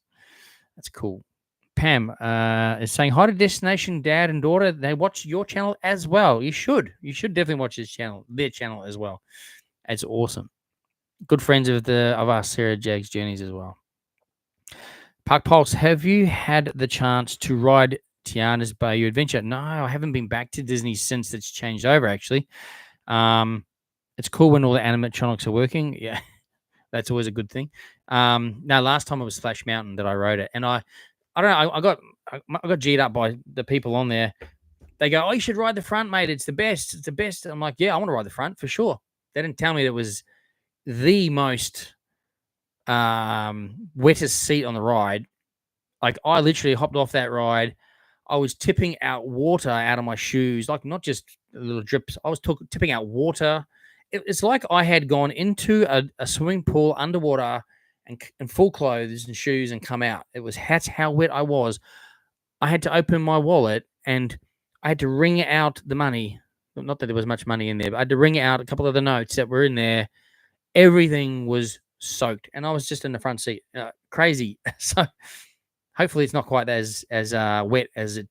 Speaker 1: That's cool. Pam is saying hi to Destination Dad and Daughter. They watch your channel as well. You should definitely watch their channel as well. It's awesome. Good friends of us here at Jaggs Journeys as well. Park Pulse, have you had the chance to ride Tiana's Bayou Adventure? No, I haven't been back to Disney since it's changed over, actually. It's cool when all the animatronics are working. Yeah, that's always a good thing. Now, last time it was Splash Mountain that I rode it, and I don't know. I got G'd up by the people on there. They go, "Oh, you should ride the front, mate. It's the best. It's the best." I'm like, "Yeah, I want to ride the front for sure. They didn't tell me that it was the most wettest seat on the ride. Like, I literally hopped off that ride. I was tipping out water out of my shoes, like not just little drips. I was tipping out water. It's like I had gone into a swimming pool underwater and in full clothes and shoes and come out. That's how wet I was. I had to open my wallet and I had to wring out the money. Not that there was much money in there, but I had to wring out a couple of the notes that were in there. Everything was soaked, and I was just in the front seat. Crazy. So hopefully it's not quite as wet as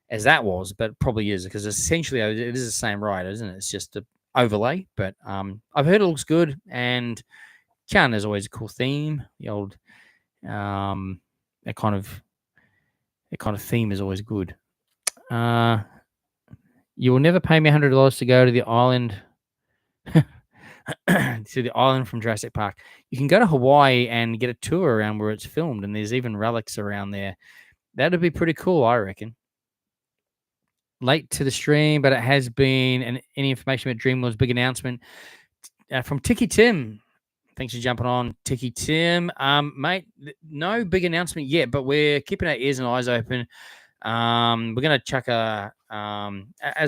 Speaker 1: as that was, but probably is, because essentially it is the same ride, isn't it? It's just an overlay. But I've heard it looks good, and Cannes is always a cool theme. The old that kind of theme is always good. You will never pay me $100 to go to the island. To the island from Jurassic Park. You can go to Hawaii and get a tour around where it's filmed, and there's even relics around there. That'd be pretty cool, I reckon. Late to the stream, but it has been. And any information about Dreamworld's big announcement from Tiki Tim. Thanks for jumping on, Tiki Tim. Mate, no big announcement yet, but we're keeping our ears and eyes open. We're gonna chuck as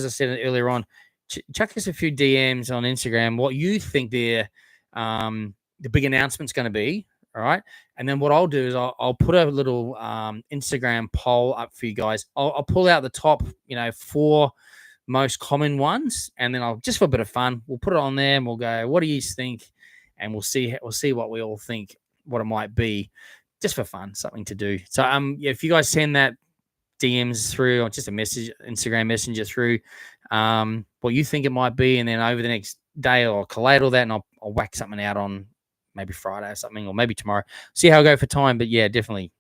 Speaker 1: I said earlier on, chuck us a few DMs on Instagram. What you think the big announcement's going to be, all right? And then what I'll do is I'll put a little Instagram poll up for you guys. I'll pull out the top, 4 most common ones, and then I'll, just for a bit of fun, we'll put it on there and we'll go, what do you think? And we'll see what we all think, what it might be, just for fun, something to do. So if you guys send that DMs through, or just a message, Instagram messenger through, what you think it might be, and then over the next day I'll collate all that and I'll whack something out on maybe Friday or something, or maybe tomorrow. See how I go for time, but yeah, definitely.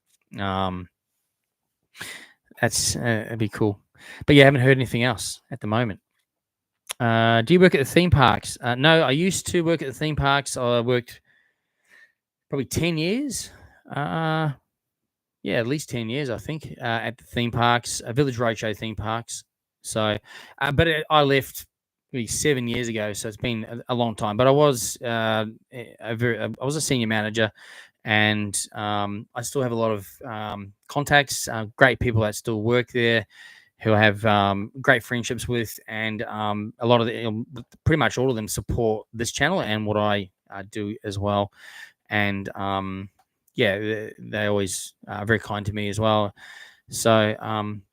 Speaker 1: That's it'd be cool. But yeah, I haven't heard anything else at the moment. Do you work at the theme parks? No, I used to work at the theme parks. I worked probably 10 years. Yeah, at least 10 years, I think, at the theme parks, Village Roadshow theme parks. So, but I left maybe 7 years ago, so it's been a long time. But I was I was a senior manager, and I still have a lot of contacts, great people that still work there, who I have great friendships with, and a lot of pretty much all of them support this channel and what I do as well. And yeah, they always are very kind to me as well. So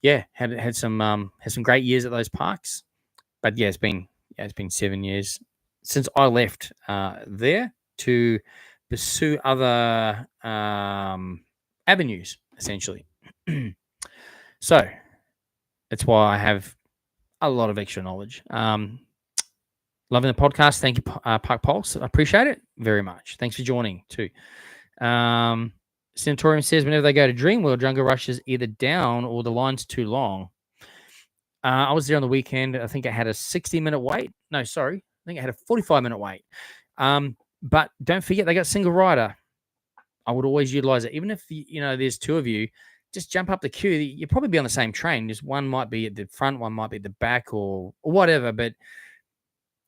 Speaker 1: yeah, had some great years at those parks. But yeah, it's been 7 years since I left there to pursue other avenues, essentially. So that's why I have a lot of extra knowledge. Loving the podcast. Thank you, Park Pulse. I appreciate it very much. Thanks for joining too. Centaurium says whenever they go to Dreamworld, Jungle Rush is either down or the line's too long. I was there on the weekend. I think I had a 60-minute wait. No, sorry. I think I had a 45-minute wait. But don't forget, they got single rider. I would always utilize it. Even if, there's 2 of you, just jump up the queue. You'll probably be on the same train. Just one might be at the front, one might be at the back, or whatever. But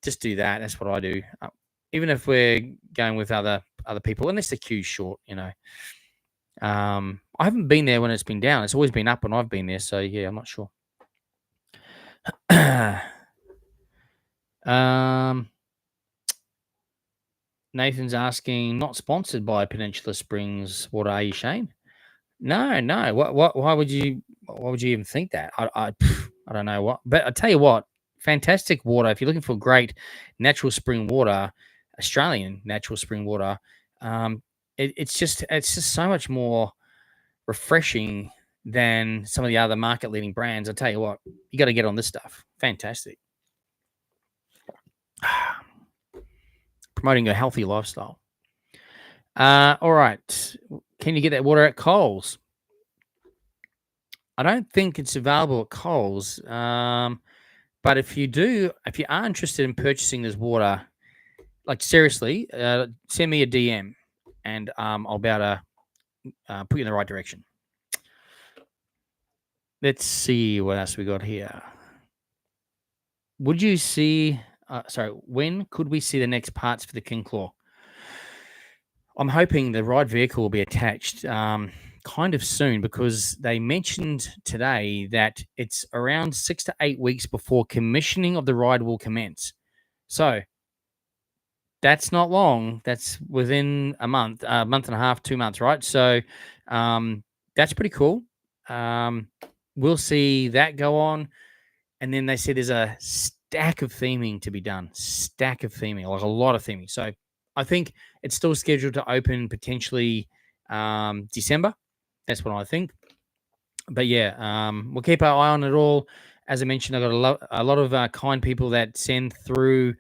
Speaker 1: just do that. That's what I do. Even if we're going with other people, unless the queue's short, I haven't been there when it's been down. It's always been up when I've been there. So yeah, I'm not sure. Nathan's asking, not sponsored by Peninsula Springs Water, are you, Shane? No. Why would you even think that? I don't know what, but I tell you what, fantastic water. If you're looking for great natural spring water, Australian natural spring water, it's just so much more refreshing than some of the other market leading brands. I tell you what, you got to get on this stuff. Fantastic. Promoting a healthy lifestyle. All right. Can you get that water at Coles? I don't think it's available at Coles. But if you are interested in purchasing this water, like seriously, send me a DM and I'll be able to put you in the right direction. Let's see what else we got here. Would you see when could we see the next parts for the King Claw? I'm hoping the ride vehicle will be attached kind of soon, because they mentioned today that it's around 6 to 8 weeks before commissioning of the ride will commence. So that's not long. That's within a month and a half, 2 months, right? So that's pretty cool. We'll see that go on. And then they said there's a stack of theming to be done. Stack of theming, like a lot of theming. So I think it's still scheduled to open potentially December. That's what I think. But yeah, we'll keep our eye on it all. As I mentioned, I've got a lot of kind people that send through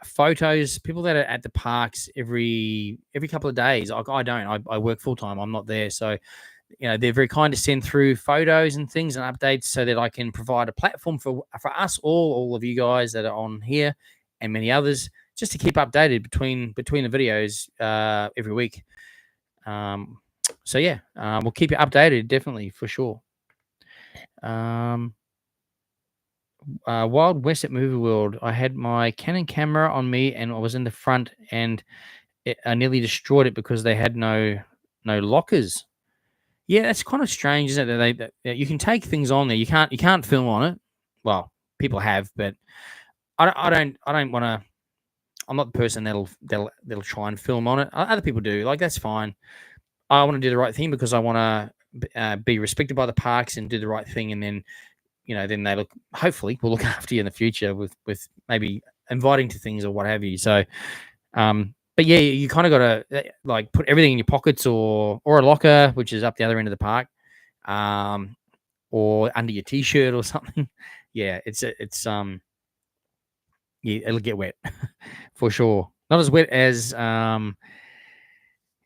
Speaker 1: photos, people that are at the parks every couple of days. I don't. I work full time. I'm not there. So they're very kind to send through photos and things and updates so that I can provide a platform for us all of you guys that are on here and many others, just to keep updated between the videos every week. So yeah, we'll keep you updated, definitely, for sure. Wild West at Movie World, I had my Canon camera on me and I was in the front, and I nearly destroyed it because they had no lockers. Yeah, that's kind of strange, isn't it? That you can take things on there. You can't film on it. Well, people have, but I don't want to. I'm not the person that'll try and film on it. Other people do. Like, that's fine. I want to do the right thing because I want to be respected by the parks and do the right thing, and then then they hopefully will look after you in the future with maybe inviting to things or what have you. So, but yeah, you kind of got to like put everything in your pockets or a locker, which is up the other end of the park, or under your t-shirt or something. Yeah, it's yeah, it'll get wet for sure. Not as wet as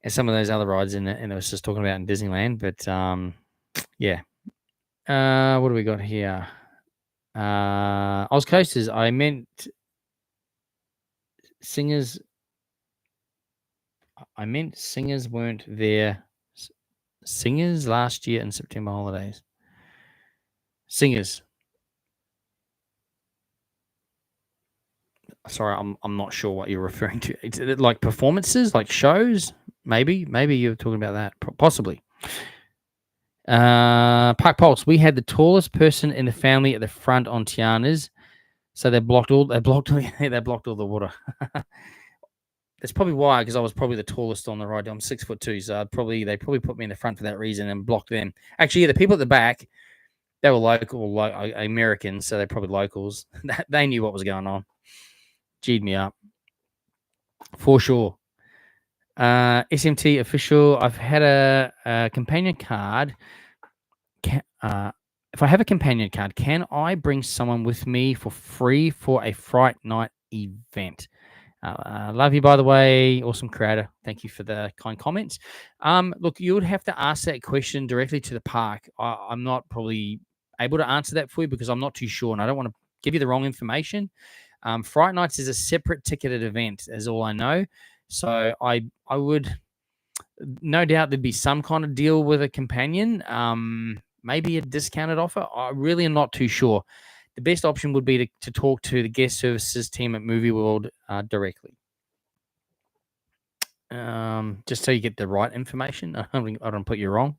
Speaker 1: some of those other rides and I was just talking about in Disneyland, but yeah. What do we got here? Oz Coasters. I meant singers. Singers weren't there. Singers last year in September holidays. Singers. Sorry, I'm not sure what you're referring to. It's like performances, like shows. Maybe you're talking about that. Possibly. Park Pulse. We had the tallest person in the family at the front on Tiana's, so they blocked all the water. That's probably why, because I was probably the tallest on the ride. I'm 6'2", so they probably put me in the front for that reason and blocked them. Actually, yeah, the people at the back, they were local, like Americans, so they're probably locals. They knew what was going on. G'd me up for sure. SMT official. I've had a companion card. If I have a companion card, can I bring someone with me for free for a Fright Night event? Love you, by the way. Awesome creator. Thank you for the kind comments. Look, you would have to ask that question directly to the park. I'm not probably able to answer that for you because I'm not too sure, and I don't want to give you the wrong information. Fright Nights is a separate ticketed event, as all I know. So I would, no doubt there'd be some kind of deal with a companion, maybe a discounted offer. I really am not too sure. The best option would be to talk to the guest services team at Movie World directly. Just so you get the right information. I don't put you wrong.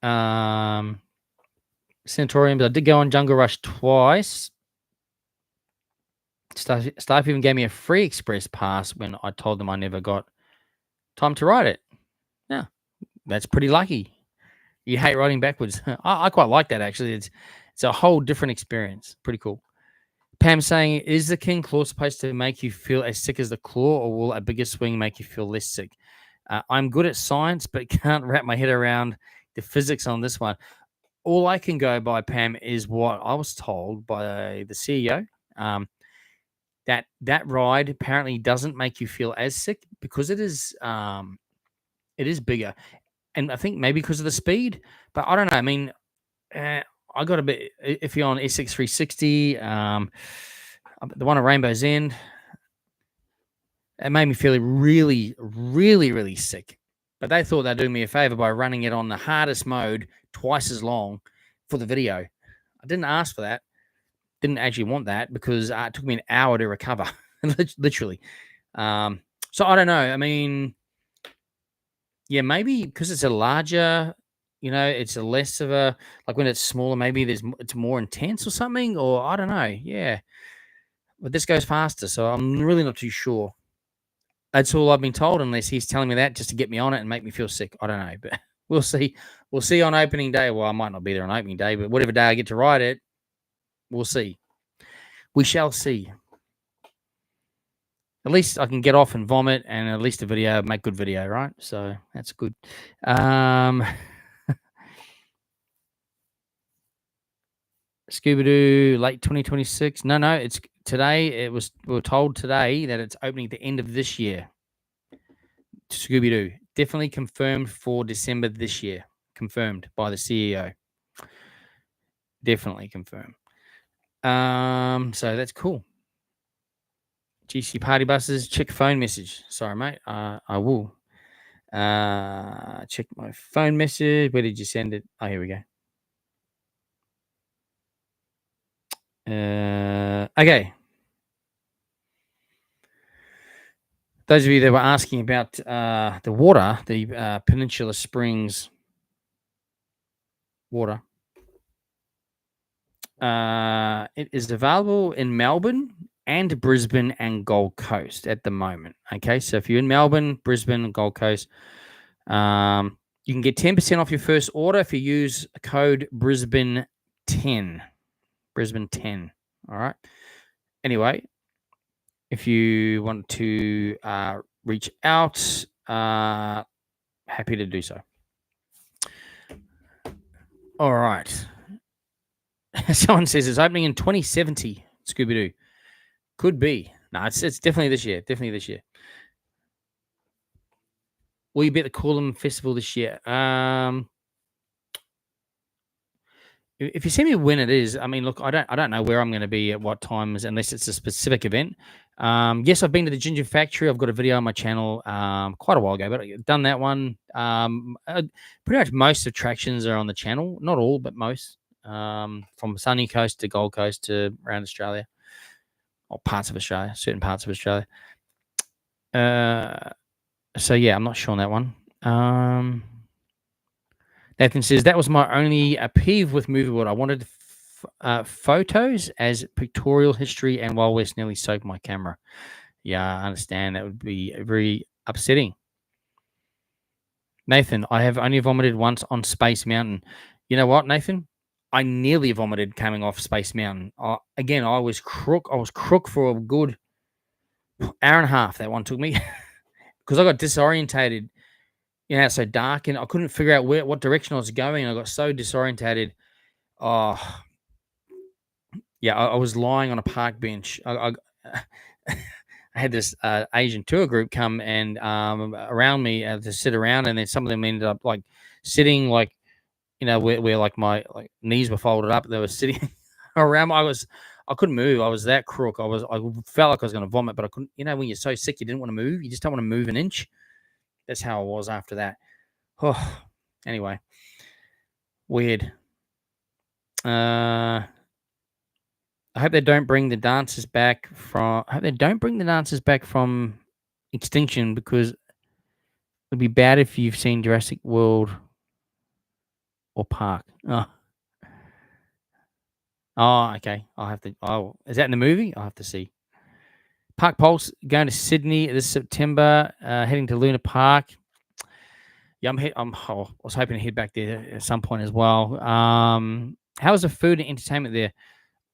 Speaker 1: Centauriums. I did go on Jungle Rush twice. Staff even gave me a free express pass when I told them I never got time to ride it. Yeah, that's pretty lucky. You hate riding backwards. I quite like that, actually. It's a whole different experience. Pretty cool. Pam saying, is the King Claw supposed to make you feel as sick as the claw, or will a bigger swing make you feel less sick? I'm good at science, but can't wrap my head around the physics on this one. All I can go by, Pam, is what I was told by the CEO. That ride apparently doesn't make you feel as sick because it is bigger, and I think maybe because of the speed. But I don't know. I mean, I got a bit if you're on SX 360, the one at Rainbow's End. It made me feel really, really, really sick. But they thought they'd do me a favor by running it on the hardest mode, twice as long, for the video. I didn't ask for that. didn't actually want that because it took me an hour to recover, literally. So I don't know. I mean, yeah, maybe because it's a larger, it's a less of a like when it's smaller. Maybe it's more intense or something, or I don't know. Yeah, but this goes faster, so I'm really not too sure. That's all I've been told, unless he's telling me that just to get me on it and make me feel sick. I don't know, but we'll see. We'll see on opening day. Well, I might not be there on opening day, but whatever day I get to ride it, we'll see. We shall see. At least I can get off and vomit, and at least the video make good video, right? So that's good. Scooby-Doo late 2026. No, it's today. We were told today that it's opening at the end of this year. Scooby-Doo definitely confirmed for December this year. Confirmed by the CEO. Definitely confirmed. So that's cool. GC party buses. Check phone message. Sorry, mate. I will. Check my phone message. Where did you send it? Oh, here we go. Okay. Those of you that were asking about the water, the Peninsula Springs water, it is available in Melbourne and Brisbane and Gold Coast at the moment. Okay, so if you're in Melbourne, Brisbane, and Gold Coast, you can get 10% off your first order if you use code Brisbane10. Brisbane10. All right. Anyway, if you want to reach out, happy to do so. All right. Someone says it's opening in 2070. Scooby-Doo. Could be. No, it's definitely this year. Definitely this year. Will you be at the Coolum Festival this year? If you see me when it is, I mean, look, I don't know where I'm going to be at what times unless it's a specific event. Yes, I've been to the Ginger Factory. I've got a video on my channel quite a while ago, but I've done that one. Pretty much most attractions are on the channel. Not all, but most. From Sunny Coast to Gold Coast to around Australia. Or parts of Australia, certain parts of Australia. So, yeah, I'm not sure on that one. Nathan says, that was my only peeve with Movie World. I wanted photos as pictorial history, and Wild West nearly soaked my camera. Yeah, I understand. That would be very upsetting. Nathan, I have only vomited once on Space Mountain. You know what, Nathan? I nearly vomited coming off Space Mountain. Again, I was crook. I was crook for a good hour and a half. That one took me because I got disorientated. It's so dark, and I couldn't figure out what direction I was going. I got so disorientated. Oh, yeah, I was lying on a park bench. I had this Asian tour group come and around me to sit around, and then some of them ended up like sitting like where like my knees were folded up. They were sitting around. I couldn't move. I was that crook. I felt like I was going to vomit, but I couldn't. When you're so sick, you didn't want to move. You just don't want to move an inch. That's how I was after that. Oh, anyway, weird. I hope they don't bring the dancers back from. I hope they don't bring the dancers back from extinction, because it'd be bad if you've seen Jurassic World or Park. Oh, okay. I'll have to. Oh, is that in the movie? I'll have to see. Park Pulse going to Sydney this September, heading to Luna Park. Yeah, I was hoping to head back there at some point as well. How's the food and entertainment there?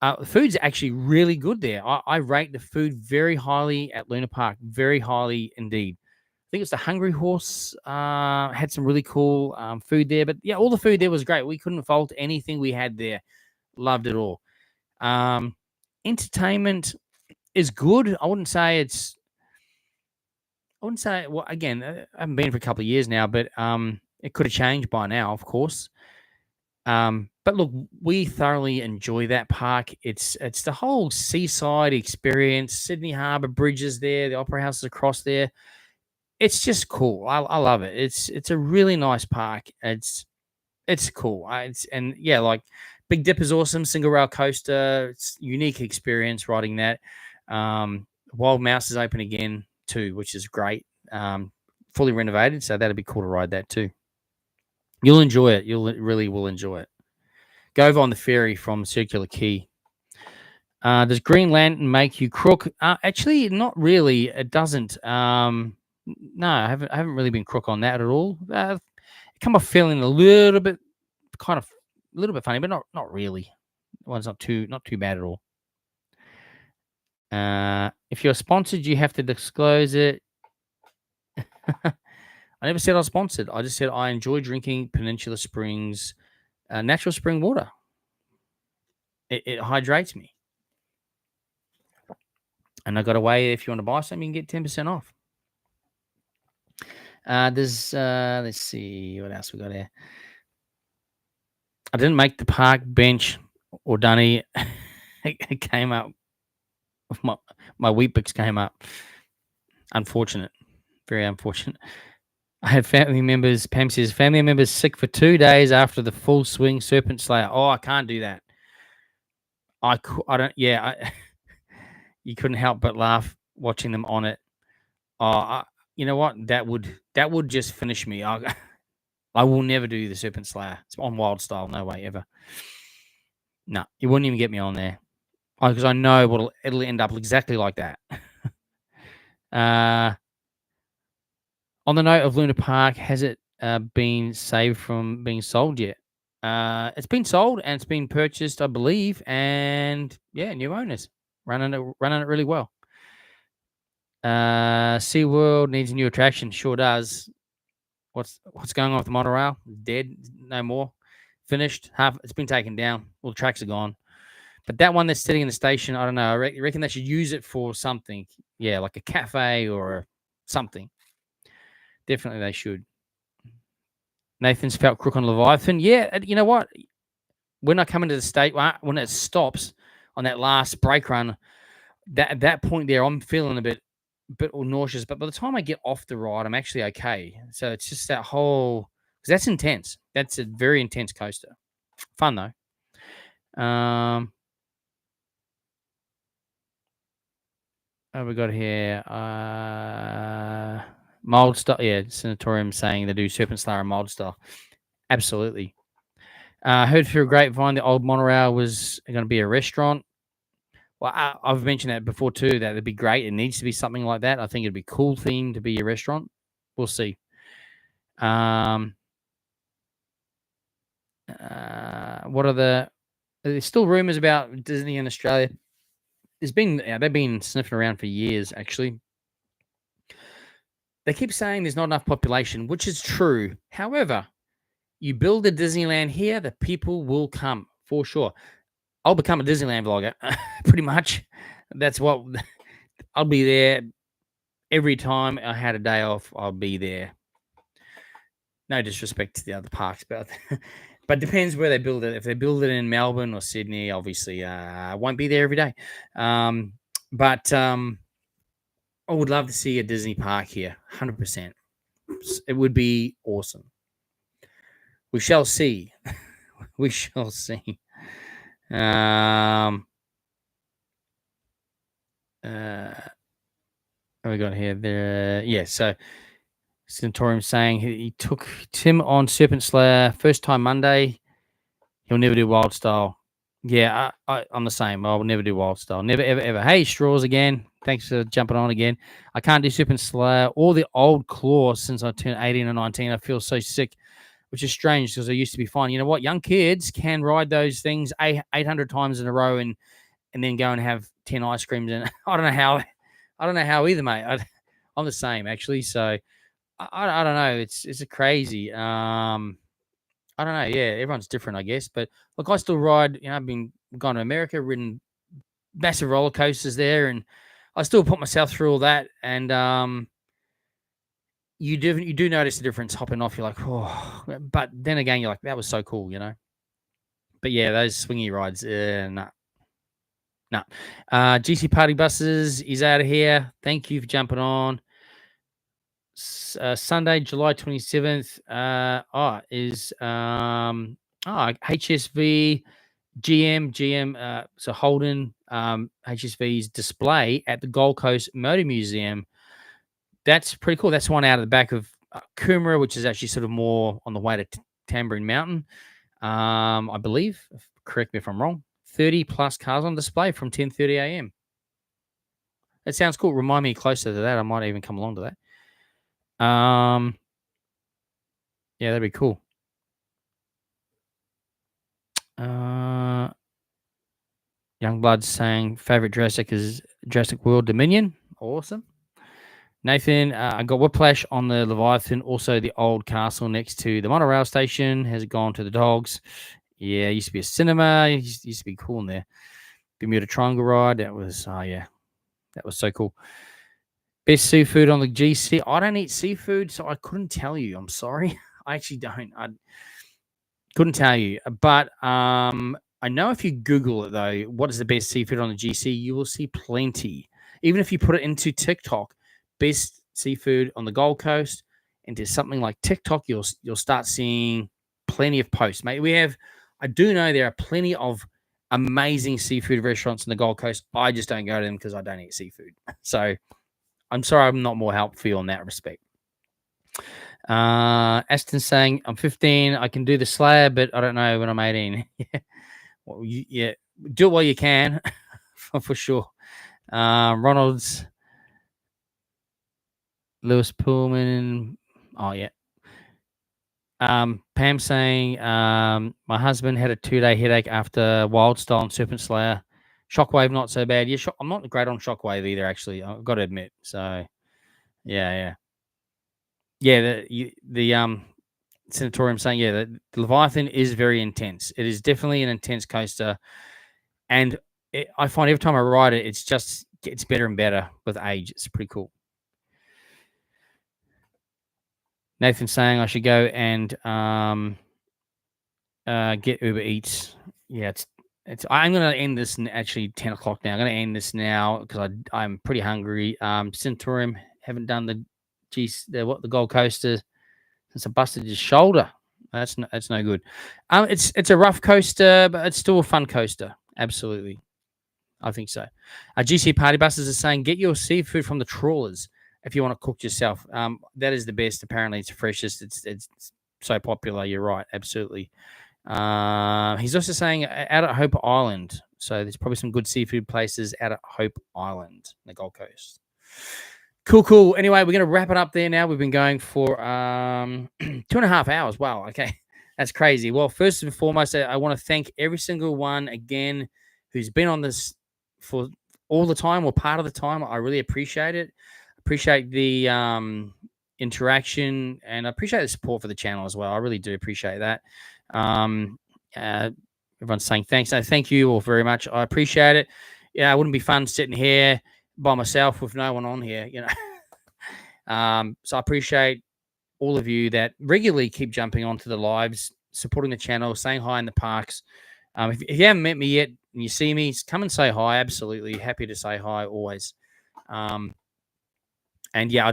Speaker 1: The food's actually really good there. I rate the food very highly at Luna Park, very highly indeed. I think it's the Hungry Horse. Had some really cool food there, but yeah, all the food there was great. We couldn't fault anything we had there. Loved it all. Entertainment is good. I wouldn't say. Well, again, I haven't been for a couple of years now, but it could have changed by now, of course. But look, we thoroughly enjoy that park. It's the whole seaside experience. Sydney Harbour Bridge is there. The Opera House is across there. It's just cool. I love it. It's a really nice park. It's cool. And yeah, like Big Dip is awesome. Single rail coaster. It's unique experience riding that. Wild Mouse is open again too, which is great. Fully renovated, so that'd be cool to ride that too. You'll enjoy it. You'll really will enjoy it. Go over on the ferry from Circular Quay. Does Green Lantern make you crook? Actually, not really. It doesn't. No, I haven't really been crook on that at all. Come off feeling a little bit, kind of, a little bit funny, but not really. One's not too bad at all. If you're sponsored, you have to disclose it. I never said I was sponsored. I just said I enjoy drinking Peninsula Springs natural spring water. It hydrates me. And I got a way, if you want to buy something, you can get 10% off. Let's see what else we got here. I didn't make the park bench or Dunny. It came up. My Weet-Bix came up. Unfortunate. Very unfortunate. I had family members, Pam says, family members sick for 2 days after the full swing Serpent Slayer. Oh, I can't do that. I don't, yeah. You couldn't help but laugh watching them on it. Oh, you know what? That would just finish me. I will never do the Serpent Slayer. It's on Wild Style. No way, ever. No, you wouldn't even get me on there. Because I know it'll end up exactly like that. On the note of Luna Park, has it been saved from being sold yet? It's been sold and it's been purchased, I believe, and yeah, new owners running it really well. SeaWorld needs a new attraction. Sure does. What's going on with the monorail? Dead, no more. Finished. It's been taken down. All the tracks are gone. But that one that's sitting in the station, I don't know. I reckon they should use it for something. Yeah, like a cafe or something. Definitely they should. Nathan's felt crook on Leviathan. Yeah, you know what? When I come into the state, when it stops on that last brake run, at that point there, I'm feeling a bit nauseous. But by the time I get off the ride, I'm actually okay. So it's just that whole, because that's intense. That's a very intense coaster. Fun though. What have we got here? Mold stuff. Yeah, Sanatorium saying they do Serpent Slayer and Mold stuff. Absolutely. Heard through a grapevine the old monorail was going to be a restaurant. Well, I've mentioned that before too, that it'd be great. It needs to be something like that. I think it'd be cool theme to be a restaurant. We'll see. What are there's still rumors about Disney in Australia. They've been sniffing around for years, actually. They keep saying there's not enough population, which is true. However, you build a Disneyland here, the people will come for sure. I'll become a Disneyland vlogger, pretty much. That's what I'll be there every time I had a day off. I'll be there. No disrespect to the other parks, but depends where they build it. If they build it in Melbourne or Sydney, obviously I won't be there every day. But I would love to see a Disney park here, 100%. It would be awesome. We shall see. We shall see. What we got here? There, yeah. So Centaurium saying he took Tim on Serpent Slayer first time Monday. He'll never do Wild Style. Yeah, I'm the same. I will never do Wild Style. Never, ever, ever. Hey, Straws again. Thanks for jumping on again. I can't do Serpent Slayer or the old Claw since I turned 18 or 19. I feel so sick, which is strange because I used to be fine. You know what? Young kids can ride those things 800 times in a row and then go and have 10 ice creams. And I don't know how either, mate. I'm the same, actually. So I don't know. It's a crazy. I don't know. Yeah, everyone's different, I guess. But look, I still ride. You know, I've been gone to America, ridden massive roller coasters there, and I still put myself through all that. And you do notice the difference hopping off. You're like, oh, but then again, you're like, that was so cool, you know. But yeah, those swingy rides, nah. GC Party Buses is out of here. Thank you for jumping on. Sunday, July 27th. Is HSV So Holden HSV's display at the Gold Coast Motor Museum. That's pretty cool. That's one out of the back of Coomera, which is actually sort of more on the way to Tambourine Mountain. I believe, correct me if I'm wrong, 30 plus cars on display from 10:30 a.m. That sounds cool. Remind me closer to that. I might even come along to that. Yeah, that'd be cool. Youngblood's saying favorite Jurassic is Jurassic World Dominion. Awesome. Nathan, I got Whiplash on the Leviathan. Also, the old castle next to the monorail station has gone to the dogs. Yeah, it used to be a cinema. It used to be cool in there. Bermuda Triangle ride. That was, yeah, that was so cool. Best seafood on the GC. I don't eat seafood, so I couldn't tell you. I'm sorry. I actually don't. I couldn't tell you. But I know if you Google it, though, what is the best seafood on the GC, you will see plenty. Even if you put it into TikTok, best seafood on the Gold Coast, into something like TikTok, you'll start seeing plenty of posts, mate. I do know there are plenty of amazing seafood restaurants in the Gold Coast. I just don't go to them because I don't eat seafood. So I'm sorry I'm not more helpful for you on that respect. Aston saying, I'm 15. I can do the slab, but I don't know when I'm 18. Well, yeah, do it while you can, for sure. Ronald's, Lewis Pullman. Oh, yeah. Pam saying, my husband had a 2-day headache after Wild Style and Serpent Slayer. Shockwave, not so bad. Yeah, I'm not great on Shockwave either, actually. I've got to admit. So, yeah. Yeah, the Sanatorium saying, yeah, the Leviathan is very intense. It is definitely an intense coaster. And I find every time I ride it, it's just gets better and better with age. It's pretty cool. Nathan saying I should go and get Uber Eats. Yeah, I'm going to end this actually 10 o'clock now. I'm going to end this now because I'm pretty hungry. Centaurium haven't done the Gold Coaster since I busted his shoulder. That's no good. It's a rough coaster, but it's still a fun coaster. Absolutely. I think so. GC Party Buses are saying, get your seafood from the trawlers if you want to cook yourself. That is the best. Apparently, it's the freshest. It's so popular. You're right. Absolutely. He's also saying out at Hope Island. So there's probably some good seafood places out at Hope Island, the Gold Coast. Cool. Anyway, we're going to wrap it up there now. We've been going for 2.5 hours. Wow. Okay. That's crazy. Well, first and foremost, I want to thank every single one again who's been on this for all the time or part of the time. I really appreciate it. Appreciate the interaction, and I appreciate the support for the channel as well. I really do appreciate that. Everyone's saying thanks. So thank you all very much. I appreciate it. Yeah, it wouldn't be fun sitting here by myself with no one on here, you know. So I appreciate all of you that regularly keep jumping onto the lives, supporting the channel, saying hi in the parks. If you haven't met me yet and you see me, come and say hi. Absolutely happy to say hi always. And yeah, I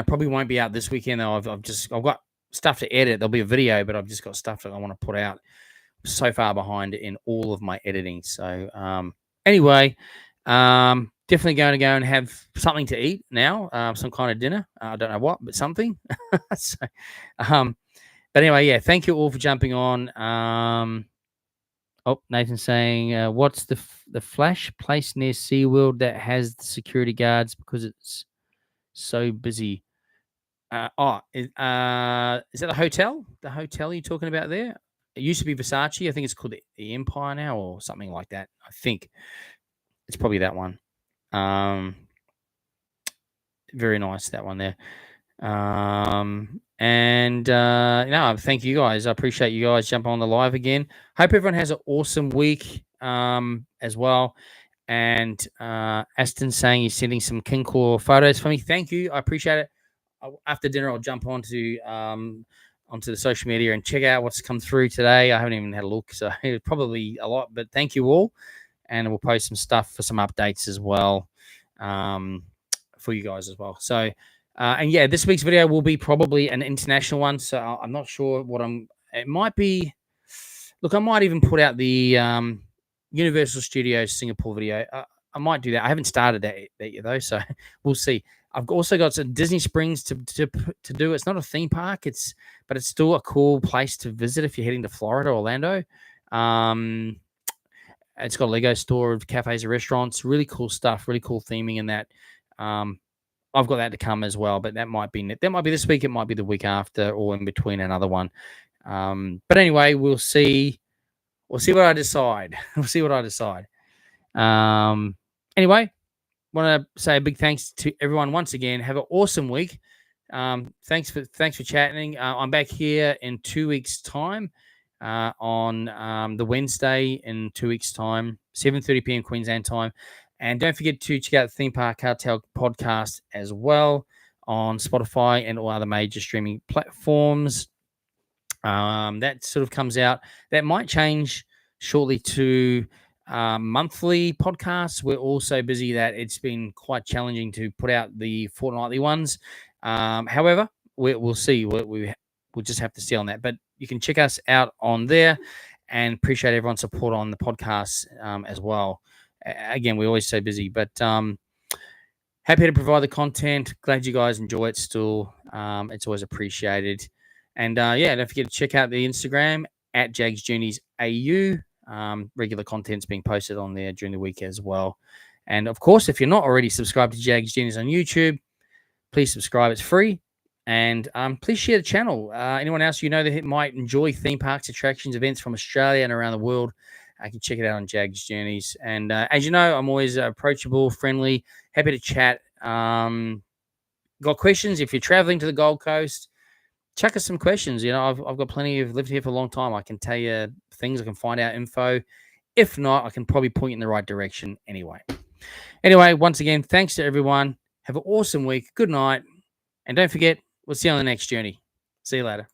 Speaker 1: probably won't be out this weekend though. I've got stuff to edit. There'll be a video, but I've just got stuff that I want to put out. I'm so far behind in all of my editing. So anyway, definitely going to go and have something to eat now. Some kind of dinner. I don't know what, but something. So, but anyway, yeah. Thank you all for jumping on. Nathan's saying, what's the Flash place near SeaWorld that has the security guards because it's so busy? Is that the hotel? The hotel you're talking about there? It used to be Versace. I think it's called the Empire now or something like that. I think it's probably that one. Very nice, that one there. Thank you guys. I appreciate you guys jumping on the live again. Hope everyone has an awesome week as well. And Aston saying he's sending some King Claw photos for me. Thank you. I appreciate it. After dinner, I'll jump onto the social media and check out what's come through today. I haven't even had a look, so probably a lot. But thank you all, and we'll post some stuff for some updates as well for you guys as well. So. And yeah, this week's video will be probably an international one. So I'm not sure it might be look, I might even put out the Universal Studios Singapore video. I might do that. I haven't started that yet though, so we'll see. I've also got some Disney Springs to do. It's not a theme park, but it's still a cool place to visit if you're heading to Florida, Orlando. It's got a Lego store of cafes and restaurants. Really cool stuff. Really cool theming in that. I've got that to come as well, but that might be this week. It might be the week after, or in between another one. But anyway, we'll see. We'll see what I decide. We'll see what I decide. Anyway, want to say a big thanks to everyone once again. Have an awesome week. Thanks for chatting. I'm back here in 2 weeks' time on the Wednesday in 2 weeks' time, 7:30 p.m. Queensland time. And don't forget to check out the Theme Park Cartel podcast as well on Spotify and all other major streaming platforms. That sort of comes out. That might change shortly to monthly podcasts. We're all so busy that it's been quite challenging to put out the fortnightly ones. However, we'll see. We'll just have to see on that. But you can check us out on there, and appreciate everyone's support on the podcast as well. Again, we're always so busy, but happy to provide the content. Glad you guys enjoy it still. It's always appreciated. And don't forget to check out the Instagram at jaggsjourneysau. Regular content's being posted on there during the week as well. And of course, if you're not already subscribed to Jaggs Journeys on YouTube, please subscribe. It's free. And please share the channel. Anyone else you know that might enjoy theme parks, attractions, events from Australia and around the world, I can check it out on Jaggs Journeys. And as you know, I'm always approachable, friendly, happy to chat. Got questions? If you're traveling to the Gold Coast, chuck us some questions. You know, I've got plenty of lived here for a long time. I can tell you things. I can find out info. If not, I can probably point you in the right direction anyway. Anyway, once again, thanks to everyone. Have an awesome week. Good night. And don't forget, we'll see you on the next journey. See you later.